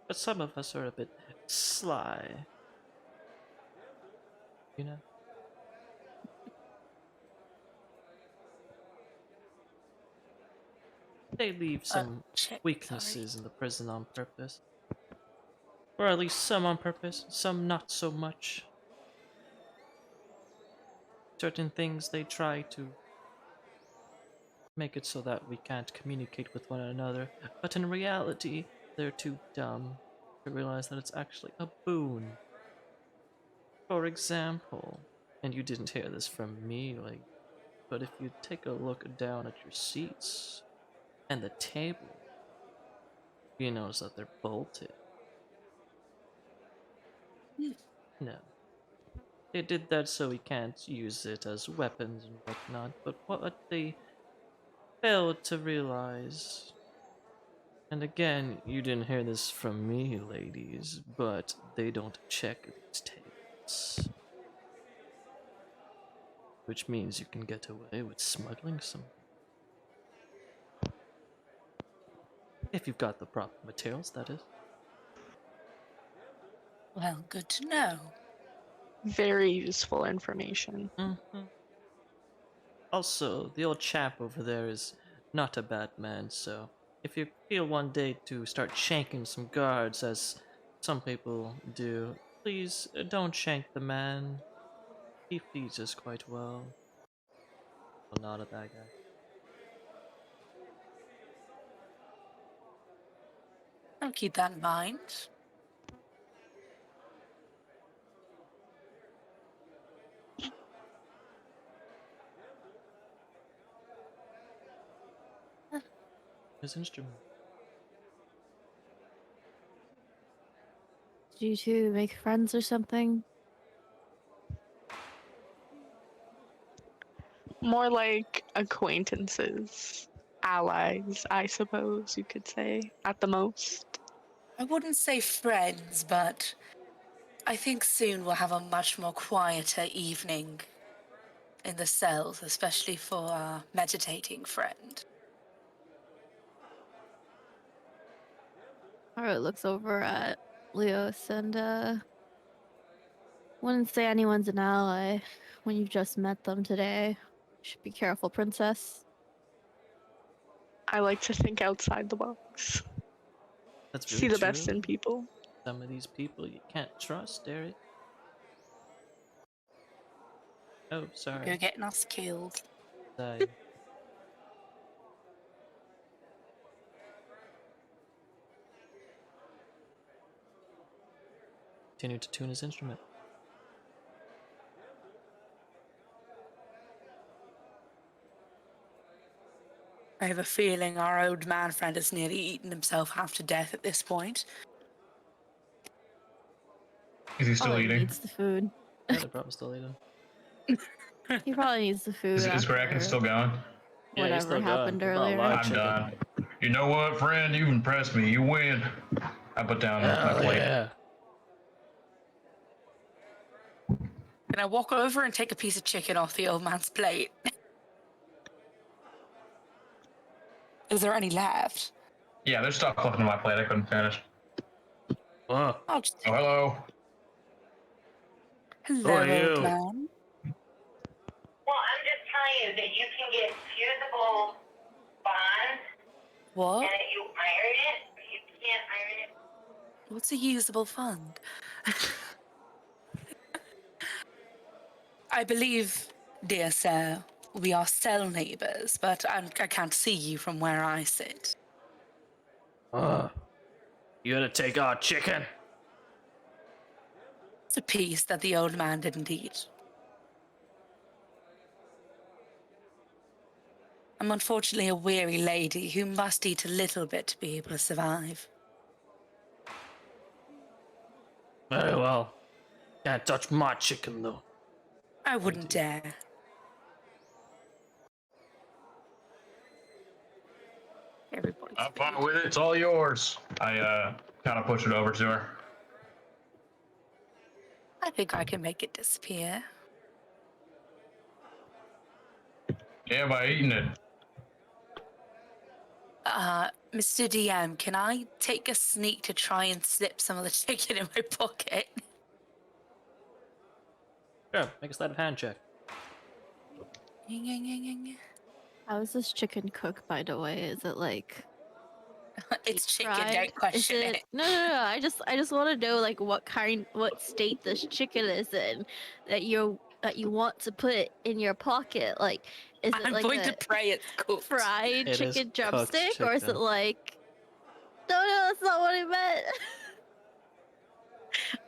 But some of us are a bit sly. You know? They leave some Check. weaknesses in the prison on purpose. Or at least some on purpose, some not so much. Certain things they try to make it so that we can't communicate with one another, but in reality, they're too dumb to realize that it's actually a boon. For example, and you didn't hear this from me, like, but if you take a look down at your seats and the table, you notice that they're bolted. No. They did that so we can't use it as weapons and whatnot, but what they failed to realize, and again, you didn't hear this from me, ladies, but they don't check these tables. Which means you can get away with smuggling something. If you've got the proper materials, that is. Well, good to know. Very useful information. Mm-hmm. Also, the old chap over there is not a bad man, so if you feel one day to start shanking some guards, as some people do, please don't shank the man. He feeds us quite well. Well, not a bad guy. I'll keep that in mind. His instrument. Did you two make friends or something? More like acquaintances, allies, I suppose you could say, at the most. I wouldn't say friends, but I think soon we'll have a much more quieter evening in the cells, especially for our meditating friend. Haru looks over at Leos and wouldn't say anyone's an ally when you've just met them today. Should be careful, princess. I like to think outside the box, That's very see the best true. in people. Some of these people you can't trust, Derek. Oh, sorry. You're getting us killed. I continued to tune his instrument. I have a feeling our old man friend has nearly eaten himself half to death at this point. Is he still Probably eating? needs the food. Yeah, they're probably still eating. He probably needs the food Is Kraken after still going? Yeah, he's whatever still going. happened There's not a earlier. lot of I'm chicken. done. You know what, friend? You've impressed me. You win. I put down my Hell plate. yeah. Can I walk over and take a piece of chicken off the old man's plate? Is there any left? Yeah, there's stuff left on my plate I couldn't finish. Whoa. I'll just... Oh, hello. Hello, are old you? man. Well, I'm just telling you that you can get fusible bonds, What? and if you iron it, you can't iron it. What's a usable fund? I believe, dear sir, we are cell neighbours, but I can't see you from where I sit. You gonna take our chicken? It's a piece that the old man didn't eat. I'm unfortunately a weary lady who must eat a little bit to be able to survive. Very well. Can't touch my chicken though. I wouldn't dare. Everybody's I'm food. fine with it. It's all yours. I kind of push it over to her. I think I can make it disappear. Yeah, by eating it. Mr. DM, can I take a sneak to try and slip some of the chicken in my pocket? Sure, make a sleight of hand check. How is this chicken cooked, by the way? Is it like It's chicken, fried? don't question Is it. No. I just want to know like what state this chicken is in that you want to put in your pocket. Like, is it I'm like going a to pray it's cooked. fried It is chicken cooked drumstick, or is it chicken. like? No, that's not what I meant.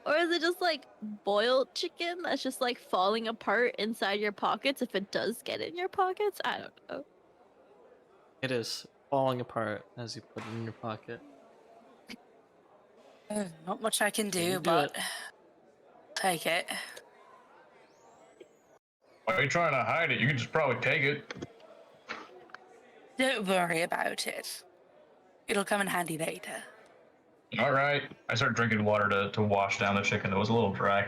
Or is it just like boiled chicken that's just like falling apart inside your pockets if it does get in your pockets? I don't know. It is falling apart as you put it in your pocket. Not much I can Can you do, do but it? take it. Why are you trying to hide it? You can just probably take it. Don't worry about it. It'll come in handy later. All right. I started drinking water to wash down the chicken that was a little dry.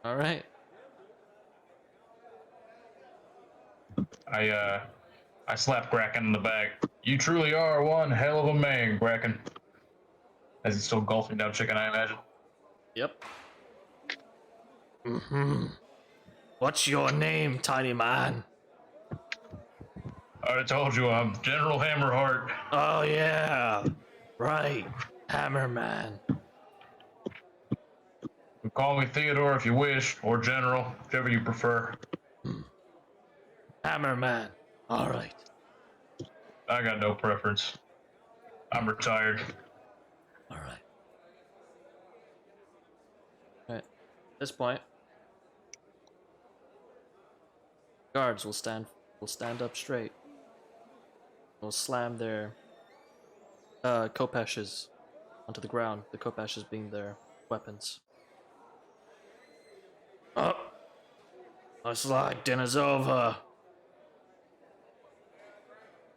All right. I slapped Bracken in the back. You truly are one hell of a man, Bracken. As he's still gulping down chicken, I imagine. Yep. Mm-hmm. What's your name, tiny man? I already told you I'm General Hammerheart. Oh, yeah. Right. Hammerman. You call me Theodore if you wish, or General, whichever you prefer. Hammerman. All right. I got no preference. I'm retired. All right. All right. At this point, guards will stand up straight. Will slam their kopeshes onto the ground. The kopeshes being their weapons. Oh. Looks like dinner's over.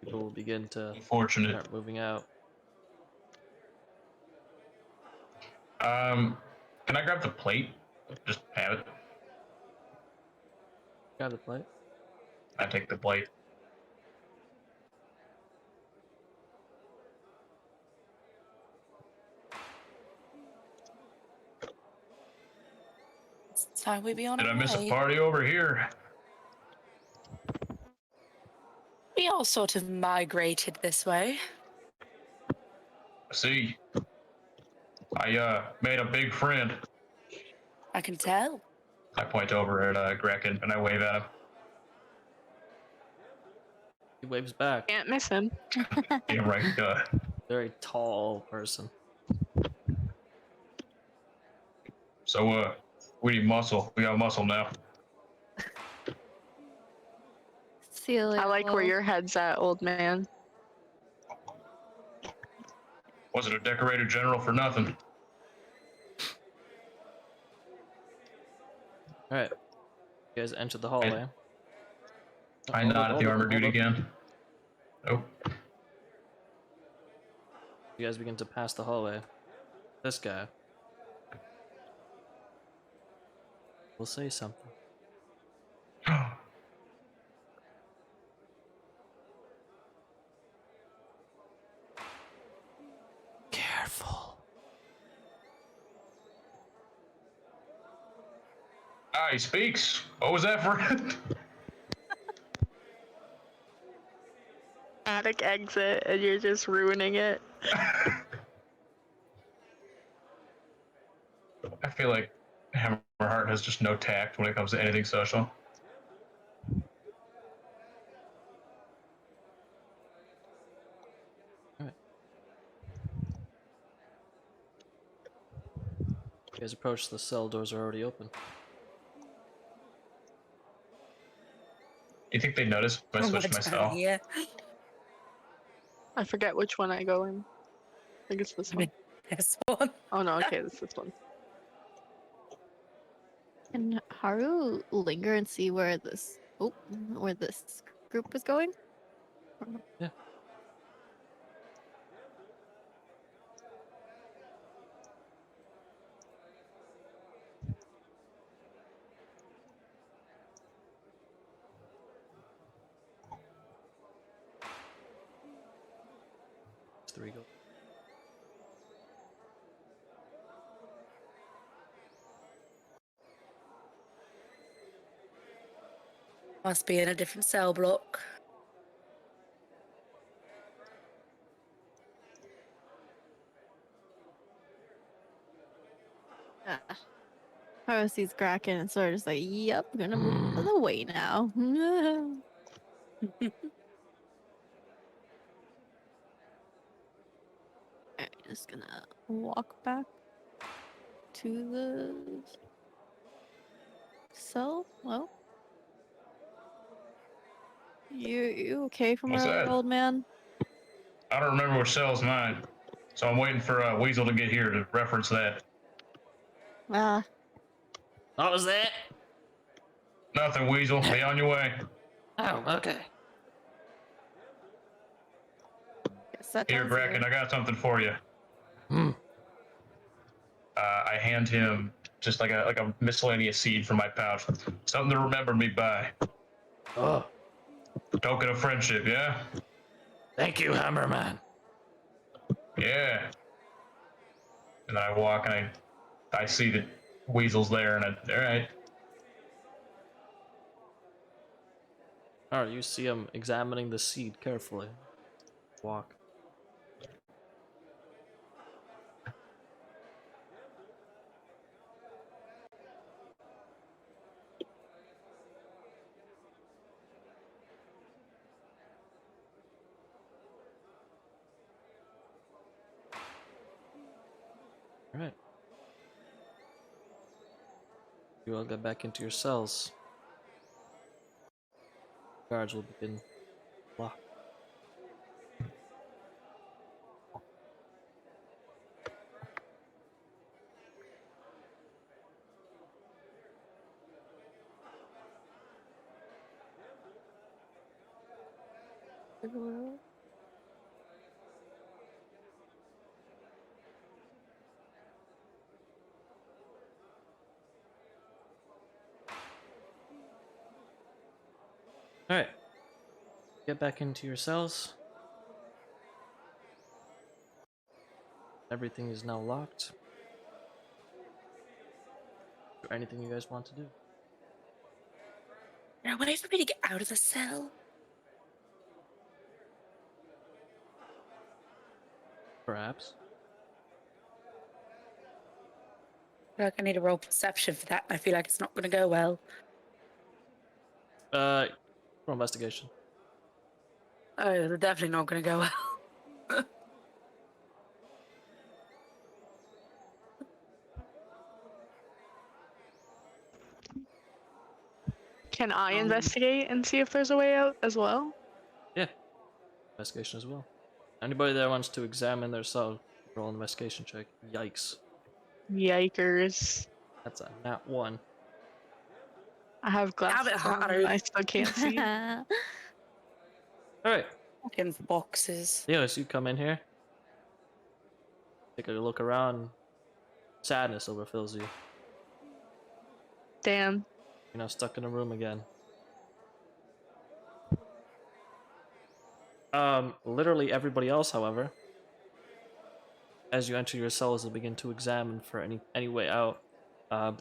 People will begin to Unfortunate. start moving out. Can I grab the plate? Just have it. Grab the plate. I take the plate. It's time we be on Did our I miss a way. party over here? We all sort of migrated this way. See, I made a big friend. I can tell. I point over at Grecken and I wave at him. He waves back. Can't miss him. Yeah, right. Very tall person. So, we need muscle. We got muscle now. Celia I like where will- your head's at, old man. Wasn't a decorated general for nothing. All right. You guys enter the hallway. I Hold nod up, at hold the up, armor hold dude up. again. Oh, You guys begin to pass the hallway. This guy will say something. Careful. ah, he speaks. What was that for? Attic exit, and you're just ruining it. I feel like Hammerheart has just no tact when it comes to anything social. All right. You guys approach. The cell doors are already open. You think they notice if I We're switch my down cell? here. I forget which one I go in. I think it's this I one. mean, this one. Oh no, okay, it's this one. Can Haru linger and see where this group is going? Yeah. It's the Regal. Must be in a different cell block. Yeah. Haru sees Kraken and sort of just like, yep, gonna move out of the way now. Alright, just gonna walk back to the cell. Well, you okay from What's earlier, that? old man? I don't remember which cell's mine, so I'm waiting for Weasel to get here to reference that. Ah, What was that? Nothing, Weasel. Be on your way. Oh, okay. guess that Here, tells Bracken, you. I got something for you. Hmm. I hand him just like a miscellaneous seed from my pouch. Something to remember me by. Oh, Token of friendship, yeah? thank you, Hammerman. Yeah. And I walk and I see that Weasel's there, and all right. Alright, you see him examining the seed carefully. Walk. Alright. You all get back into your cells. Guards will begin lock. Alright. Get back into your cells. Everything is now locked. Is there anything you guys want to do? Is there a way for me to get out of the cell? Perhaps. I feel like I need a roll perception for that. I feel like it's not going to go well. Roll investigation. Oh, they're definitely not going to go well. Can I investigate and see if there's a way out as well? Yeah. Investigation as well. Anybody that wants to examine their cell, roll an investigation check. Yikes. Yikers. That's a nat 1. I have glasses it on. hard. I still can't see. Alright. Fucking boxes. Leos, you come in here. Take a look around. Sadness overfills you. Damn. You're now stuck in a room again. Literally everybody else, however, as you enter your cells and begin to examine for any way out,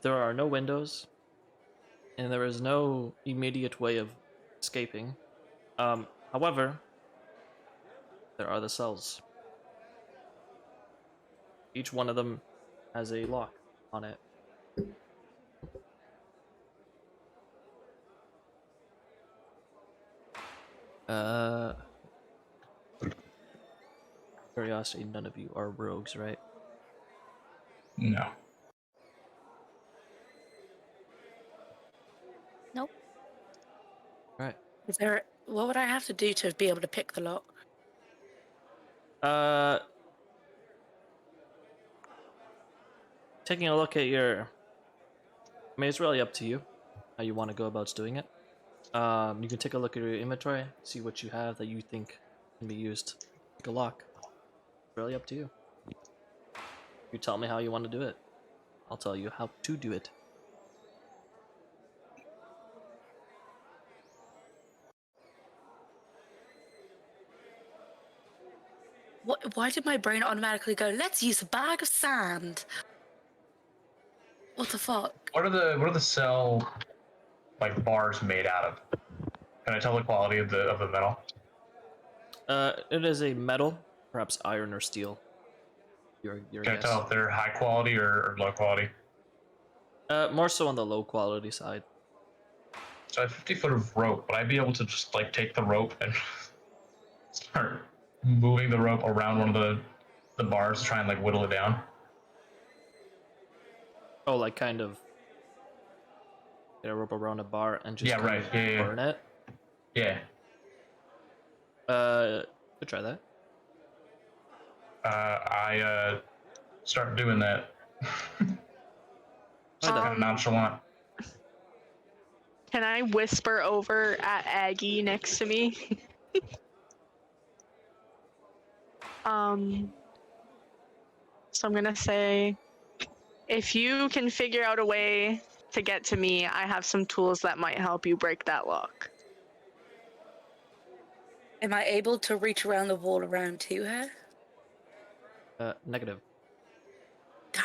there are no windows, and there is no immediate way of escaping. However, there are the cells. Each one of them has a lock on it. Curiosity, none of you are rogues, right? No. Nope. Right. Is there? What would I have to do to be able to pick the lock? Taking a look at your... I mean, it's really up to you how you want to go about doing it. You can take a look at your inventory, see what you have that you think can be used. Pick a lock. It's really up to you. You tell me how you want to do it. I'll tell you how to do it. Why did my brain automatically go, let's use a bag of sand? What the fuck? What are the cell like bars made out of? Can I tell the quality of the metal? It is a metal, perhaps iron or steel. Your Can I guess. tell if they're high quality or low quality? More so on the low quality side. So I have 50 foot of rope. Would I be able to just like take the rope and start moving the rope around one of the bars to try and like whittle it down? Oh, like kind of get a rope around a bar and just Yeah, kind right. of Yeah, yeah. burn it. Yeah. Could try that. I start doing that. Try that. Kind of nonchalant. Can I whisper over at Aggie next to me? um, so I'm gonna say, if you can figure out a way to get to me, I have some tools that might help you break that lock. Am I able to reach around the wall around to her? Negative. Damn.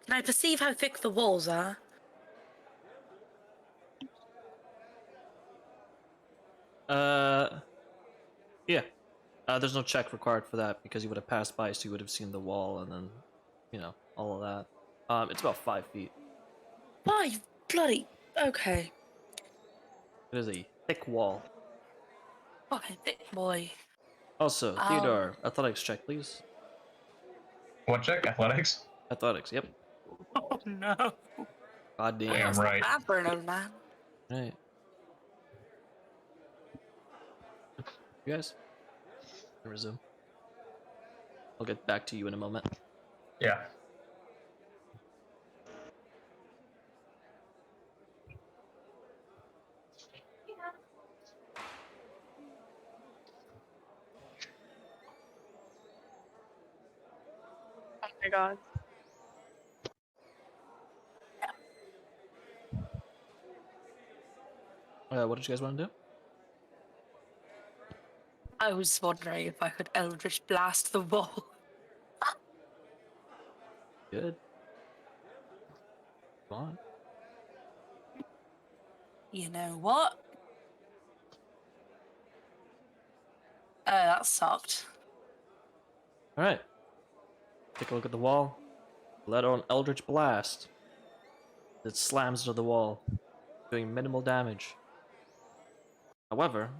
Can I perceive how thick the walls are? Yeah. There's no check required for that because you would have passed by, so you would have seen the wall and then, all of that. It's about 5 feet. My bloody. Okay. It is a thick wall. Fucking thick boy. Also, Theodore, athletics check, please. What check? Athletics? Athletics, yep. Oh no. God damn. Damn right. Bad for an old man. Right. You guys? Can resume. I'll get back to you in a moment. Yeah. Oh my god. What did you guys want to do? I was wondering if I could Eldritch blast the wall. Good. Go on. You know what? That sucked. Alright. Take a look at the wall. Let on Eldritch Blast. It slams into the wall, doing minimal damage. However,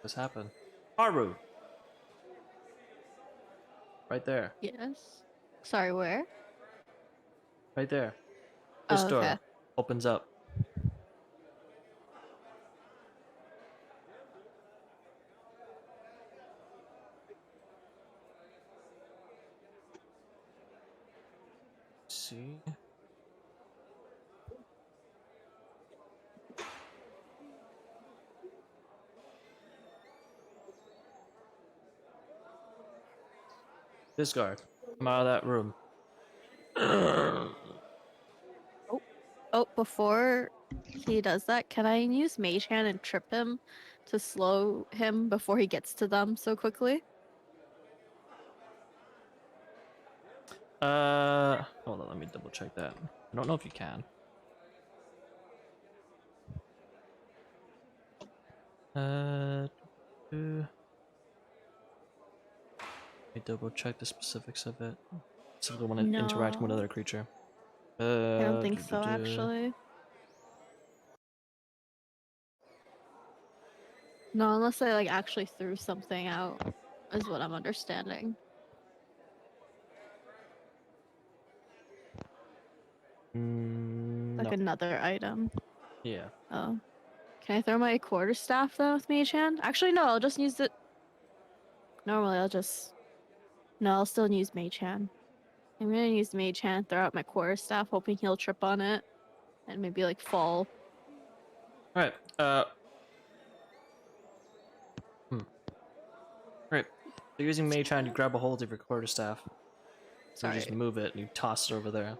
this happened. Haru! Right there. Yes. Sorry, where? Right there. This Oh, door okay. opens up. See? This guard. Come out of that room. Oh, before he does that, can I use Mage Hand and trip him to slow him before he gets to them so quickly? Hold on, let me double check that. I don't know if you can. Let me double check the specifics of it. Simply when interacting with No. another creature. I don't think so, actually. No, unless I like actually threw something out, is what I'm understanding. Like No. another item. Yeah. Oh. Can I throw my quarterstaff though with Mage Hand? Actually, no, I'll just use it. Normally, I'll just. No, I'll still use Mage Hand. I'm gonna use Mage Hand, throw out my quarterstaff, hoping he'll trip on it, and maybe like fall. Alright. Right. So using Mage Hand, you grab a hold of your quarterstaff. So you just Sorry. move it and you toss it over there.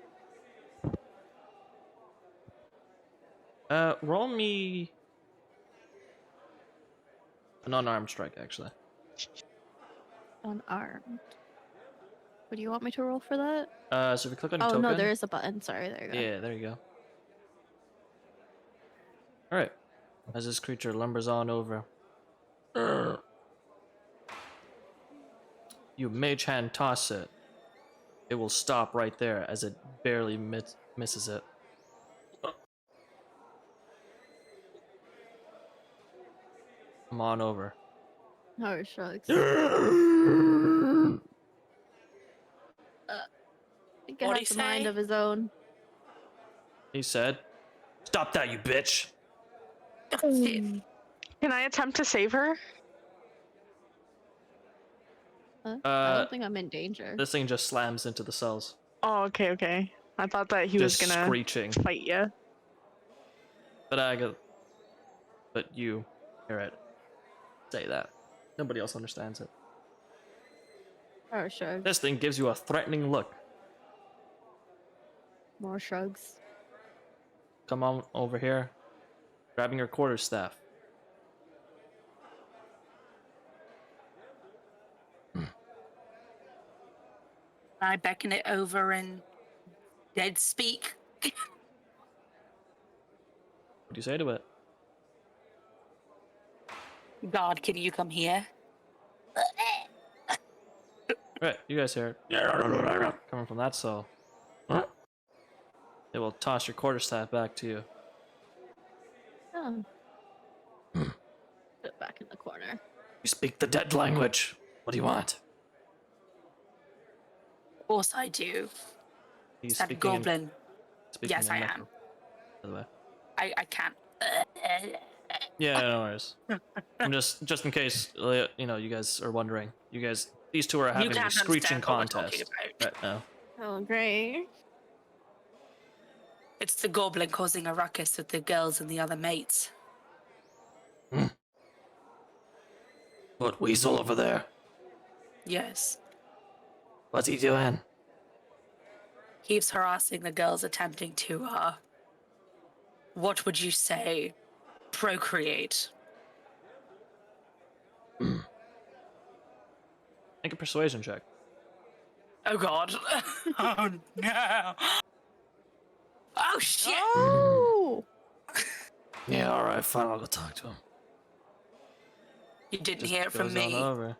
Roll me an unarmed strike, actually. Unarmed. What do you want me to roll for that? So if you click on your Oh token... no, there is a button. Sorry, there you go. Yeah, there you go. Alright. As this creature lumbers on over. You Mage Hand toss it. It will stop right there as it barely misses it. Come on over. Oh, shucks. think it What'd has he a mind say? of his own. He said, "Stop that, you bitch!" Oh, shit. Can I attempt to save her? I don't think I'm in danger. This thing just slams into the cells, Oh, okay, okay. I thought that he was just gonna screeching. fight you. But you hear it say that. Nobody else understands it. Or shrugs. This thing gives you a threatening look. More shrugs. Come on over here, grabbing your quarterstaff. I beckon it over and dead speak. What do you say to it? God, can you come here? Right, you guys hear it coming from that cell. It will toss your quarterstaff back to you. Oh. Put it back in the corner. You speak the dead language. What do you want? Of course I do. He's Is that speaking goblin? speaking Yes, in I Necro, am. by the way. I can't. Yeah, no worries. I'm just in case you guys are wondering. These two are You having a can't screeching understand what we're talking contest about. right now. Oh, great. It's the goblin causing a ruckus with the girls and the other mates. What weasel over there? Yes. What's he doing? Keeps harassing the girls attempting to, what would you say? Procreate. Make a persuasion check. Oh god. Oh no. Oh shit. Oh! Yeah, alright, fine, I'll go talk to him. You didn't Just hear it from goes on me. over.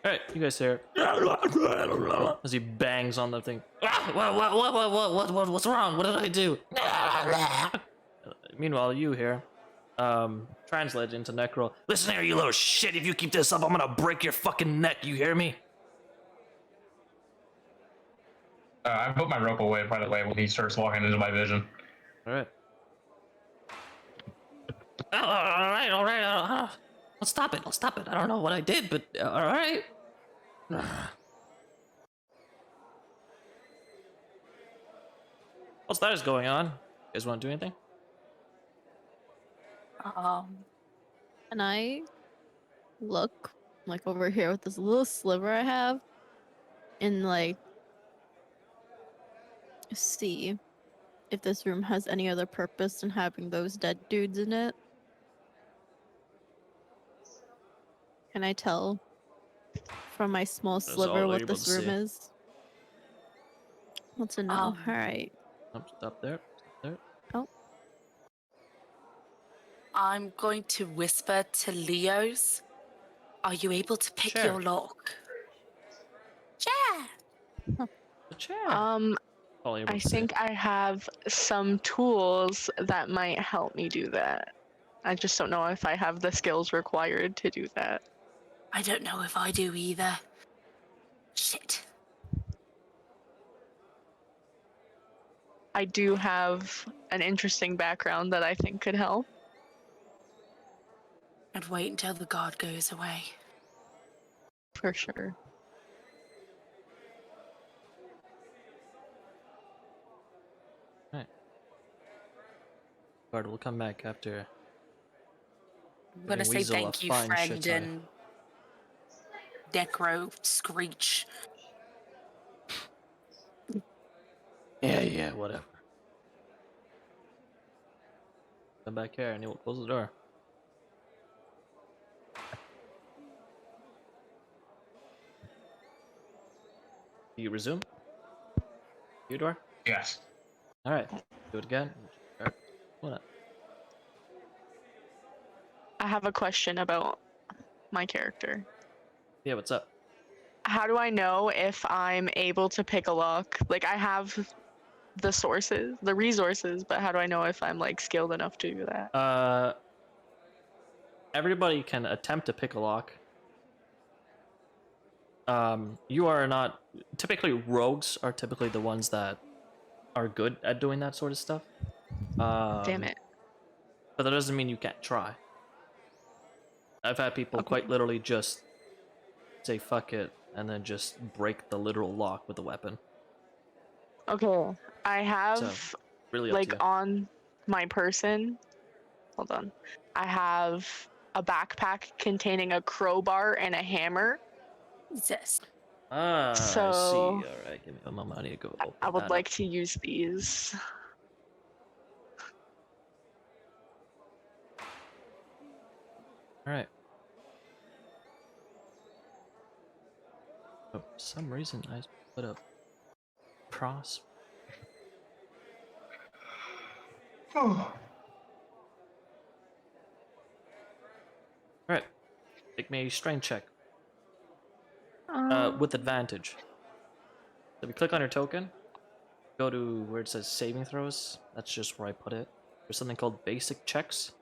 Alright, you guys hear it as he bangs on the thing. What's wrong? What did I do? Meanwhile, you here, translate into Necro. Listen here, you little shit. If you keep this up, I'm gonna break your fucking neck. You hear me? I put my rope away, by the way, when he starts walking into my vision. Alright. Alright. I'll stop it. I don't know what I did, but alright. Whilst that is going on, you guys want to do anything? And I look like over here with this little sliver I have and like see if this room has any other purpose than having those dead dudes in it. Can I tell from my small all sliver you're what able this to room see. is? What's a no? Um, Alright. Stop there. Oh. I'm going to whisper to Leo's. Are you able to pick Sure. your lock? Yeah. The chair. I think I have some tools that might help me do that. I just don't know if I have the skills required to do that. I don't know if I do either. Shit. I do have an interesting background that I think could help. And wait until the guard goes away. For sure. Guard will come back after. I'm gonna say Weasel a thank you, fine friend, shit and Necro Screech. Yeah, whatever. Come back here and he will close the door. You resume? Theodore? Yes. Alright. Do it again. What? I have a question about my character. Yeah, what's up? How do I know if I'm able to pick a lock? Like, I have the resources, but how do I know if I'm like skilled enough to do that? everybody can attempt to pick a lock. You are not typically rogues are typically the ones that are good at doing that sort of stuff. Damn it. But that doesn't mean you can't try. I've had people quite literally just say fuck it and then just break the literal lock with a weapon. Okay. I have So really up to you. on my person. Hold on. I have a backpack containing a crowbar and a hammer. Jesus. Ah, I see. So All right, give me a moment. I need to go open I would that like up. to use these. All right. Oh, for some reason I put up cross. Oh. All right, make me a strength check. Um, With advantage. So if you click on your token, go to where it says saving throws. That's just where I put it. There's something called basic checks.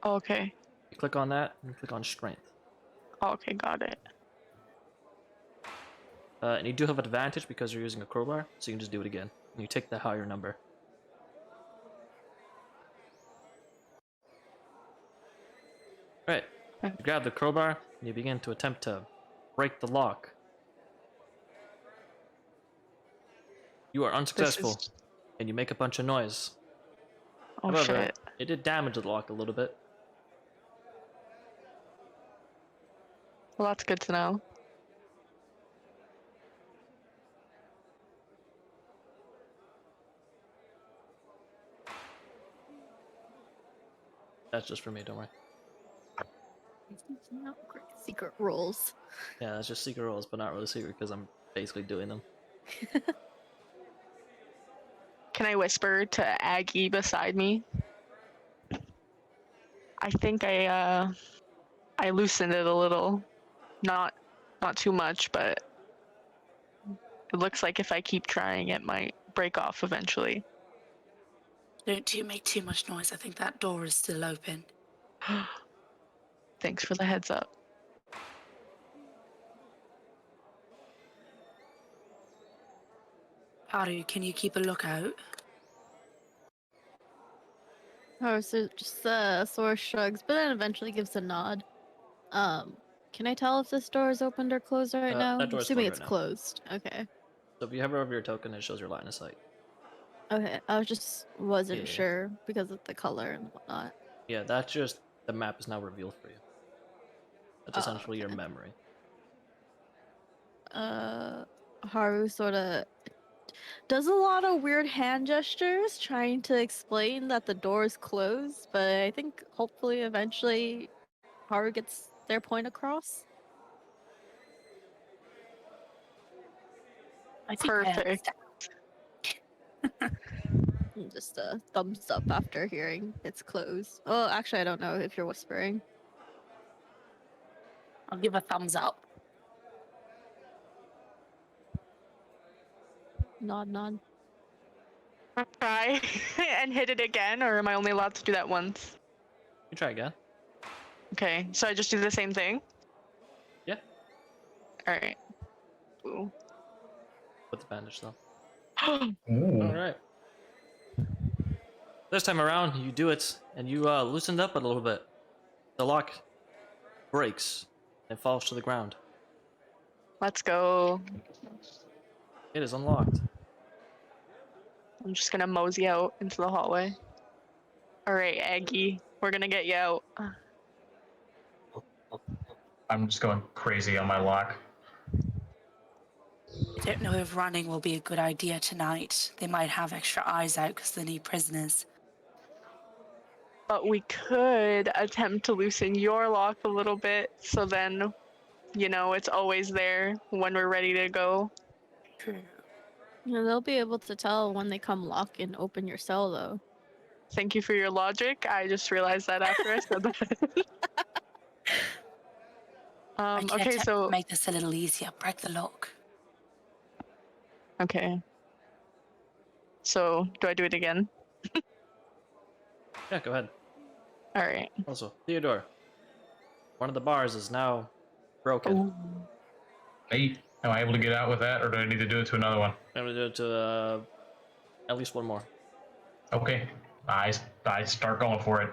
okay. You click on that and you click on strength. Okay, got it. And you do have advantage because you're using a crowbar, so you can just do it again. And you take the higher number. Alright, you grab the crowbar and you begin to attempt to break the lock. You are unsuccessful, and you make a bunch of noise. Oh However, shit. it did damage the lock a little bit. Well, that's good to know. That's just for me, don't worry. Not great secret rolls. Yeah, that's just secret rolls, but not really secret because I'm basically doing them. Can I whisper to Aggie beside me? I think I loosened it a little. Not too much, but it looks like if I keep trying it might break off eventually. Don't you make too much noise. I think that door is still open. Thanks for the heads up. Haru, can you keep a lookout? Oh, so just sort of shrugs, but then eventually gives a nod. Can I tell if this door is opened or closed right now? That I'm door's assuming closed it's right now. closed. Okay. So if you hover over your token, it shows your line of sight. Okay. I just wasn't Yeah. sure because of the color and whatnot. Yeah, that's just the map is now revealed for you. That's Oh, essentially your okay. memory. Haru sort of does a lot of weird hand gestures trying to explain that the door is closed, but I think hopefully eventually Haru gets their point across. I think I Perfect. understand. And just a thumbs up after hearing it's closed. Oh, actually, I don't know if you're whispering. I'll give a thumbs up. Nod, nod. Try and hit it again, or am I only allowed to do that once? You try again. Okay, so I just do the same thing? Yeah. Alright. Ooh. With advantage though. Ooh. Alright. This time around, you do it, and you loosened up a little bit. The lock breaks and falls to the ground. Let's go. It is unlocked. I'm just gonna mosey out into the hallway. Alright, Aggie, we're gonna get you out. I'm just going crazy on my lock. I don't know if running will be a good idea tonight. They might have extra eyes out because they need prisoners. But we could attempt to loosen your lock a little bit, so then, you know, it's always there when we're ready to go. True. Yeah, they'll be able to tell when they come lock and open your cell, though. Thank you for your logic. I just realized that after I said that. I can Okay, attempt so to make this a little easier. Break the lock. okay. So do I do it again? Yeah, go ahead. All right. Also, Theodore, One of the bars is now broken. Ooh. Am I able to get out with that, or do I need to do it to another one? I'm gonna do it to at least one more. Okay. I start going for it.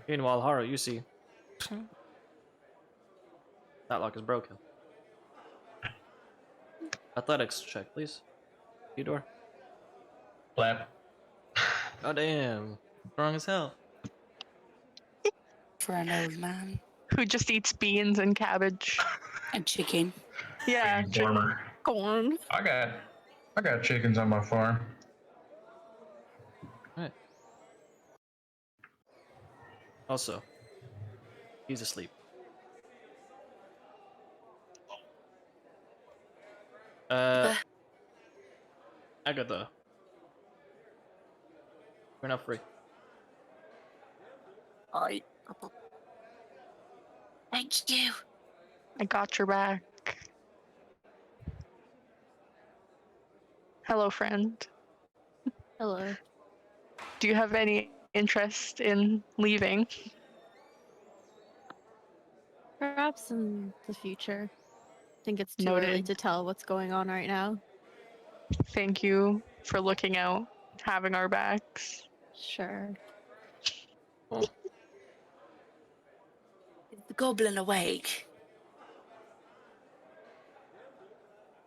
Meanwhile, Haru, you see that lock is broken. Athletics check, please. Theodore. Flap. Oh damn, strong as hell. For an old man. Who just eats beans and cabbage? And chicken. Yeah, Being farmer. Corn. I got chickens on my farm. All right. Also, he's asleep. Agatha, you're not free. Thank you. I got your back. Hello, friend. Hello. Do you have any interest in leaving? Perhaps in the future. I think it's too early Noted. to tell what's going on right now. Thank you for looking out, having our backs. Sure. Oh, Is the goblin awake?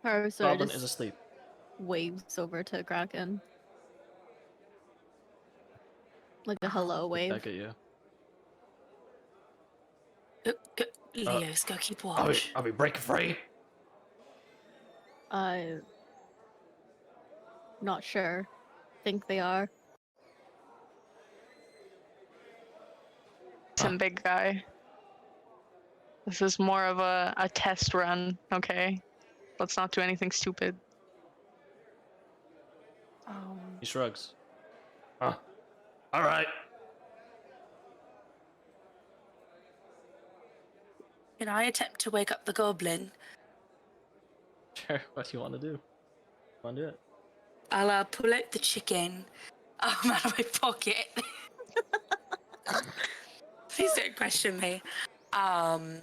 Haru sort of Goblin is just asleep. waves over to Kraken. Like a hello Look wave. back at you. Leos, go keep Are we, watch. are we breaking free? Not sure. Think they are. Listen, big guy. This is more of a test run, okay? Let's not do anything stupid. He shrugs. Huh. All right. Can I attempt to wake up the goblin? Sure, what do you want to do? You want to do it? I'll pull out the chicken out of my pocket. Please don't question me. I'm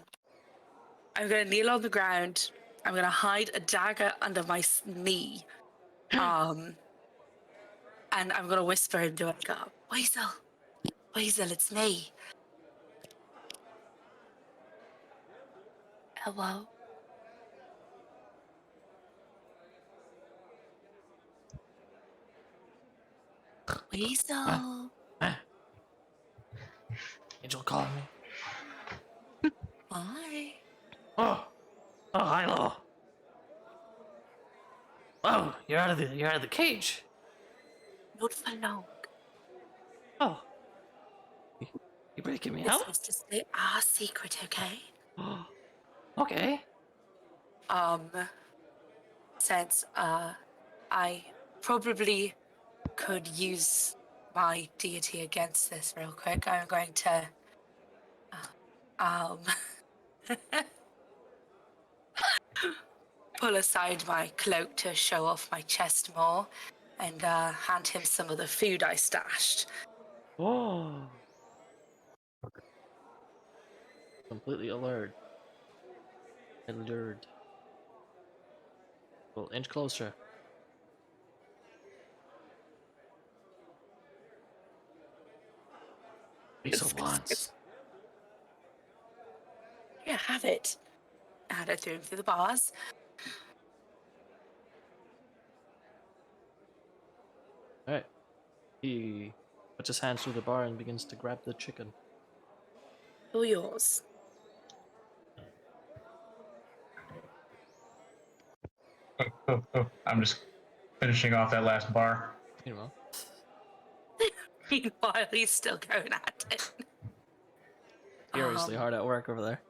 gonna kneel on the ground. I'm gonna hide a dagger under my knee. And I'm gonna whisper into it, go, Weasel, Weasel, it's me. Hello? Weasel. Angel calling me. Hi. Oh, hi, Law. Oh, you're out of the cage. Not for long. Oh, you breaking me This out? is to stay our secret, okay? Okay. Since I probably could use my deity against this real quick, I'm going to um pull aside my cloak to show off my chest more and hand him some of the food I stashed. Oh. Completely alert. Alert. Well, inch closer. Lisa wants. Yeah, have it. And I threw him through the bars. Alright. He puts his hands through the bar and begins to grab the chicken. All yours. I'm just finishing off that last bar. Meanwhile, Meanwhile, he's still going at it. furiously hard at work over there.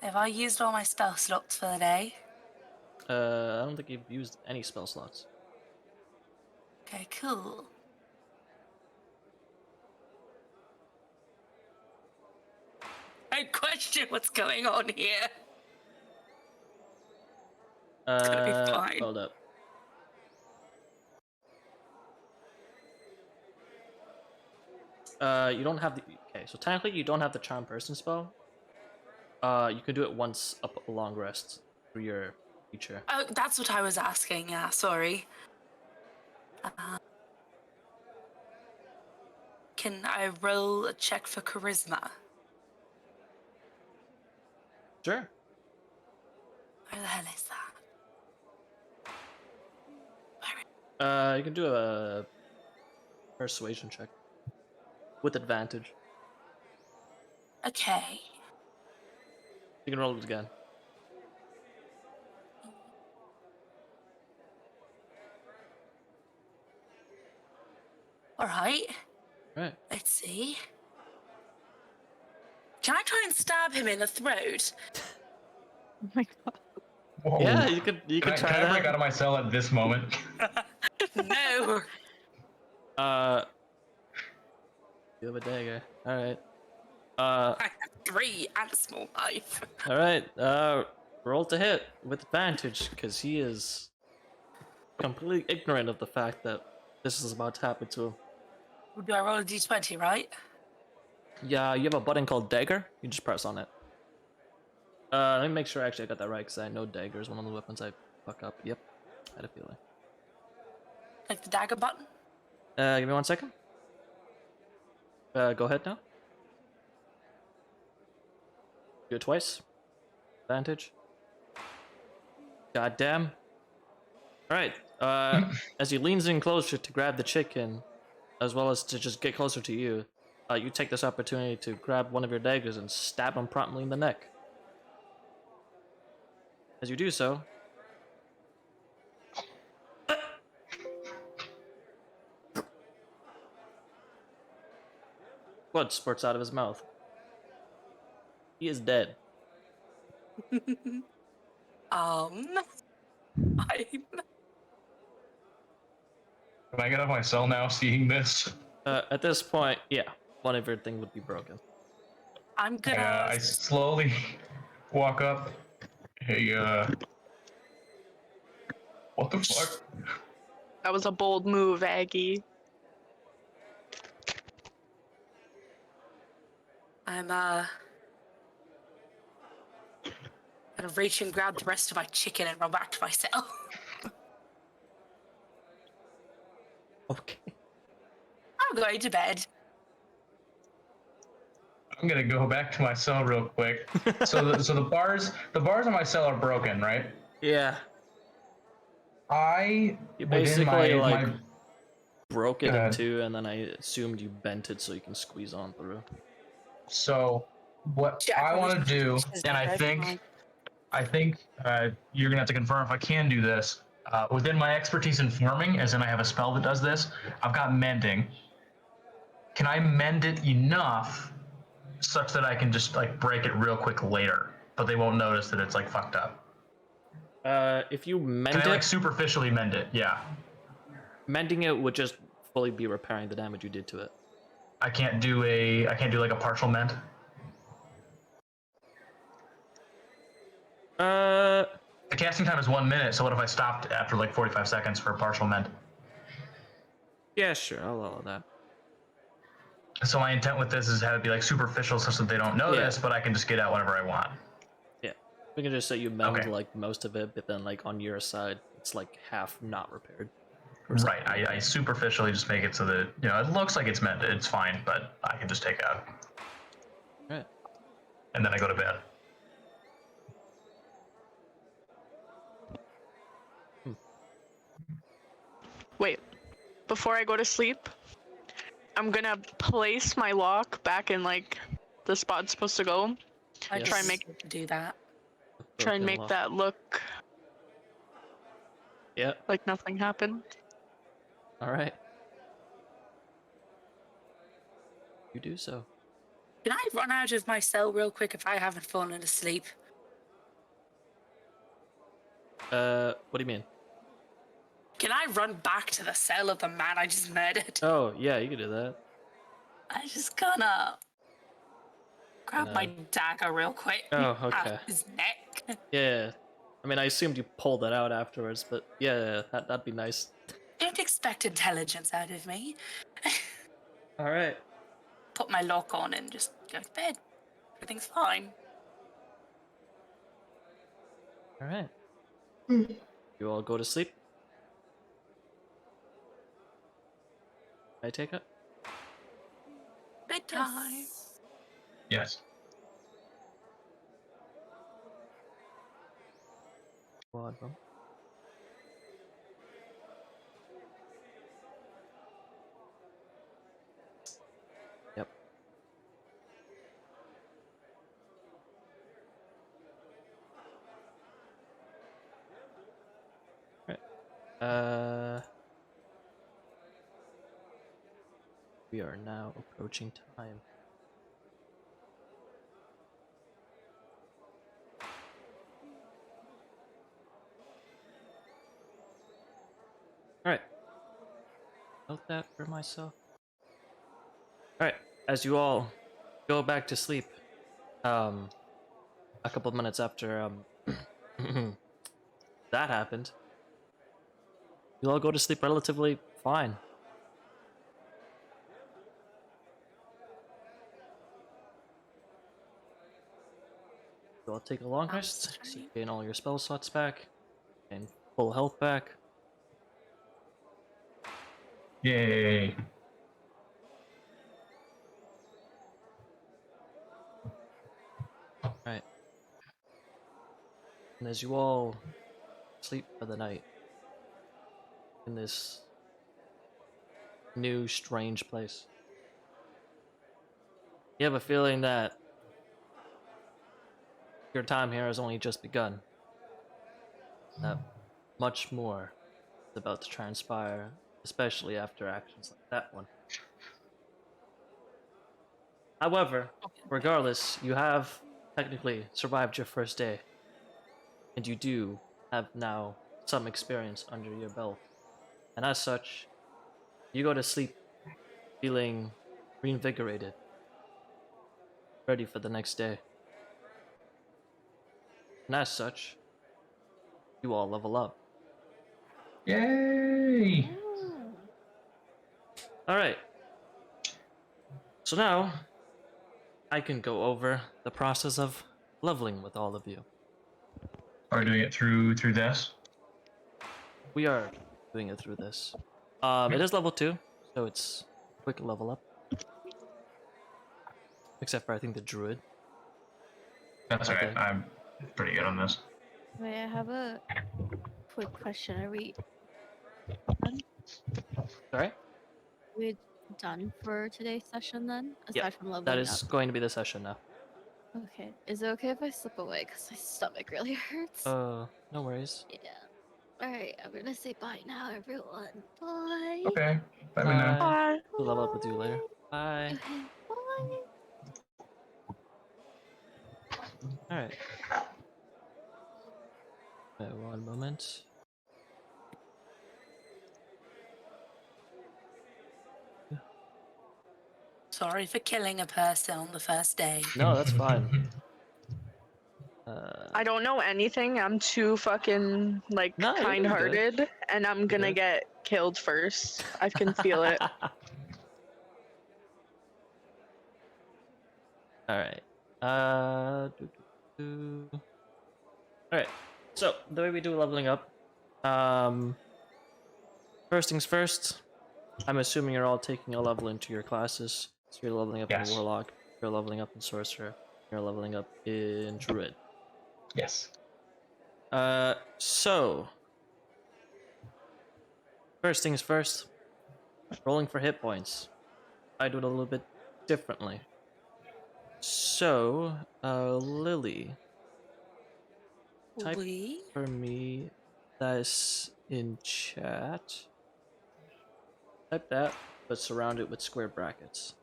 Have I used all my spell slots for the day? I don't think you've used any spell slots. Okay, cool. I question what's going on here. It's gonna be fine. Hold up. You don't have the. Okay, so technically you don't have the charm person spell. You can do it once up a long rest for your feature. Oh, that's what I was asking. Yeah, sorry. Can I roll a check for charisma? Sure. Where the hell is that? You can do a persuasion check with advantage. Okay. You can roll it again. All right. Right. Let's see. Can I try and stab him in the throat? Oh my god. Whoa. Yeah, you could Can try I that. break out of my cell at this moment? No. You have a dagger. All right. I have 3 and a small knife. All right. Roll to hit with advantage because he is completely ignorant of the fact that this is about to happen to him. Do I roll a d20, right? Yeah, you have a button called dagger. You just press on it. Let me make sure actually I got that right because I know dagger is one of the weapons I fuck up. Yep, I had a feeling. Like the dagger button? Give me 1 second. Go ahead now. Do it twice. Advantage. God damn. Alright, as he leans in closer to grab the chicken, as well as to just get closer to you, you take this opportunity to grab one of your daggers and stab him promptly in the neck. As you do so, blood spurts out of his mouth. He is dead. I'm... Can I get out of my cell now seeing this? At this point, yeah, one of your thing would be broken. I'm gonna... I slowly walk up. Hey, what the fuck? That was a bold move, Aggie. I'm, gonna reach and grab the rest of my chicken and run back to my cell. Okay. I'm going to bed. I'm gonna go back to my cell real quick. So the bars on my cell are broken, right? Yeah. I You within basically, my broke it Go in ahead. two, and then I assumed you bent it so you can squeeze on through. So what Jack, I on want to this- do, is and that I right? think you're gonna have to confirm if I can do this. Within my expertise in farming, as in I have a spell that does this, I've got mending. Can I mend it enough such that I can just like break it real quick later, but they won't notice that it's like fucked up? If you mend Can I it, like superficially mend it? Yeah. mending it would just fully be repairing the damage you did to it. I can't do like a partial mend. The casting time is 1 minute, so what if I stopped after like 45 seconds for a partial mend? Yeah, sure, I'll allow that. So my intent with this is to have it be like superficial such that they don't notice, Yeah. but I can just get out whenever I want. Yeah, we can just say you mend Okay. like most of it, but then like on your side, it's like half not repaired. Right. I superficially just make it so that it looks like it's mended. It's fine, but I can just take it out. Right. And then I go to bed. Wait, before I go to sleep, I'm gonna place my lock back in like the spot it's supposed to go. I Yes. Try and just make do that. try and Broken make lock. that look Yeah. like nothing happened. All right. You do so. Can I run out of my cell real quick if I haven't fallen asleep? What do you mean? Can I run back to the cell of the man I just murdered? Oh, yeah, you can do that. I just gonna grab my dagger real quick. Oh, out okay. his neck. Yeah. I mean, I assumed you pulled that out afterwards, but yeah, that'd be nice. Don't expect intelligence out of me. All right. put my lock on and just go to bed. Everything's fine. All right. You all go to sleep. I take it. Bedtime. Yes. Quad bump. Yep. Right. We are now approaching time. Alright. Note that for myself. Alright, as you all go back to sleep, a couple minutes after that happened, you all go to sleep relatively fine. You all take a long rest, so you gain all your spell slots back, and full health back. Yay. Alright. And as you all sleep for the night in this new, strange place, you have a feeling that your time here has only just begun. That much more is about to transpire, especially after actions like that one. However, regardless, you have technically survived your first day, and you do have now some experience under your belt. And as such, you go to sleep feeling reinvigorated, ready for the next day. And as such, you all level up. Yay. Alright. So now, I can go over the process of leveling with all of you. Are we doing it through this? We are doing it through this. It is level 2, so it's a quick level up. Except for, I think, the druid. That's I alright. think. I'm pretty good on this. Wait, I have a quick question. Are we done? Sorry? We done for today's session then? Yep, Aside from that leveling is up. going to be the session now. Okay. Is it okay if I slip away? Because my stomach really hurts. No worries. Yeah. Alright, I'm gonna say bye now, everyone. Bye. Okay. Let me know. Bye. We'll level up with you later. Bye. Okay, bye. Alright. One moment. Sorry for killing a person on the first day. No, that's fine. I don't know anything. I'm too fucking like No, you're doing good. kind-hearted, and I'm gonna good. get killed first. I can feel it. Alright. Alright. So, the way we do leveling up. First things first. I'm assuming you're all taking a level into your classes. So you're leveling up Yes. in Warlock, you're leveling up in Sorcerer, you're leveling up in Druid. Yes. So. First things first. Rolling for hit points. I do it a little bit differently. So, Lily. Type We? for me that's in chat. Type that, but surround it with square brackets.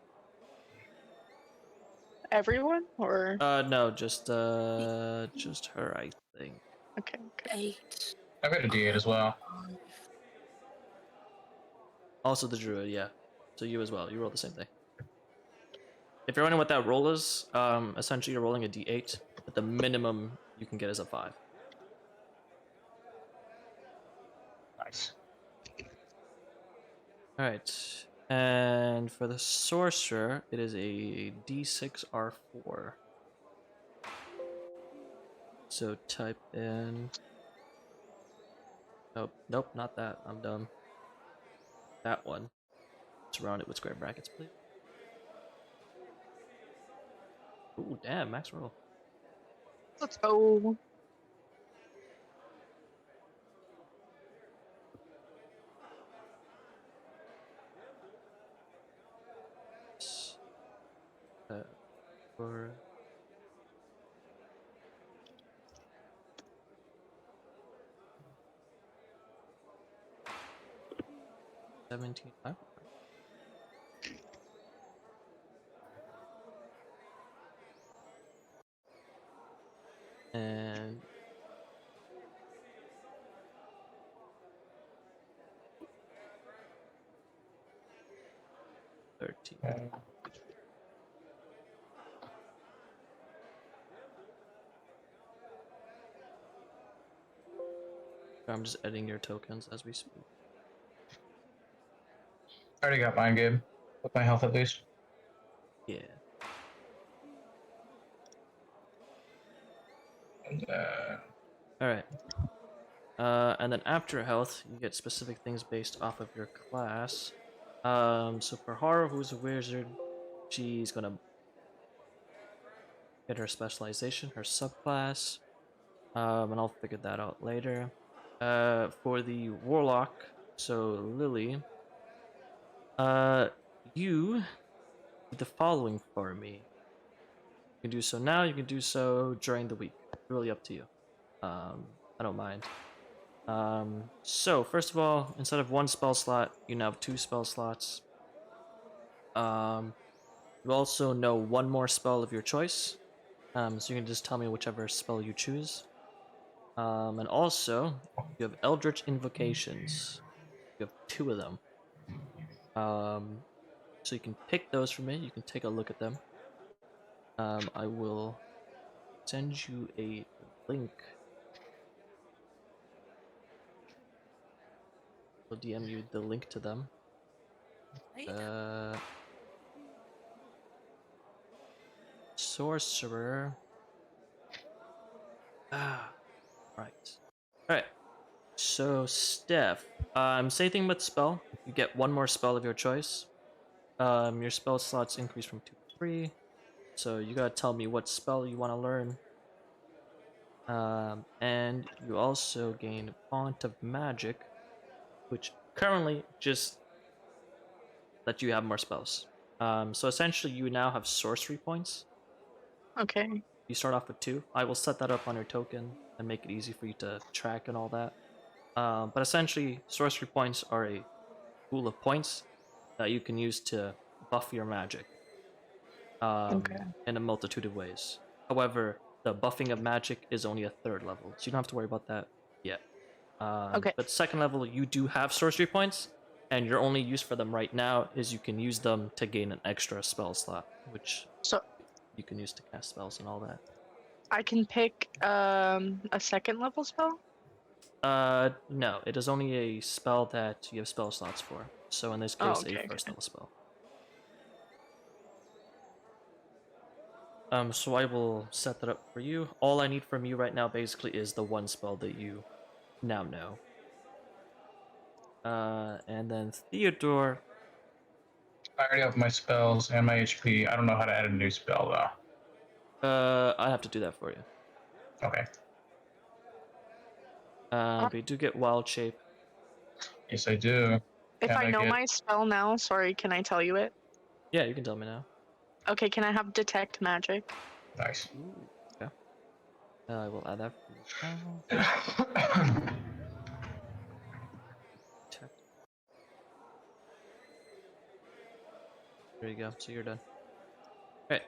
Everyone, or No, just her, I think. okay. 8. I've got a D8 as well. Also the druid, yeah. So you as well. You roll the same thing. If you're wondering what that roll is, essentially you're rolling a d8, but the minimum you can get is a 5. Nice. Alright. And for the sorcerer, it is a D6R4. So type in. Nope, not that. I'm dumb. That one. Surround it with square brackets, please. Ooh, damn, max roll. Let's go. For 17. And 13. I'm just editing your tokens as we speak. I already got mine, Gabe. With my health at least. Yeah. And, Alright. And then after health, you get specific things based off of your class. So for Haru, who's a wizard, she's gonna get her specialization, her subclass. And I'll figure that out later. For the warlock, so Lily, you do the following for me. You can do so now, you can do so during the week. Really up to you. I don't mind. So first of all, instead of one spell slot, you now have 2 spell slots. You also know one more spell of your choice. So you can just tell me whichever spell you choose. And also, you have Eldritch Invocations. You have 2 of them. So you can pick those for me. You can take a look at them. I will send you a link. I'll DM you the link to them. Sorcerer. Right. Alright. So, Steph. Same thing with spell. You get one more spell of your choice. Your spell slots increase from 2 to 3. So you gotta tell me what spell you want to learn. And you also gain Font of Magic, which currently just lets you have more spells. So essentially, you now have sorcery points. Okay. You start off with 2. I will set that up on your token and make it easy for you to track and all that. But essentially, sorcery points are a pool of points that you can use to buff your magic Okay. in a multitude of ways. However, the buffing of magic is only a 3rd level, so you don't have to worry about that yet. Okay. But 2nd level, you do have sorcery points, and your only use for them right now is you can use them to gain an extra spell slot, which So you can use to cast spells and all that. I can pick a 2nd level spell? No, it is only a spell that you have spell slots for. So in this Oh, case, okay, a okay. 1st level spell. So I will set that up for you. All I need from you right now basically is the one spell that you now know. And then Theodore. I already have my spells and my HP. I don't know how to add a new spell though. I have to do that for you. Okay. But you do get Wild Shape. Yes, I do. If And I I know get my spell now, sorry, can I tell you it? Yeah, you can tell me now. Okay, can I have Detect Magic? nice. Ooh, okay. I will add that for you now. Detect. There you go. So you're done. Alright.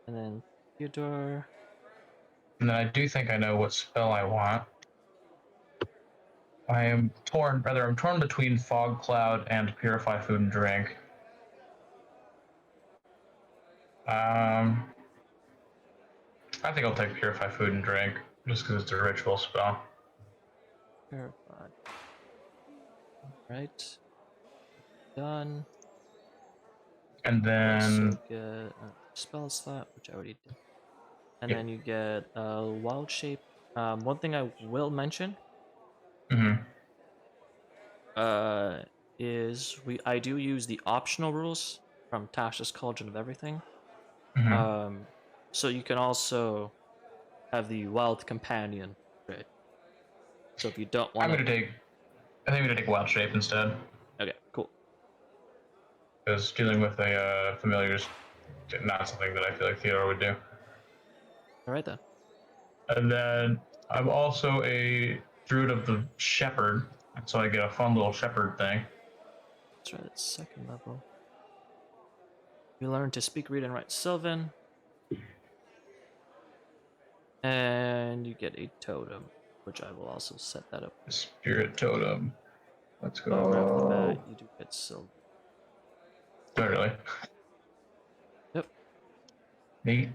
And then Theodore. And then I do think I know what spell I want. I'm torn between Fog Cloud and Purify Food and Drink. I think I'll take Purify Food and Drink, just because it's a ritual spell. Verified. Right. Done. And You also then get a spell slot, which I already did. And then you get wild shape. One thing I will mention mhm. is I do use the optional rules from Tasha's Cauldron of Everything. Mhm. So you can also have the wild companion, right? So if you don't want I to, think I'm gonna take wild shape instead, okay, cool. because dealing with a familiar is not something that I feel like Theodore would do. All right then. And then I'm also a druid of the shepherd, so I get a fun little shepherd thing. Let's try that second level. You learn to speak, read, and write Sylvan, and you get a totem, which I will also set that up. Spirit totem. Let's Right off the bat, go. you do get Sylvan. Not really. Yep. Neat.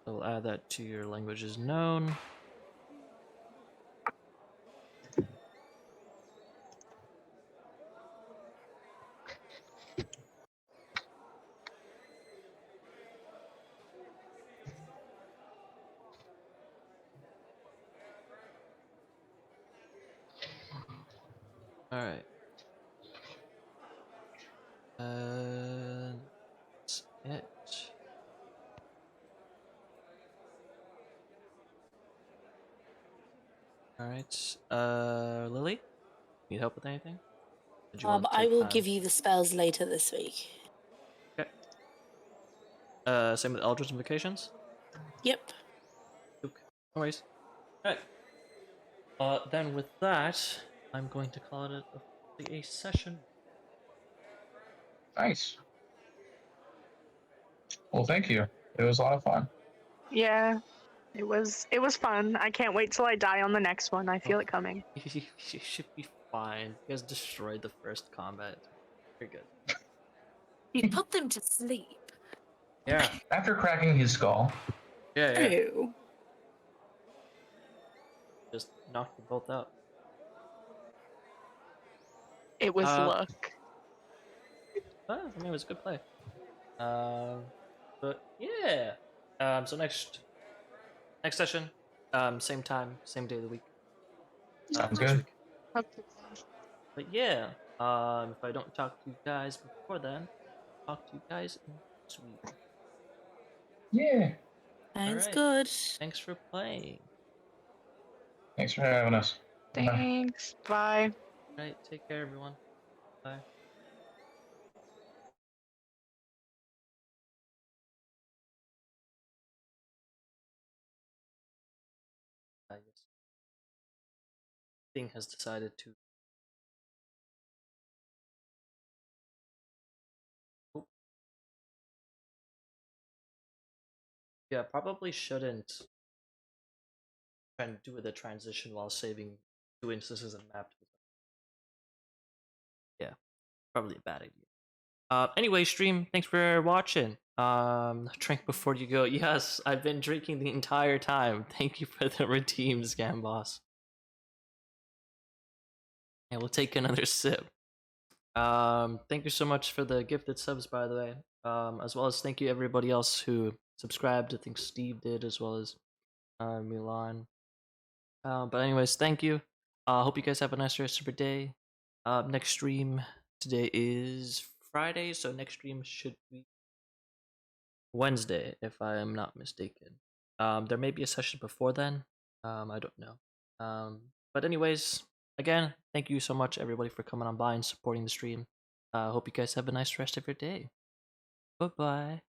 So we'll add that to your languages known. All right. That's it. All right. Lily, need help with anything? Did you want to I take will time? give you the spells later this week. Okay. Same with Eldritch Invocations? Yep. Okay. No worries. Alright. Then with that, I'm going to call it a session. Nice. Well, thank you. It was a lot of fun. Yeah, it was fun. I can't wait till I die on the next one. I feel it coming. You should be fine. You guys destroyed the first combat. You're good. You put them to sleep. Yeah. After cracking his skull, Yeah. True. Just knocked you both out. It was Uh, luck. I mean, it was a good play. But yeah. So next session, same time, same day of the week. sounds Next good. week. But yeah, if I don't talk to you guys before then, talk to you guys next week. Yeah. Sounds Alright. good. Thanks for playing. Thanks for having us. Bye. Thanks. Bye. Alright, take care everyone. Bye. Yes. Thing has decided to. Oh. Yeah, probably shouldn't try and do the transition while saving 2 instances of map. Yeah, probably a bad idea. Anyway, stream, thanks for watching. Drink before you go. Yes, I've been drinking the entire time. Thank you for the redeem, Scam Boss. And we'll take another sip. Thank you so much for the gifted subs, by the way. As well as thank you everybody else who subscribed. I think Steve did, as well as Milan. But anyways, thank you. Hope you guys have a nice rest of your day. Next stream today is Friday, so next stream should be Wednesday, if I am not mistaken. There may be a session before then. I don't know. But anyways, again, thank you so much everybody for coming on by and supporting the stream. Hope you guys have a nice rest of your day. Bye bye.